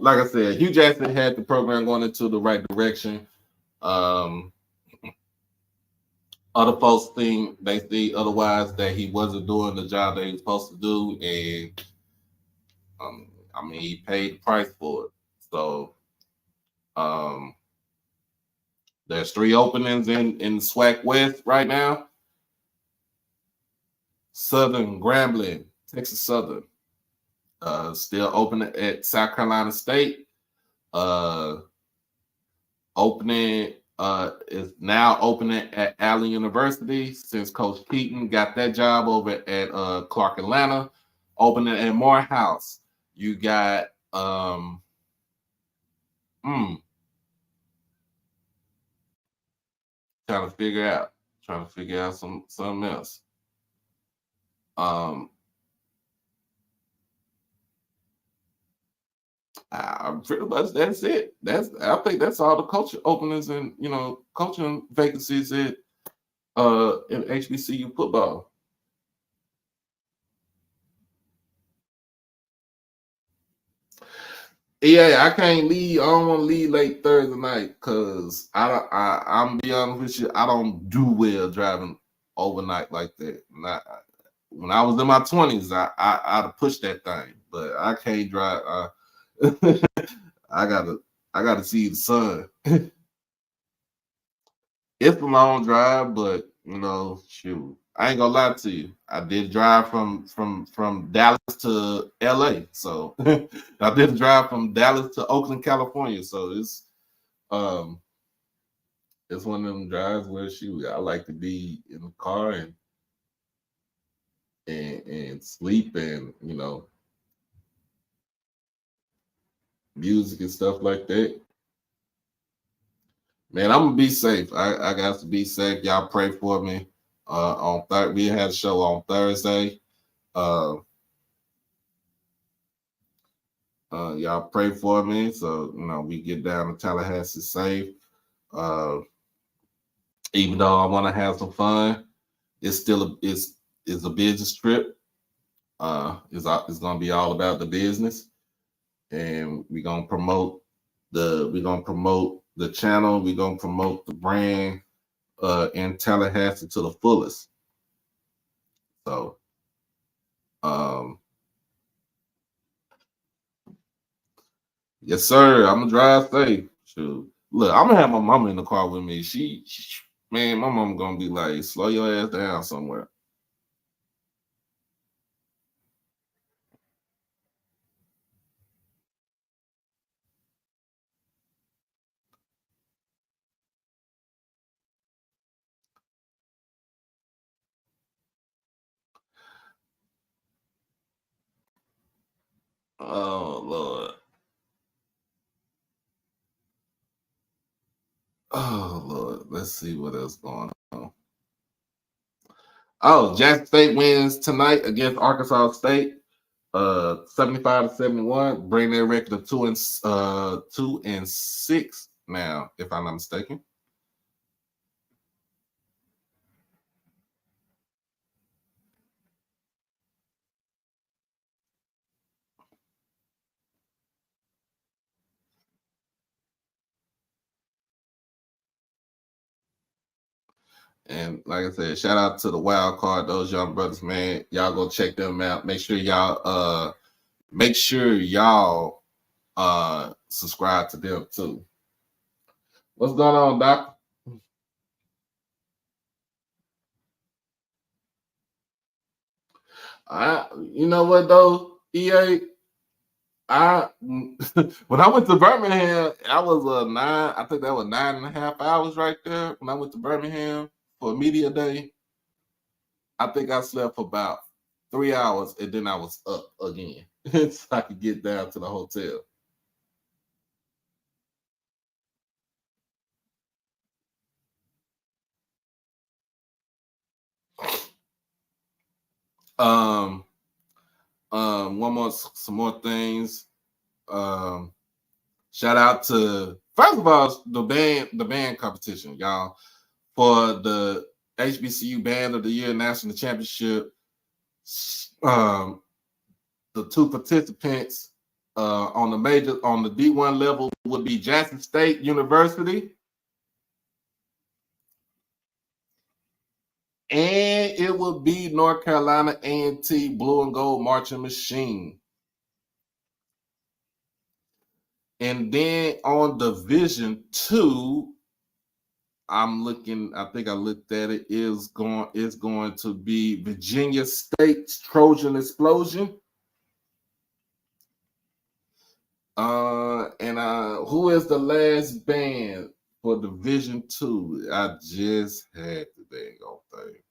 Speaker 1: like I said, Hugh Jackson had the program going into the right direction. Other folks they see otherwise, that he wasn't doing the job that he was supposed to do. And, he paid the price for it. So, there's 3 openings in SWAC West right now. Southern, Grambling, Texas Southern. Still open at South Carolina State. Opening is now opening at Allen University, since Coach Keaton got that job over at Clark Atlanta. Opening at Morehouse. You got trying to figure out something else. Pretty much that's it. I think that's all the coaching openings and coaching vacancies in HBCU football. Yeah, I can't leave. I don't want to leave late Thursday night, because I'm be honest with you, I don't do well driving overnight like that. When I was in my 20s, I'd have pushed that thing, but I can't drive. I gotta see the sun. It's a long drive, but shoot, I ain't gonna lie to you. I did drive from Dallas to LA, so I did drive from Dallas to Oakland, California. So it's one of them drives where I like to be in the car and sleep, and music and stuff like that. Man, I'm gonna be safe. I got to be safe. Y'all pray for me. On Thursday, we had a show on Thursday. Y'all pray for me, so we get down to Tallahassee safe. Even though I want to have some fun, it's still it's a business trip. It's gonna be all about the business, and we're gonna promote the channel. We're gonna promote the brand in Tallahassee to the fullest. So, yes, sir. I'm gonna drive safe. Shoot. Look, I'm gonna have my mama in the car with me. Man, my mama gonna be like, slow your ass down somewhere. Oh Lord. Oh Lord. Let's see what else going on. Oh, Jackson State wins tonight against Arkansas State. 75-71, bring their record of 2-6 now, if I'm not mistaken. And like I said, shout out to the Wild Card, those young brothers, man. Y'all go check them out. Make sure y'all subscribe to them too. What's going on, Doc? You know what though, EA? When I went to Birmingham, I was I think that was 9.5 hours right there. When I went to Birmingham for media day, I think I slept for about 3 hours and then I was up again so I could get down to the hotel. Some more things. Shout out to, first of all, the band competition, y'all, for the HBCU Band of the Year National Championship. The two participants on the D1 level would be Jackson State University, and it would be North Carolina A&T Blue and Gold Marching Machine. And then on Division 2, I think I looked at it, is going to be Virginia State's Trojan Explosion. And who is the last band for Division 2? I just had the dang old thing.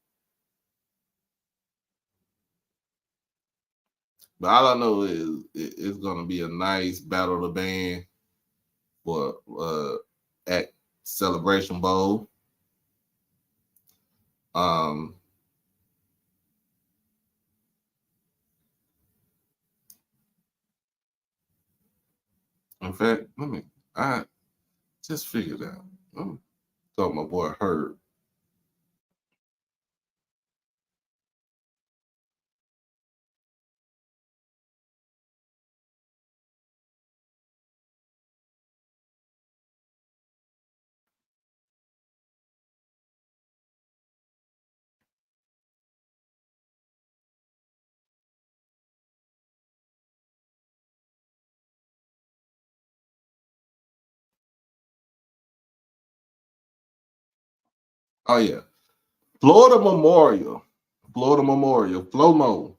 Speaker 1: But all I know is it's going to be a nice battle of the band for at Celebration Bowl. In fact, I just figured out. Thought my boy heard. Oh yeah, Florida Memorial, FLOMO,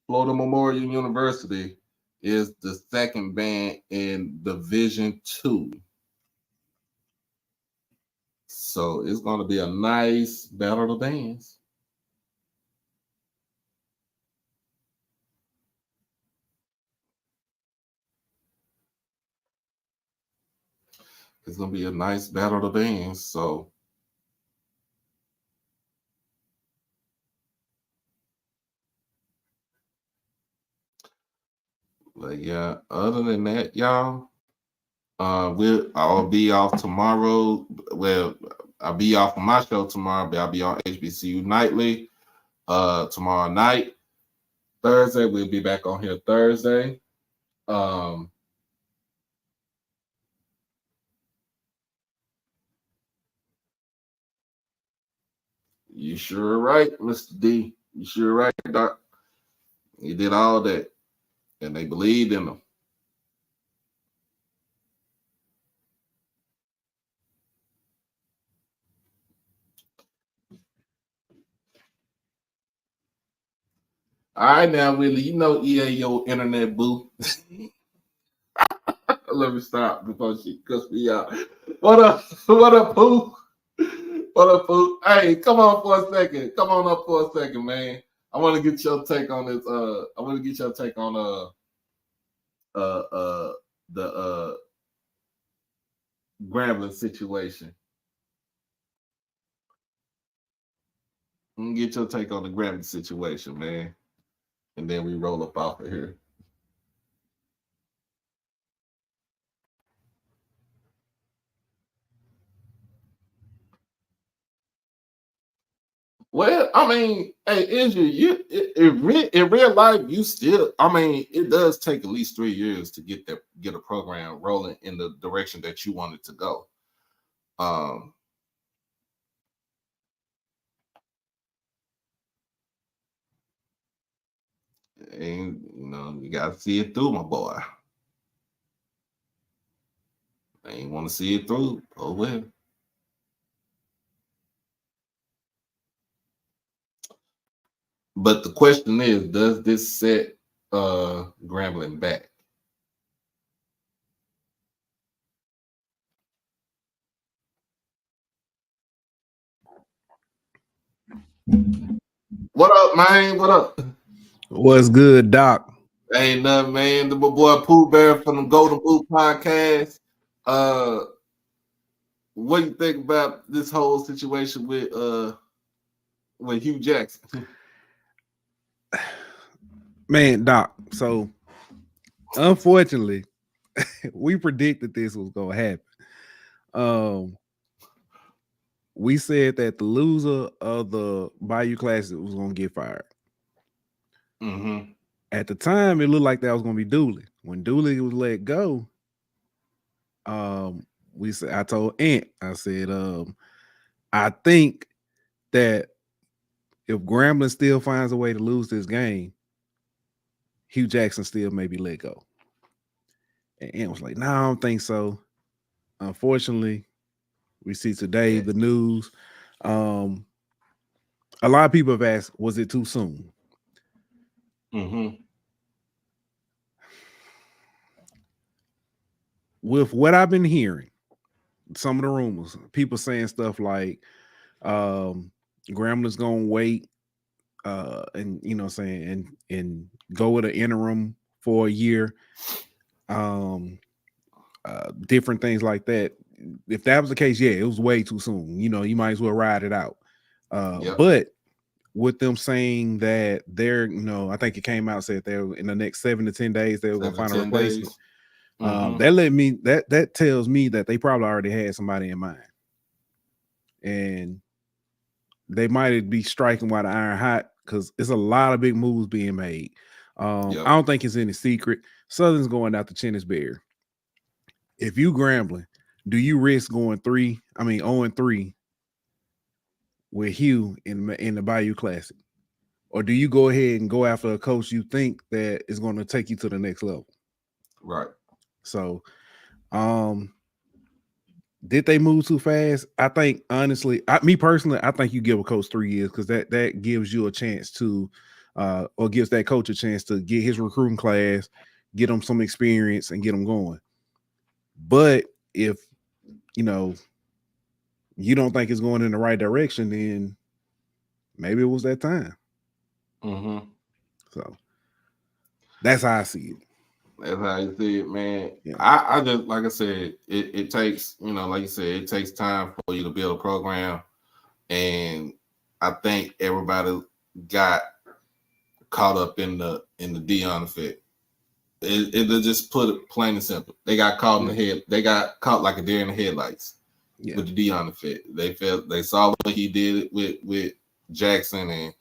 Speaker 1: Florida Memorial University is the second band in Division 2. So it's going to be a nice battle of bands. It's going to be a nice battle of bands. So but yeah, other than that, y'all, I'll be off tomorrow. Well, I'll be off on my show tomorrow, but I'll be on HBCU Nightly tomorrow night. Thursday, we'll be back on here Thursday. You sure right, Mr. D. You sure right, Doc. He did all that, and they believed in him. All right, now, Willie, you know EA your internet boo. Let me stop before she cuss me out. What up? What up, Pooh? What up, Pooh? Hey, come on for a second. Come on up for a second, man. I want to get your take on this. I want to get your take on the Grambling situation. Get your take on the Grambling situation, man, and then we roll up off of here. Well, I mean, hey, Israel, in real life, you still, I mean, it does take at least 3 years to get a program rolling in the direction that you want it to go. And you gotta see it through, my boy. I ain't want to see it through. Oh well. But the question is, does this set Grambling back? What up, man? What up?
Speaker 5: What's good, Doc?
Speaker 1: Ain't nothing, man. The boy Pooh Bear from the Golden Boot Podcast. What do you think about this whole situation with Hugh Jackson?
Speaker 5: Man, Doc. So unfortunately, we predicted this was gonna happen. We said that the loser of the Bayou Classic was gonna get fired.
Speaker 1: Mm-hmm.
Speaker 5: At the time, it looked like that was gonna be Dooley. When Dooley was let go, I told Ant, I said, I think that if Grambling still finds a way to lose this game, Hugh Jackson still may be let go. And Ant was like, no, I don't think so. Unfortunately, we see today the news. A lot of people have asked, was it too soon?
Speaker 1: Mm-hmm.
Speaker 5: With what I've been hearing, some of the rumors, people saying stuff like Grambling's gonna wait and and go with an interim for a year. Different things like that. If that was the case, yeah, it was way too soon. You might as well ride it out. But with them saying that they're, I think it came out said they're in the next 7 to 10 days they were gonna find a replacement. That tells me that they probably already had somebody in mind, and they might be striking while the iron hot because it's a lot of big moves being made. I don't think it's any secret. Southern's going out to Chennisberry. If you Grambling, do you risk going 0-3 with Hugh in the Bayou Classic, or do you go ahead and go after a coach you think that is going to take you to the next level?
Speaker 1: Right.
Speaker 5: So, did they move too fast? I think honestly, me personally, I think you give a coach 3 years because that gives you a chance to, or gives that coach a chance to get his recruiting class, get him some experience, and get him going. But if you don't think it's going in the right direction, then maybe it was that time.
Speaker 1: Mm-hmm.
Speaker 5: So that's how I see it.
Speaker 1: That's how you see it, man.
Speaker 5: Yeah.
Speaker 1: I just, like I said, it takes, like you said, it takes time for you to build a program. And I think everybody got caught up in the Deion effect. It just put it plain and simple. They got caught in the head. They got caught like a deer in the headlights with the Deion effect. They saw what he did with Jackson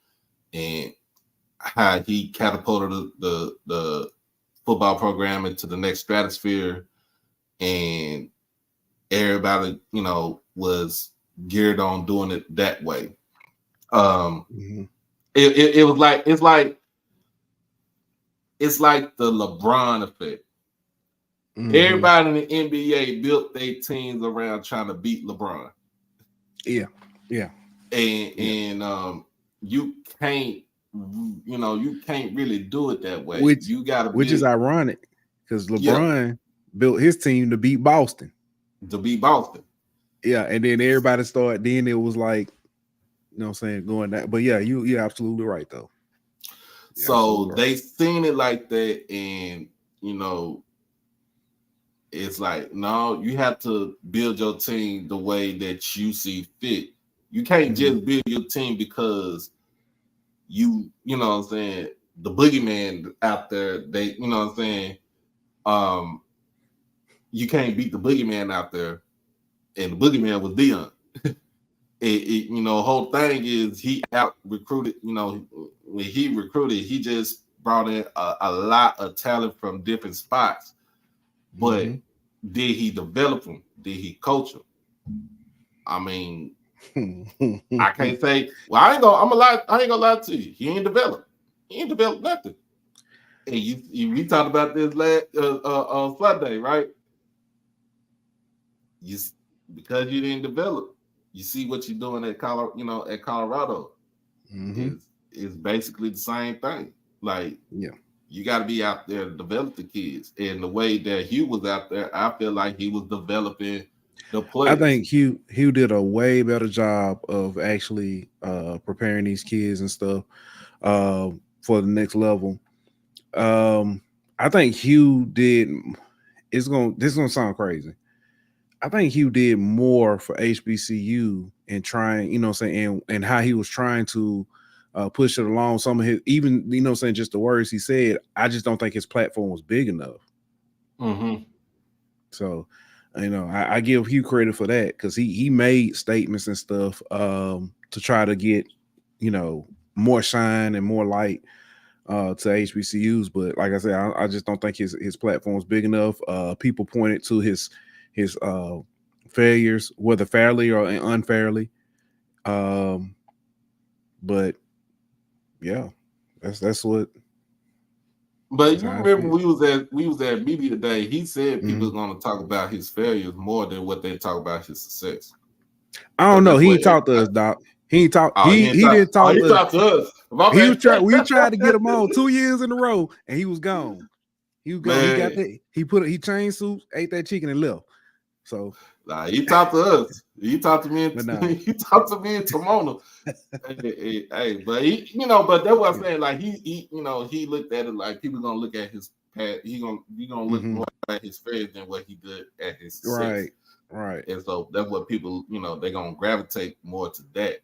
Speaker 1: and how he catapulted the football program into the next stratosphere, and everybody, was geared on doing it that way. It was like it's like the LeBron effect. Everybody in the NBA built their teams around trying to beat LeBron.
Speaker 5: Yeah.
Speaker 1: And you can't, you can't really do it that way.
Speaker 5: Which is ironic because LeBron built his team to beat Boston. Yeah, and then everybody started. Then it was like, going that. But yeah, you're absolutely right though.
Speaker 1: So they seen it like that, and it's like, no, you have to build your team the way that you see fit. You can't just build your team because you know what I'm saying, the boogeyman out there, they, you know what I'm saying, you can't beat the boogeyman out there, and the boogeyman was Deion. Whole thing is he out recruited, when he recruited, he just brought in a lot of talent from different spots. But did he develop them? Did he coach them? I mean, I can't say. Well, I ain't gonna lie to you. He ain't developed. He ain't developed nothing. And we talked about this last on Sunday, right? Because you didn't develop, you see what you're doing at Colorado.
Speaker 5: Mm-hmm.
Speaker 1: Is basically the same thing. Like, you got to be out there to develop the kids. And the way that Hugh was out there, I feel like he was developing the players.
Speaker 5: I think Hugh did a way better job of actually preparing these kids and stuff for the next level. I think Hugh did. This is gonna sound crazy. I think Hugh did more for HBCU and trying, you know what I'm saying, and how he was trying to push it along. Some of his, even, you know what I'm saying, just the words he said, I just don't think his platform was big enough.
Speaker 1: Mm-hmm.
Speaker 5: So, you know, I give Hugh credit for that because he made statements and stuff to try to get, you know, more shine and more light to HBCUs. But like I said, I just don't think his platform is big enough. People pointed to his failures, whether fairly or unfairly. But yeah, that's what.
Speaker 1: But you remember we was at media today. He said people are going to talk about his failures more than what they talk about his success.
Speaker 5: I don't know. He ain't talked to us, Doc. He ain't talk. He didn't talk.
Speaker 1: He talked to us.
Speaker 5: He was trying. We tried to get him on 2 years in a row, and he was gone. He was gone.
Speaker 1: Man.
Speaker 5: He got that. He changed suits, ate that chicken, and left. So
Speaker 1: he talked to us. He talked to me. He talked to me and Timona. hey, but he, you know, but that's what I'm saying. Like he, you know, he looked at it like people gonna look at his past. He gonna look more at his failures than what he did at his success.
Speaker 5: Right.
Speaker 1: And so that's what people, you know, they're gonna gravitate more to that,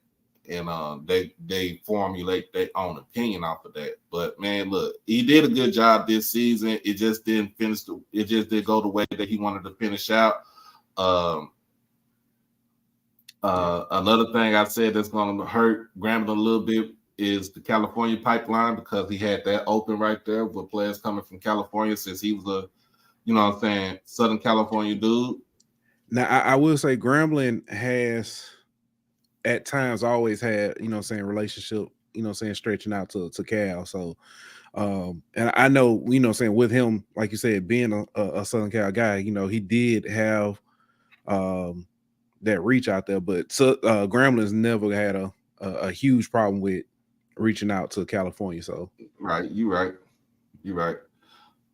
Speaker 1: and they formulate their own opinion off of that. But man, look, he did a good job this season. It just didn't finish. It just didn't go the way that he wanted to finish out. Another thing I said that's going to hurt Grambling a little bit is the California pipeline, because he had that open right there with players coming from California, since he was a, you know what I'm saying, Southern California dude.
Speaker 5: Now, I will say Grambling has at times always had, you know what I'm saying, relationship, you know what I'm saying, stretching out to Cal. So, and I know, you know what I'm saying, with him, like you said, being a Southern Cal guy, you know, he did have that reach out there, but Grambling's never had a huge problem with reaching out to California. So
Speaker 1: you're right.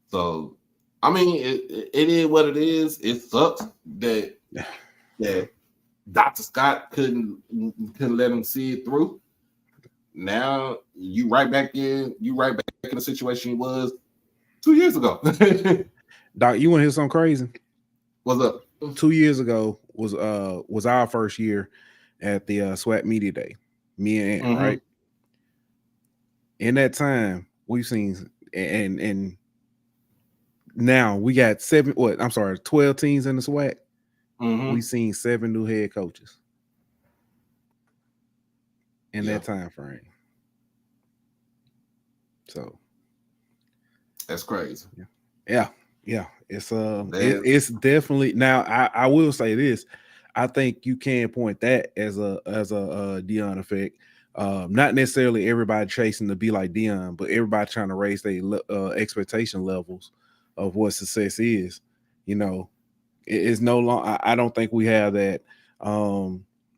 Speaker 1: So I mean, it is what it is. It sucks that Dr. Scott couldn't let him see it through. Now you right back in the situation he was 2 years ago.
Speaker 5: Doc, you want to hear something crazy?
Speaker 1: What's up?
Speaker 5: 2 years ago was our first year at the SWAT Media Day. Me and Ant, right? In that time, we've seen and now we got 12 teams in the SWAT. We've seen 7 new head coaches in that time frame. So
Speaker 1: that's crazy.
Speaker 5: Yeah. It's definitely, now I will say this. I think you can point that as a Deion effect. Not necessarily everybody chasing to be like Deion, but everybody trying to raise their expectation levels of what success is. You know, it's no longer. I don't think we have that.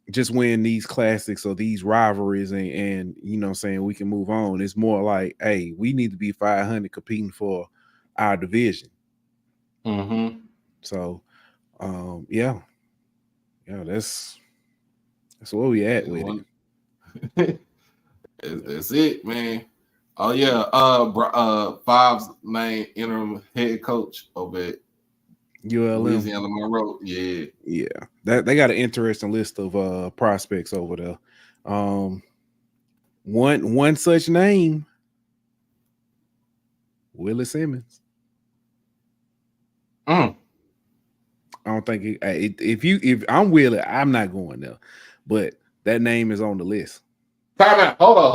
Speaker 5: Just win these classics or these rivalries and you know what I'm saying, we can move on. It's more like, hey, we need to be 500 competing for our division. So that's where we at with
Speaker 1: it. That's it, man. Oh yeah, Five's main interim head coach over at
Speaker 5: ULM.
Speaker 1: Louisiana Monroe. Yeah.
Speaker 5: That they got an interesting list of prospects over there. One such name, Willie Simmons. I don't think if I'm Willie, I'm not going there, but that name is on the list.
Speaker 1: Time out. Hold on.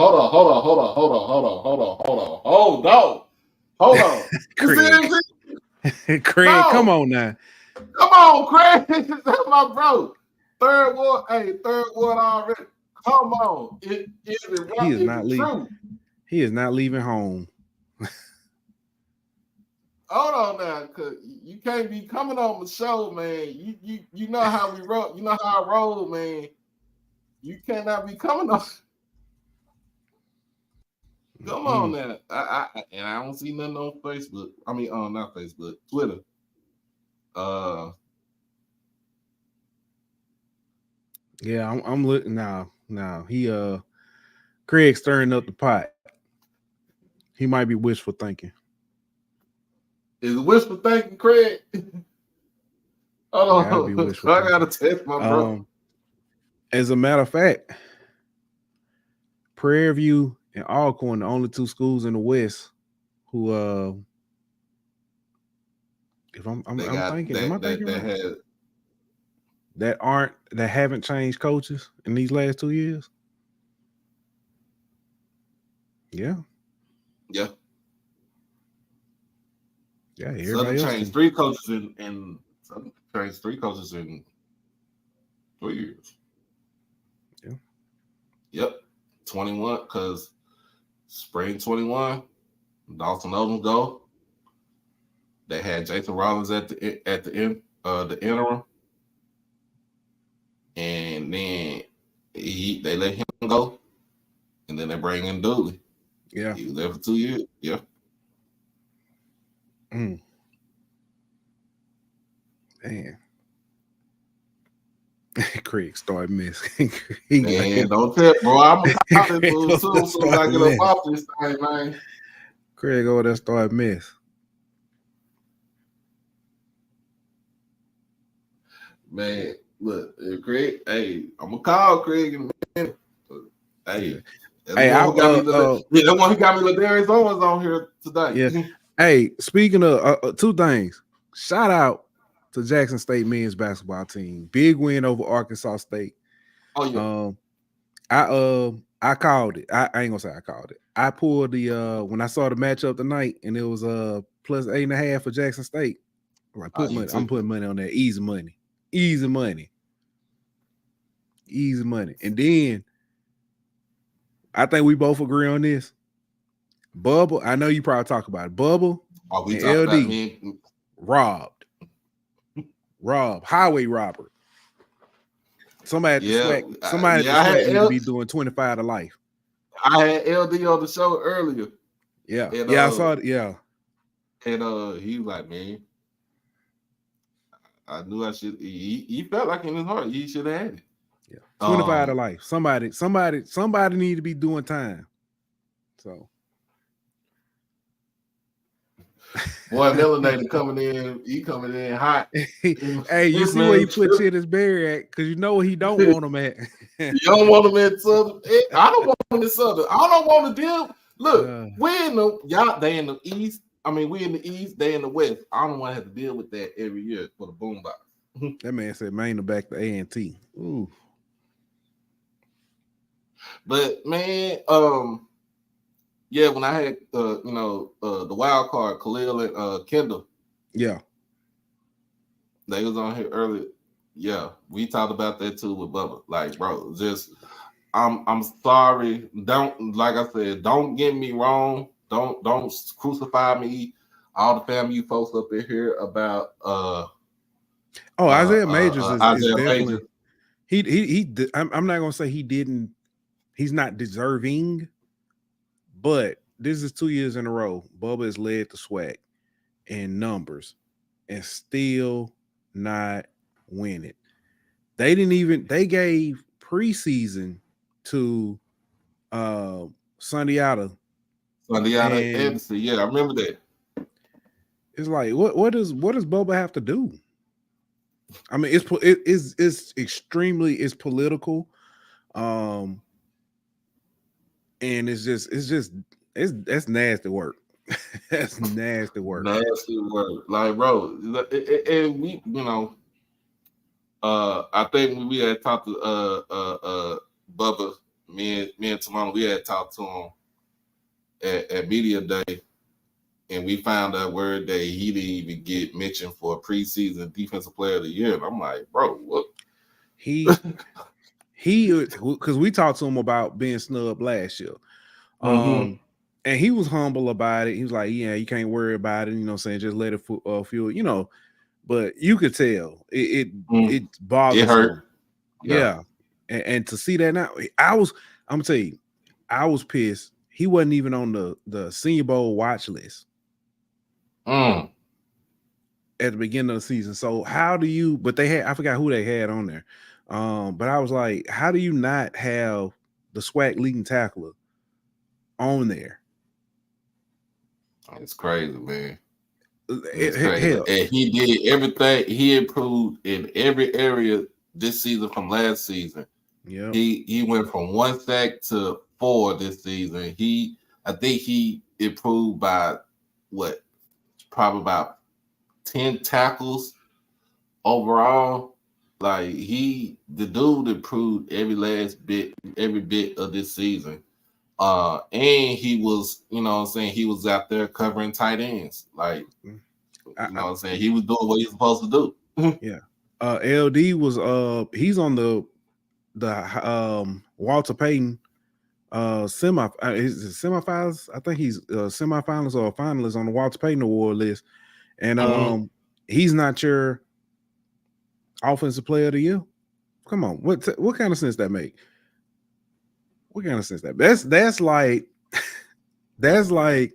Speaker 5: Craig, no. Come on now.
Speaker 1: Come on, Craig. That's my bro. Third ward already. Come on.
Speaker 5: He is not leaving home.
Speaker 1: hold on now, cause you can't be coming on the show, man. You know how we roll. You know how I roll, man. You cannot be coming on. Come on now. I don't see nothing on Facebook. I mean, not Facebook, Twitter.
Speaker 5: Yeah, I'm looking now. Now he Craig stirring up the pot. He might be wishful thinking.
Speaker 1: Is it wishful thinking, Craig? Hold on. I gotta test my bro.
Speaker 5: As a matter of fact, Prairie View and Alcorn, the only two schools in the West who if I'm thinking that haven't changed coaches in these last 2 years. Yeah.
Speaker 1: Yeah.
Speaker 5: Yeah.
Speaker 1: Southern changed three coaches in 3 years.
Speaker 5: Yeah.
Speaker 1: Yep. 21, because spring 21, Dawson Odom go. They had Jason Rollins at the end, the interim. And then they let him go. And then they bring in Dooley.
Speaker 5: Yeah.
Speaker 1: He was there for 2 years. Yeah.
Speaker 5: Man. Craig started missing.
Speaker 1: Man, don't tell, bro. I'm a college fool too, so I get up off this thing, man.
Speaker 5: Craig over there started miss.
Speaker 1: Man, look, Craig. Hey, I'm gonna call Craig in a minute. Hey, that's the one who got me Ladarius Owens on here today.
Speaker 5: Yeah. Hey, speaking of two things, shout out to Jackson State men's basketball team. Big win over Arkansas State.
Speaker 1: Oh yeah.
Speaker 5: I called it. I ain't gonna say I called it. I pulled the when I saw the matchup tonight, and it was plus 8.5 for Jackson State. I'm like, money. I'm putting money on that. Easy money. And then I think we both agree on this. Bubble, I know you probably talk about it. Bubble and LD robbed. Highway robber. Somebody at the SWAC need to be doing 25 to life.
Speaker 1: I had LD on the show earlier.
Speaker 5: Yeah. And, I saw it. Yeah.
Speaker 1: And he was like, man, I knew I should. He felt like in his heart he should have had it.
Speaker 5: Yeah. 25 to life. Somebody need to be doing time. So.
Speaker 1: Boy, Melanator coming in hot.
Speaker 5: Hey, you see where he put Chittis Berry at? Because you know he don't want him at.
Speaker 1: You don't want him at Southern. I don't want him at Southern. I don't want to deal. Look, we're in they in the East. I mean, we in the East, they in the West. I don't want to have to deal with that every year for the boombox.
Speaker 5: That man said, "Man, the back to A&T." Ooh.
Speaker 1: But man, yeah, when I had the wild card, Khalil and Kendall.
Speaker 5: Yeah.
Speaker 1: They was on here earlier. Yeah, we talked about that too with Bubba. Like, bro, just I'm sorry. Don't, like I said, don't get me wrong. Don't crucify me. All the family folks up in here about
Speaker 5: Isaiah Majors is definitely
Speaker 1: Majors.
Speaker 5: He I'm not gonna say he's not deserving, but this is 2 years in a row. Bubba has led the SWAC in numbers and still not winning. They gave preseason to Sundiata.
Speaker 1: Yeah, I remember that.
Speaker 5: It's like what does Bubba have to do? I mean, it's extremely political, and that's nasty work. That's nasty work.
Speaker 1: Nasty work, like, bro. And we, I think when we had talked to Bubba, me and Tamana, we had talked to him at Media Day, and we found out word that he didn't even get mentioned for a preseason Defensive Player of the Year. And I'm like, bro, what?
Speaker 5: He because we talked to him about being snubbed last year. And he was humble about it. He was like, yeah, you can't worry about it. You know what I'm saying? Just let it fuel, you know. But you could tell it bothers
Speaker 1: It hurt.
Speaker 5: him. Yeah. And to see that now, I'm gonna tell you, I was pissed. He wasn't even on the Senior Bowl watch list at the beginning of the season. So how do you? But I forgot who they had on there. But I was like, how do you not have the SWAC leading tackler on there?
Speaker 1: It's crazy, man. It's crazy. And he did everything. He improved in every area this season from last season.
Speaker 5: Yeah,
Speaker 1: he went from 1 sack to 4 this season. I think he improved by probably about 10 tackles overall. Like the dude improved every bit of this season. And he was, you know what I'm saying, he was out there covering tight ends. Like, you know what I'm saying, he was doing what he's supposed to do.
Speaker 5: Yeah. LD was he's on the Walter Payton semifinals. I think he's semifinals or finalist on the Walter Payton Award list. And he's not your offensive player of the year. Come on, what kind of sense that make? What kind of sense that? That's like that's like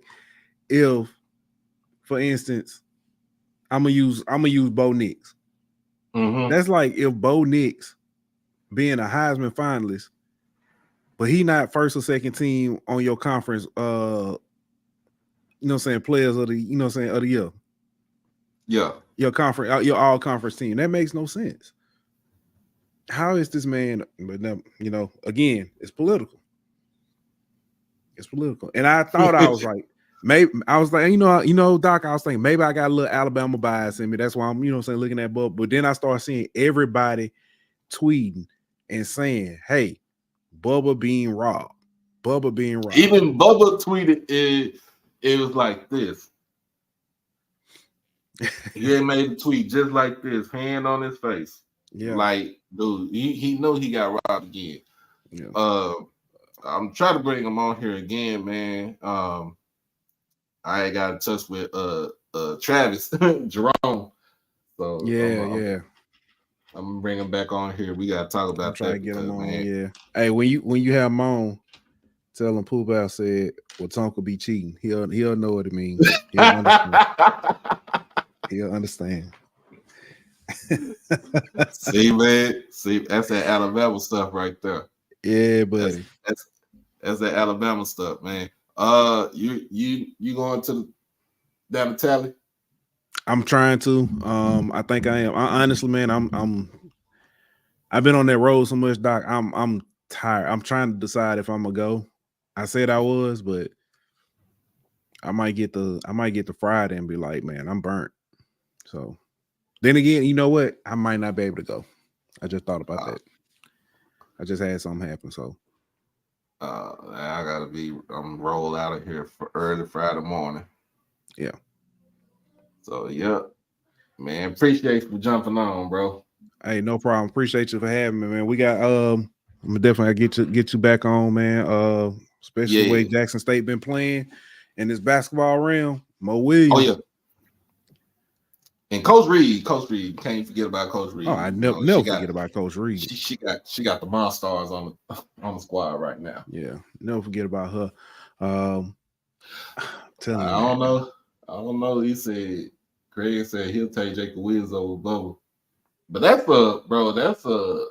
Speaker 5: if, for instance, I'm gonna use Bo Nix. That's like if Bo Nix being a Heisman finalist, but he not first or second team on your conference, you know what I'm saying, players of the, you know what I'm saying, of the year.
Speaker 1: Yeah.
Speaker 5: Your conference, your all conference team. That makes no sense. How is this man, but you know, again, it's political. It's political. And I thought I was like, maybe I was like, you know, Doc, I was thinking maybe I got a little Alabama bias in me. That's why I'm, you know what I'm saying, looking at Bubba. But then I started seeing everybody tweeting and saying, hey, Bubba being robbed. Bubba being robbed.
Speaker 1: Even Bubba tweeted it was like this. He had made a tweet just like this, hand on his face.
Speaker 5: Yeah.
Speaker 1: Like, dude, he know he got robbed again.
Speaker 5: Yeah.
Speaker 1: I'm trying to bring him on here again, man. I got in touch with Travis Jerome. So
Speaker 5: yeah.
Speaker 1: I'm gonna bring him back on here. We gotta talk about
Speaker 5: try
Speaker 1: that.
Speaker 5: To get him on,
Speaker 1: man.
Speaker 5: Yeah. Hey, when you have him on, tell him Pooh Bear said, well, Tonka be cheating. He'll know what it means. He'll understand. He'll understand.
Speaker 1: See, man. See, that's that Alabama stuff right there.
Speaker 5: Yeah, buddy.
Speaker 1: That's that Alabama stuff, man. You going down to Tally?
Speaker 5: I'm trying to. I think I am. Honestly, man, I've been on that road so much, Doc. I'm tired. I'm trying to decide if I'm gonna go. I said I was, but I might get the Friday and be like, man, I'm burnt. So then again, you know what? I might not be able to go. I just thought about that. I just had something happen. So
Speaker 1: I gotta I'm roll out of here for early Friday morning.
Speaker 5: Yeah.
Speaker 1: So yeah, man, appreciate you for jumping on, bro.
Speaker 5: Hey, no problem. Appreciate you for having me, man. We got I'm definitely get you back on, man. Especially the way Jackson State been playing in this basketball realm. Mo Williams.
Speaker 1: Oh yeah. And Coach Reed, can't forget about Coach Reed.
Speaker 5: Oh, I never forget about Coach Reed.
Speaker 1: She got the Monstars on the squad right now.
Speaker 5: Yeah, never forget about her.
Speaker 1: I don't know. He said Craig said he'll take Jacob Williams over Bubba. But that's a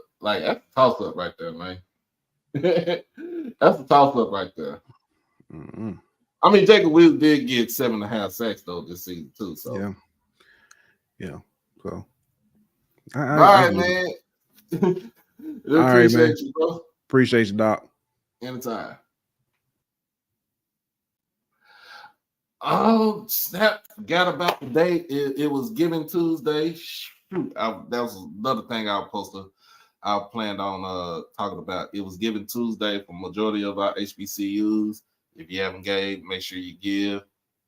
Speaker 1: toss up right there, man. That's a toss up right there.
Speaker 5: Mm-hmm.
Speaker 1: I mean, Jacob Williams did get 7.5 sacks though this season too. So
Speaker 5: yeah. So
Speaker 1: all right, man. Appreciate you, bro.
Speaker 5: Appreciate you, Doc.
Speaker 1: Anytime. Oh, snap. Forgot about the day. It was Giving Tuesday. Shoot, that was another thing I planned on talking about. It was Giving Tuesday for majority of our HBCUs. If you haven't gave, make sure you give.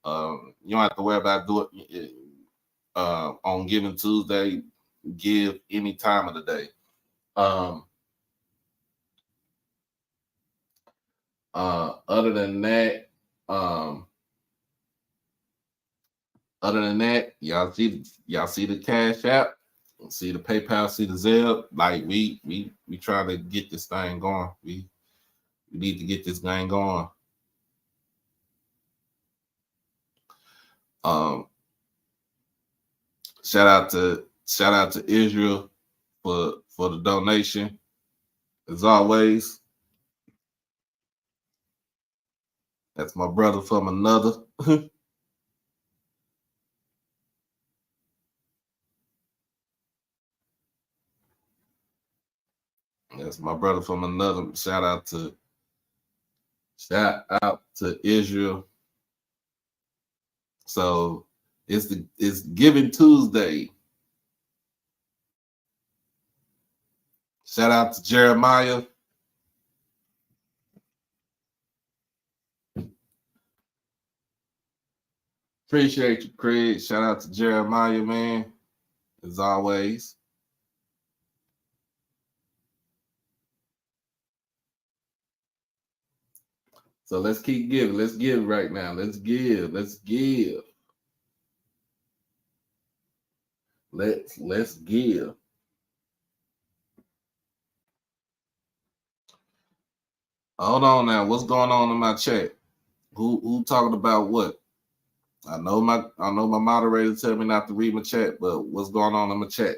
Speaker 1: You don't have to worry about doing it on Giving Tuesday. Give any time of the day. Other than that, Other than that, y'all see the Cash App, see the PayPal, see the Zelle. Like we trying to get this thing going. We need to get this thing going. Shout out to Israel for the donation. As always, that's my brother from another. That's my brother from another. Shout out to Israel. So it's Giving Tuesday. Shout out to Jeremiah. Appreciate you, Craig. Shout out to Jeremiah, man. As always. So let's keep giving. Let's give right now. Let's give. Let's give. Let's give. Hold on now. What's going on in my chat? Who talking about what? I know my moderator tell me not to read my chat, but what's going on in my chat?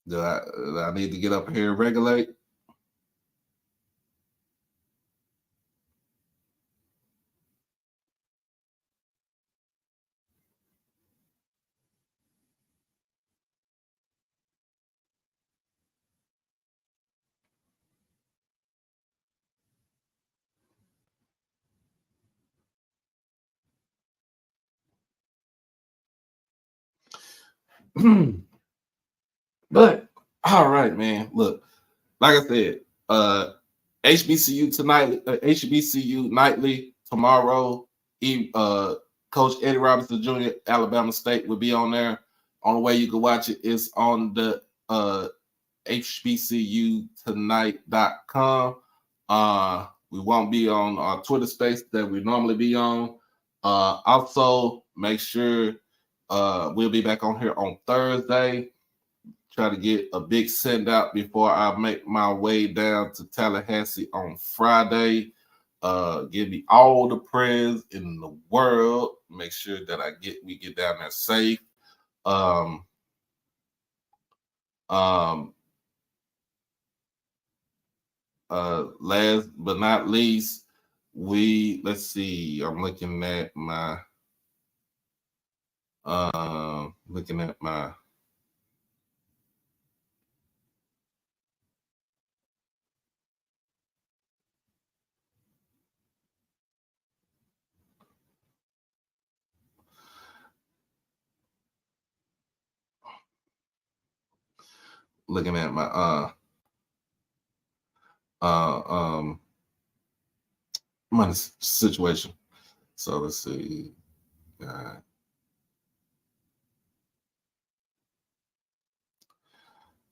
Speaker 1: Do I need to get up here and regulate? But all right, man. Look, like I said, HBCU tonight, HBCU nightly tomorrow. Coach Eddie Robinson Jr. Alabama State will be on there. Only way you can watch it is on the HBCUtonight.com. We won't be on our Twitter space that we normally be on. Also, make sure we'll be back on here on Thursday. Try to get a big send out before I make my way down to Tallahassee on Friday. Give me all the prayers in the world. Make sure that we get down there safe. Last but not least, let's see. I'm looking at my money situation. So let's see.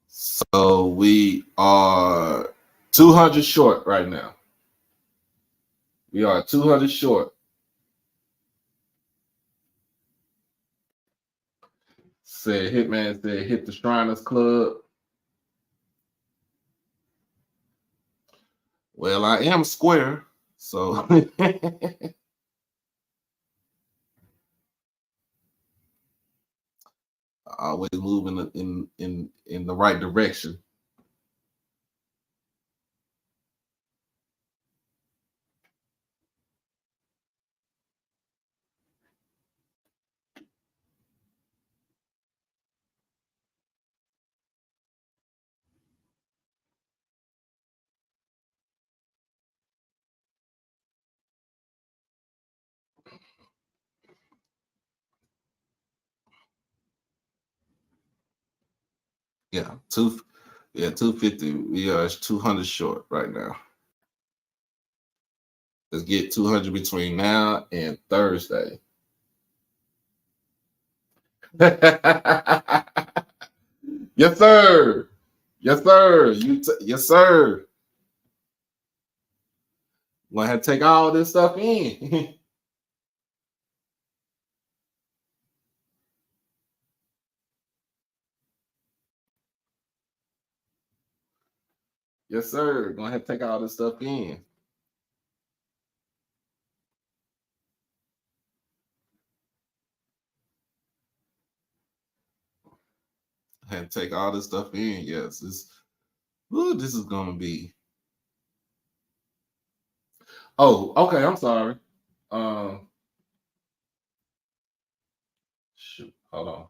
Speaker 1: So we are 200 short right now. We are 200 short. Said Hitman said hit the Shriners Club. Well, I am square, so always moving in the right direction. Yeah, 250. We are 200 short right now. Let's get 200 between now and Thursday. Yes, sir. Yes, sir. Yes, sir. Gonna have to take all this stuff in. Yes, sir. Gonna have to take all this stuff in. Have to take all this stuff in. Yes, this is gonna be. Oh, okay. I'm sorry. Shoot. Hold on.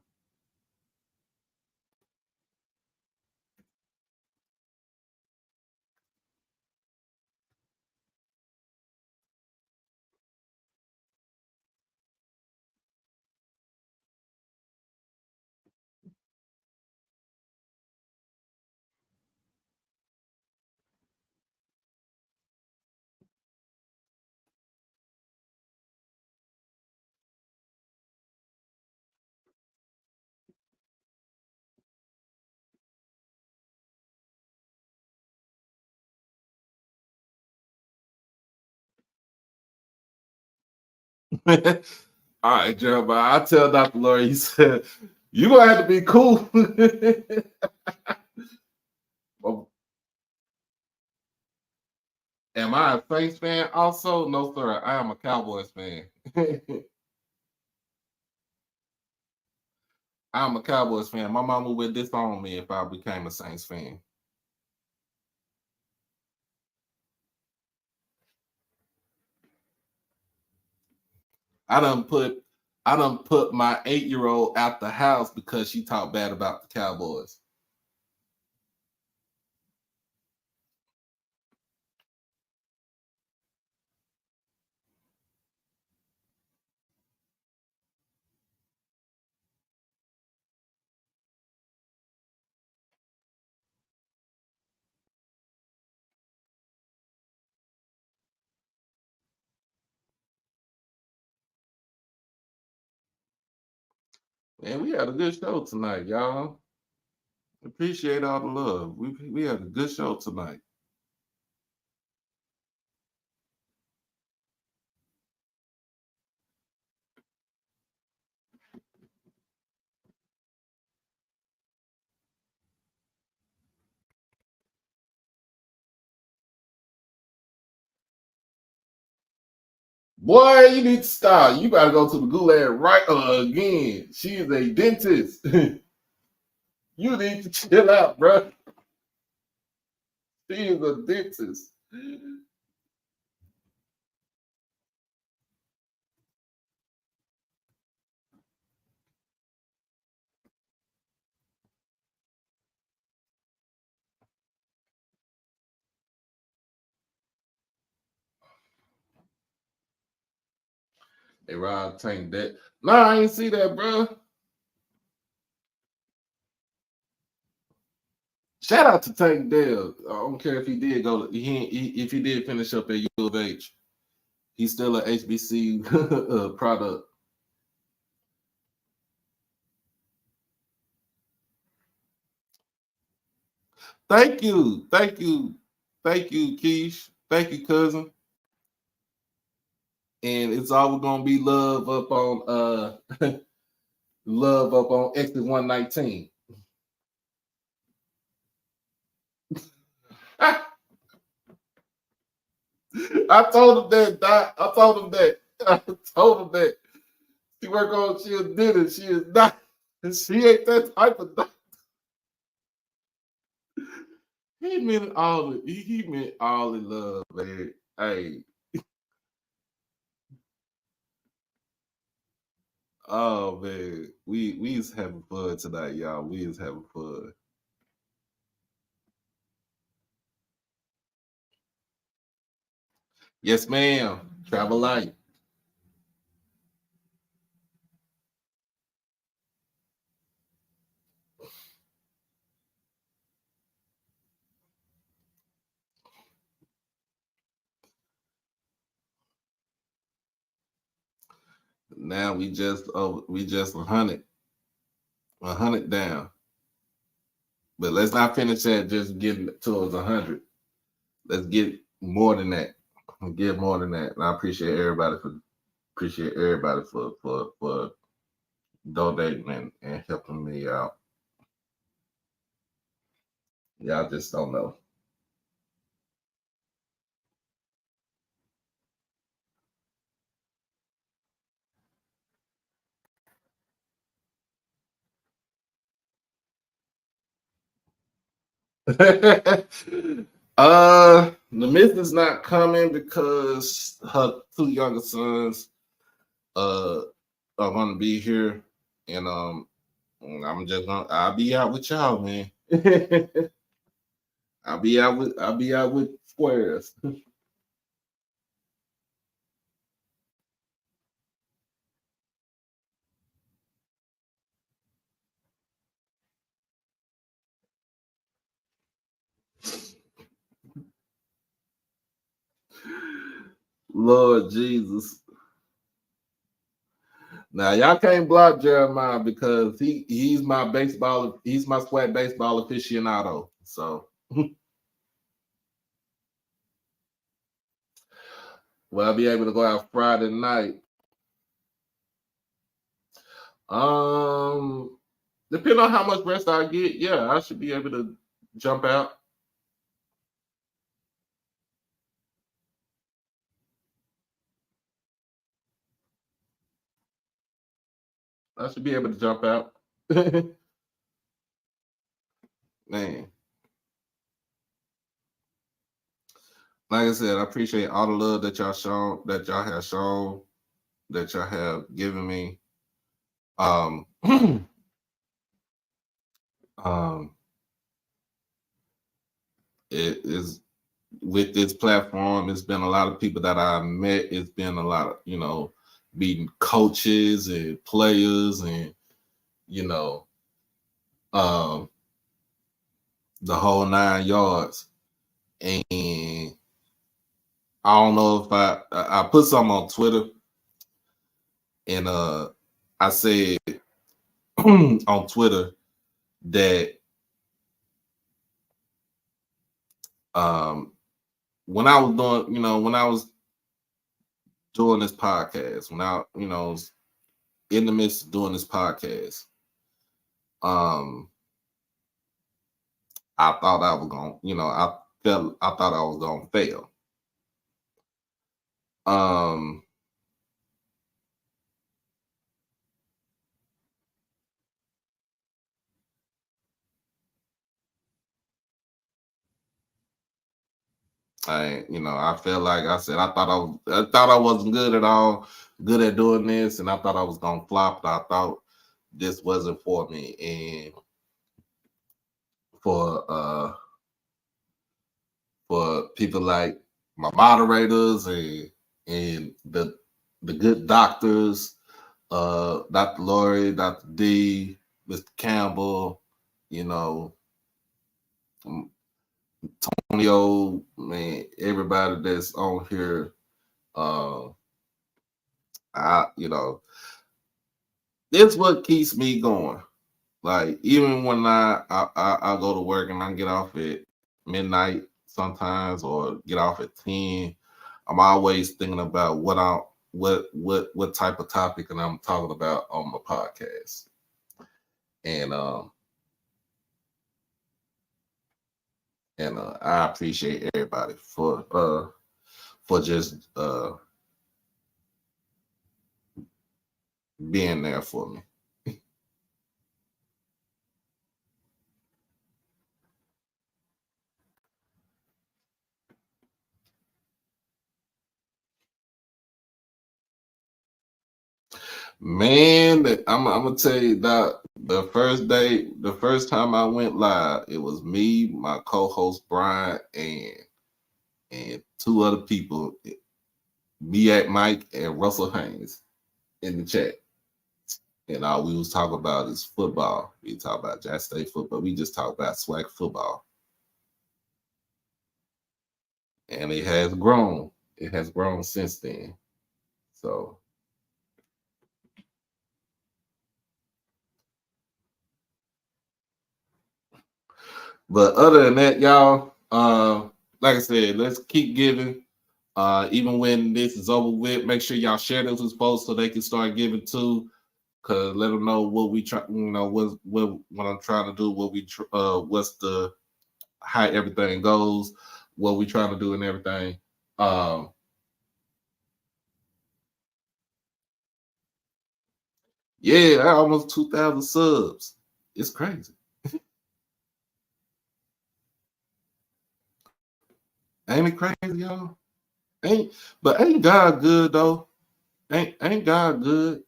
Speaker 1: All right, Jeremiah. I tell Dr. Lori, he said, you're gonna have to be cool. Am I a Saints fan also? No, sir. I am a Cowboys fan. I'm a Cowboys fan. My mama would disown me if I became a Saints fan. I done put my 8-year-old out the house because she talked bad about the Cowboys. Man, we had a good show tonight, y'all. Appreciate all the love. We had a good show tonight. Boy, you need to stop. You gotta go to the gulag right again. She is a dentist. You need to chill out, bro. She is a dentist. Hey, Rob, tank that. No, I ain't see that, bro. Shout out to Tank Dell. I don't care if he did if he did finish up at U of H. He's still an HBCU product. Thank you, Keish. Thank you, cousin. And it's always gonna be love up on love up on Exit 119. I told him that, Doc. I told him that. She work on, she a dentist. She is not, she ain't that type of doctor. He meant he meant all in love, man. Hey. Oh man. We is having fun tonight, y'all. We is having fun. Yes, ma'am. Travel light. Now we just 100 down. But let's not finish that just getting towards 100. Let's get more than that. Get more than that. And I appreciate everybody for donating and helping me out. Y'all just don't know. The missus not coming because her 2 younger sons are gonna be here, and I'll be out with y'all, man. I'll be out with squares. Lord Jesus. Now y'all can't block Jeremiah because he's my SWAT baseball aficionado. So will I be able to go out Friday night? Depending on how much rest I get, yeah, I should be able to jump out. I should be able to jump out. Man. Like I said, I appreciate all the love that y'all have given me. It is with this platform, it's been a lot of people that I met. It's been a lot of, meeting coaches and players and, the whole 9 yards. And I don't know if I put something on Twitter and I said on Twitter that when I was doing this podcast, when I was in the midst of doing this podcast, I thought I was going, I thought I was going to fail. I felt like I said, I thought I wasn't good at doing this, and I thought I was gonna flop. I thought this wasn't for me, and for people like my moderators and the good doctors, Dr. Lori, Dr. D, Mr. Campbell, Antonio, man, everybody that's on here, it's what keeps me going. Like even when I go to work and I get off at midnight sometimes or get off at 10, I'm always thinking about what type of topic and I'm talking about on my podcast. And I appreciate everybody for just being there for me. Man, I'm gonna tell you that the first time I went live, it was me, my co-host Brian, and 2 other people, me at Mike and Russell Haynes in the chat. And all we was talking about is football. We talk about Jackson State football. We just talk about swag football. And it has grown. It has grown since then. So But other than that, y'all, like I said, let's keep giving. Even when this is over with, make sure y'all share this with folks so they can start giving too. Cause let them know what we try, what I'm trying to do, what's the how everything goes, what we trying to do and everything. Yeah, almost 2,000 subs. It's crazy. Ain't it crazy, y'all? Ain't God good though? Ain't God good?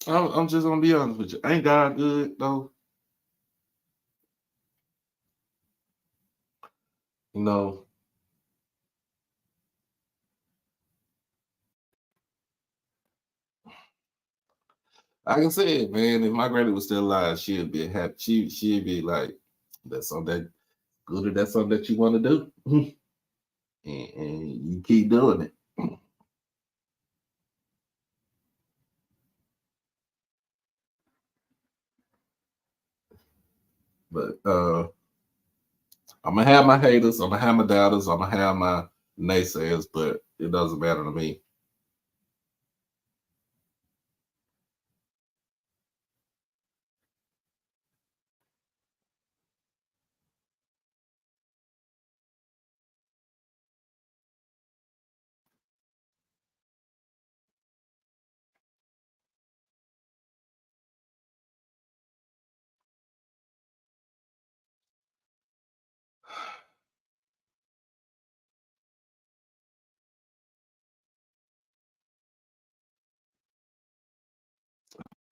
Speaker 1: I'm just gonna be honest with you. Ain't God good though? You know, like I said, man, if my granny was still alive, she'd be happy. She'd be like, that's something that good, or that's something that you want to do. and you keep doing it. But I'm gonna have my haters, I'm gonna have my doubters, I'm gonna have my naysayers, but it doesn't matter to me.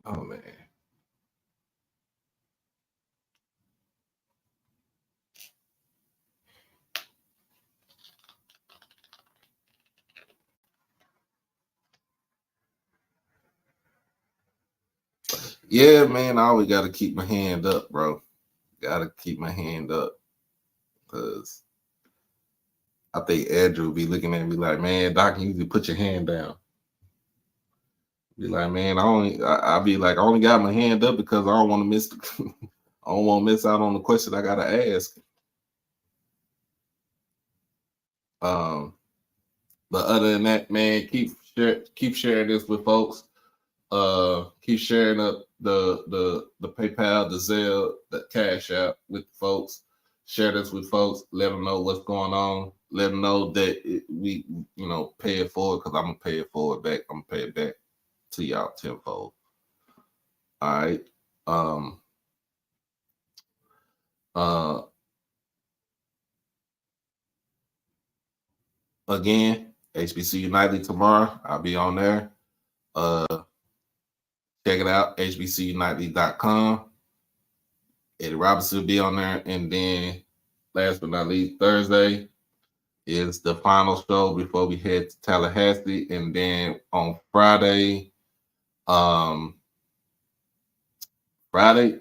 Speaker 1: Oh man. Yeah, man, I always gotta keep my hand up, bro. Gotta keep my hand up. Cause I think Andrew be looking at me like, man, Doc, you need to put your hand down. Be like, man, I be like, I only got my hand up because I don't want to miss I don't want to miss out on the question I gotta ask. But other than that, man, keep sharing this with folks. Keep sharing up the PayPal, the Zelle, the Cash App with folks. Share this with folks. Let them know what's going on. Let them know that we pay it forward, because I'm gonna pay it forward back. I'm gonna pay it back to y'all tenfold. All right. Again, HBCU United tomorrow. I'll be on there. Check it out, hbcunited.com. Eddie Robinson will be on there. And then last but not least, Thursday is the final show before we head to Tallahassee. And then on Friday, I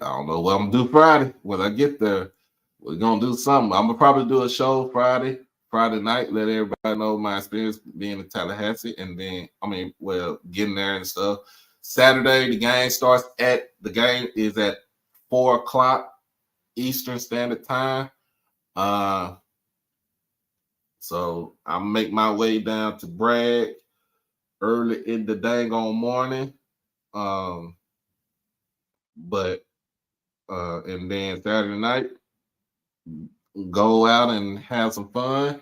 Speaker 1: don't know what I'm gonna do Friday when I get there. We're gonna do something. I'm gonna probably do a show Friday night, let everybody know my experience being in Tallahassee, and then getting there and stuff. Saturday, the game is at 4:00 Eastern Standard Time. So I'll make my way down to Bragg early in the dang on morning. And then Saturday night, go out and have some fun,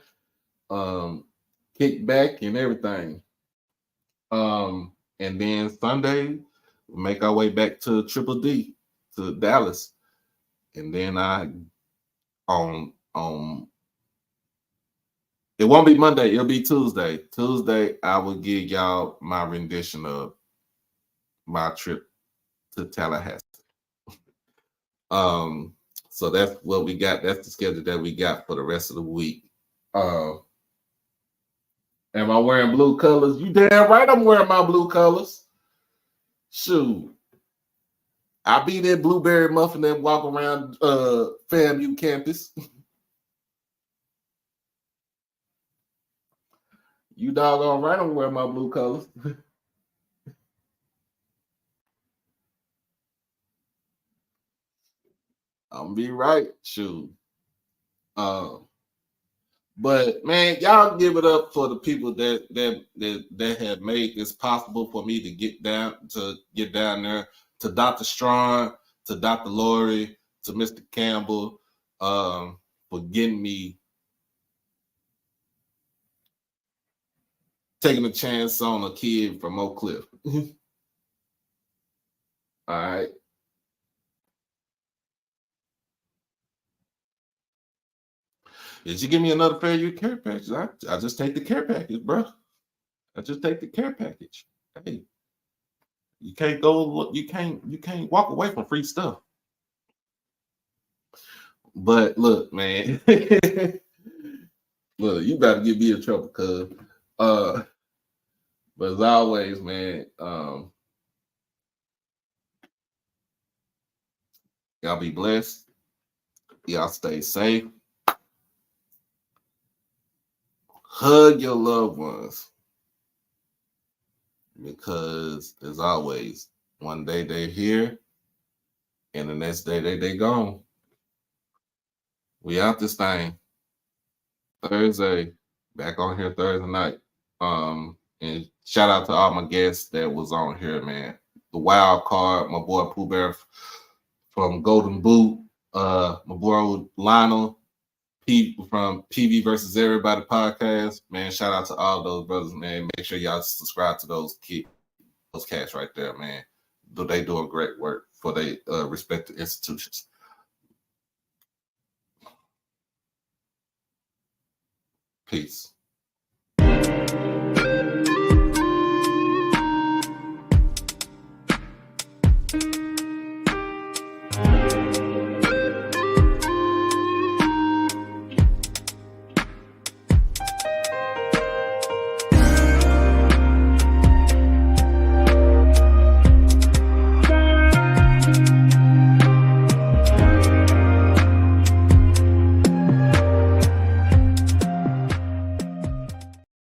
Speaker 1: kick back and everything. And then Sunday, make our way back to Triple D, to Dallas. And then it won't be Monday, it'll be Tuesday. Tuesday, I will give y'all my rendition of my trip to Tallahassee. So that's what we got. That's the schedule that we got for the rest of the week. Am I wearing blue colors? You damn right I'm wearing my blue colors. Shoot. I be that blueberry muffin and walk around FAMU campus. You doggone right I'm wearing my blue colors. I'm be right, shoot. But man, y'all give it up for the people that have made this possible for me to get down there, to Dr. Strong, to Dr. Lori, to Mr. Campbell, for getting me taking a chance on a kid from Oak Cliff. All right. Did you give me another pair of your care package? I just take the care package, bro. I just take the care package. Hey, you can't go. You can't walk away from free stuff. But look, man, look, you better get me in trouble, cuz. But as always, man, y'all be blessed. Y'all stay safe. Hug your loved ones. Because as always, one day they're here and the next day they gone. We out this thing. Thursday, back on here Thursday night. And shout out to all my guests that was on here, man. The wild card, my boy Pooh Bear from Golden Boot, my boy Lionel from PV versus Everybody podcast. Man, shout out to all those brothers, man. Make sure y'all subscribe to those cats right there, man. They do a great work for their respective institutions. Peace.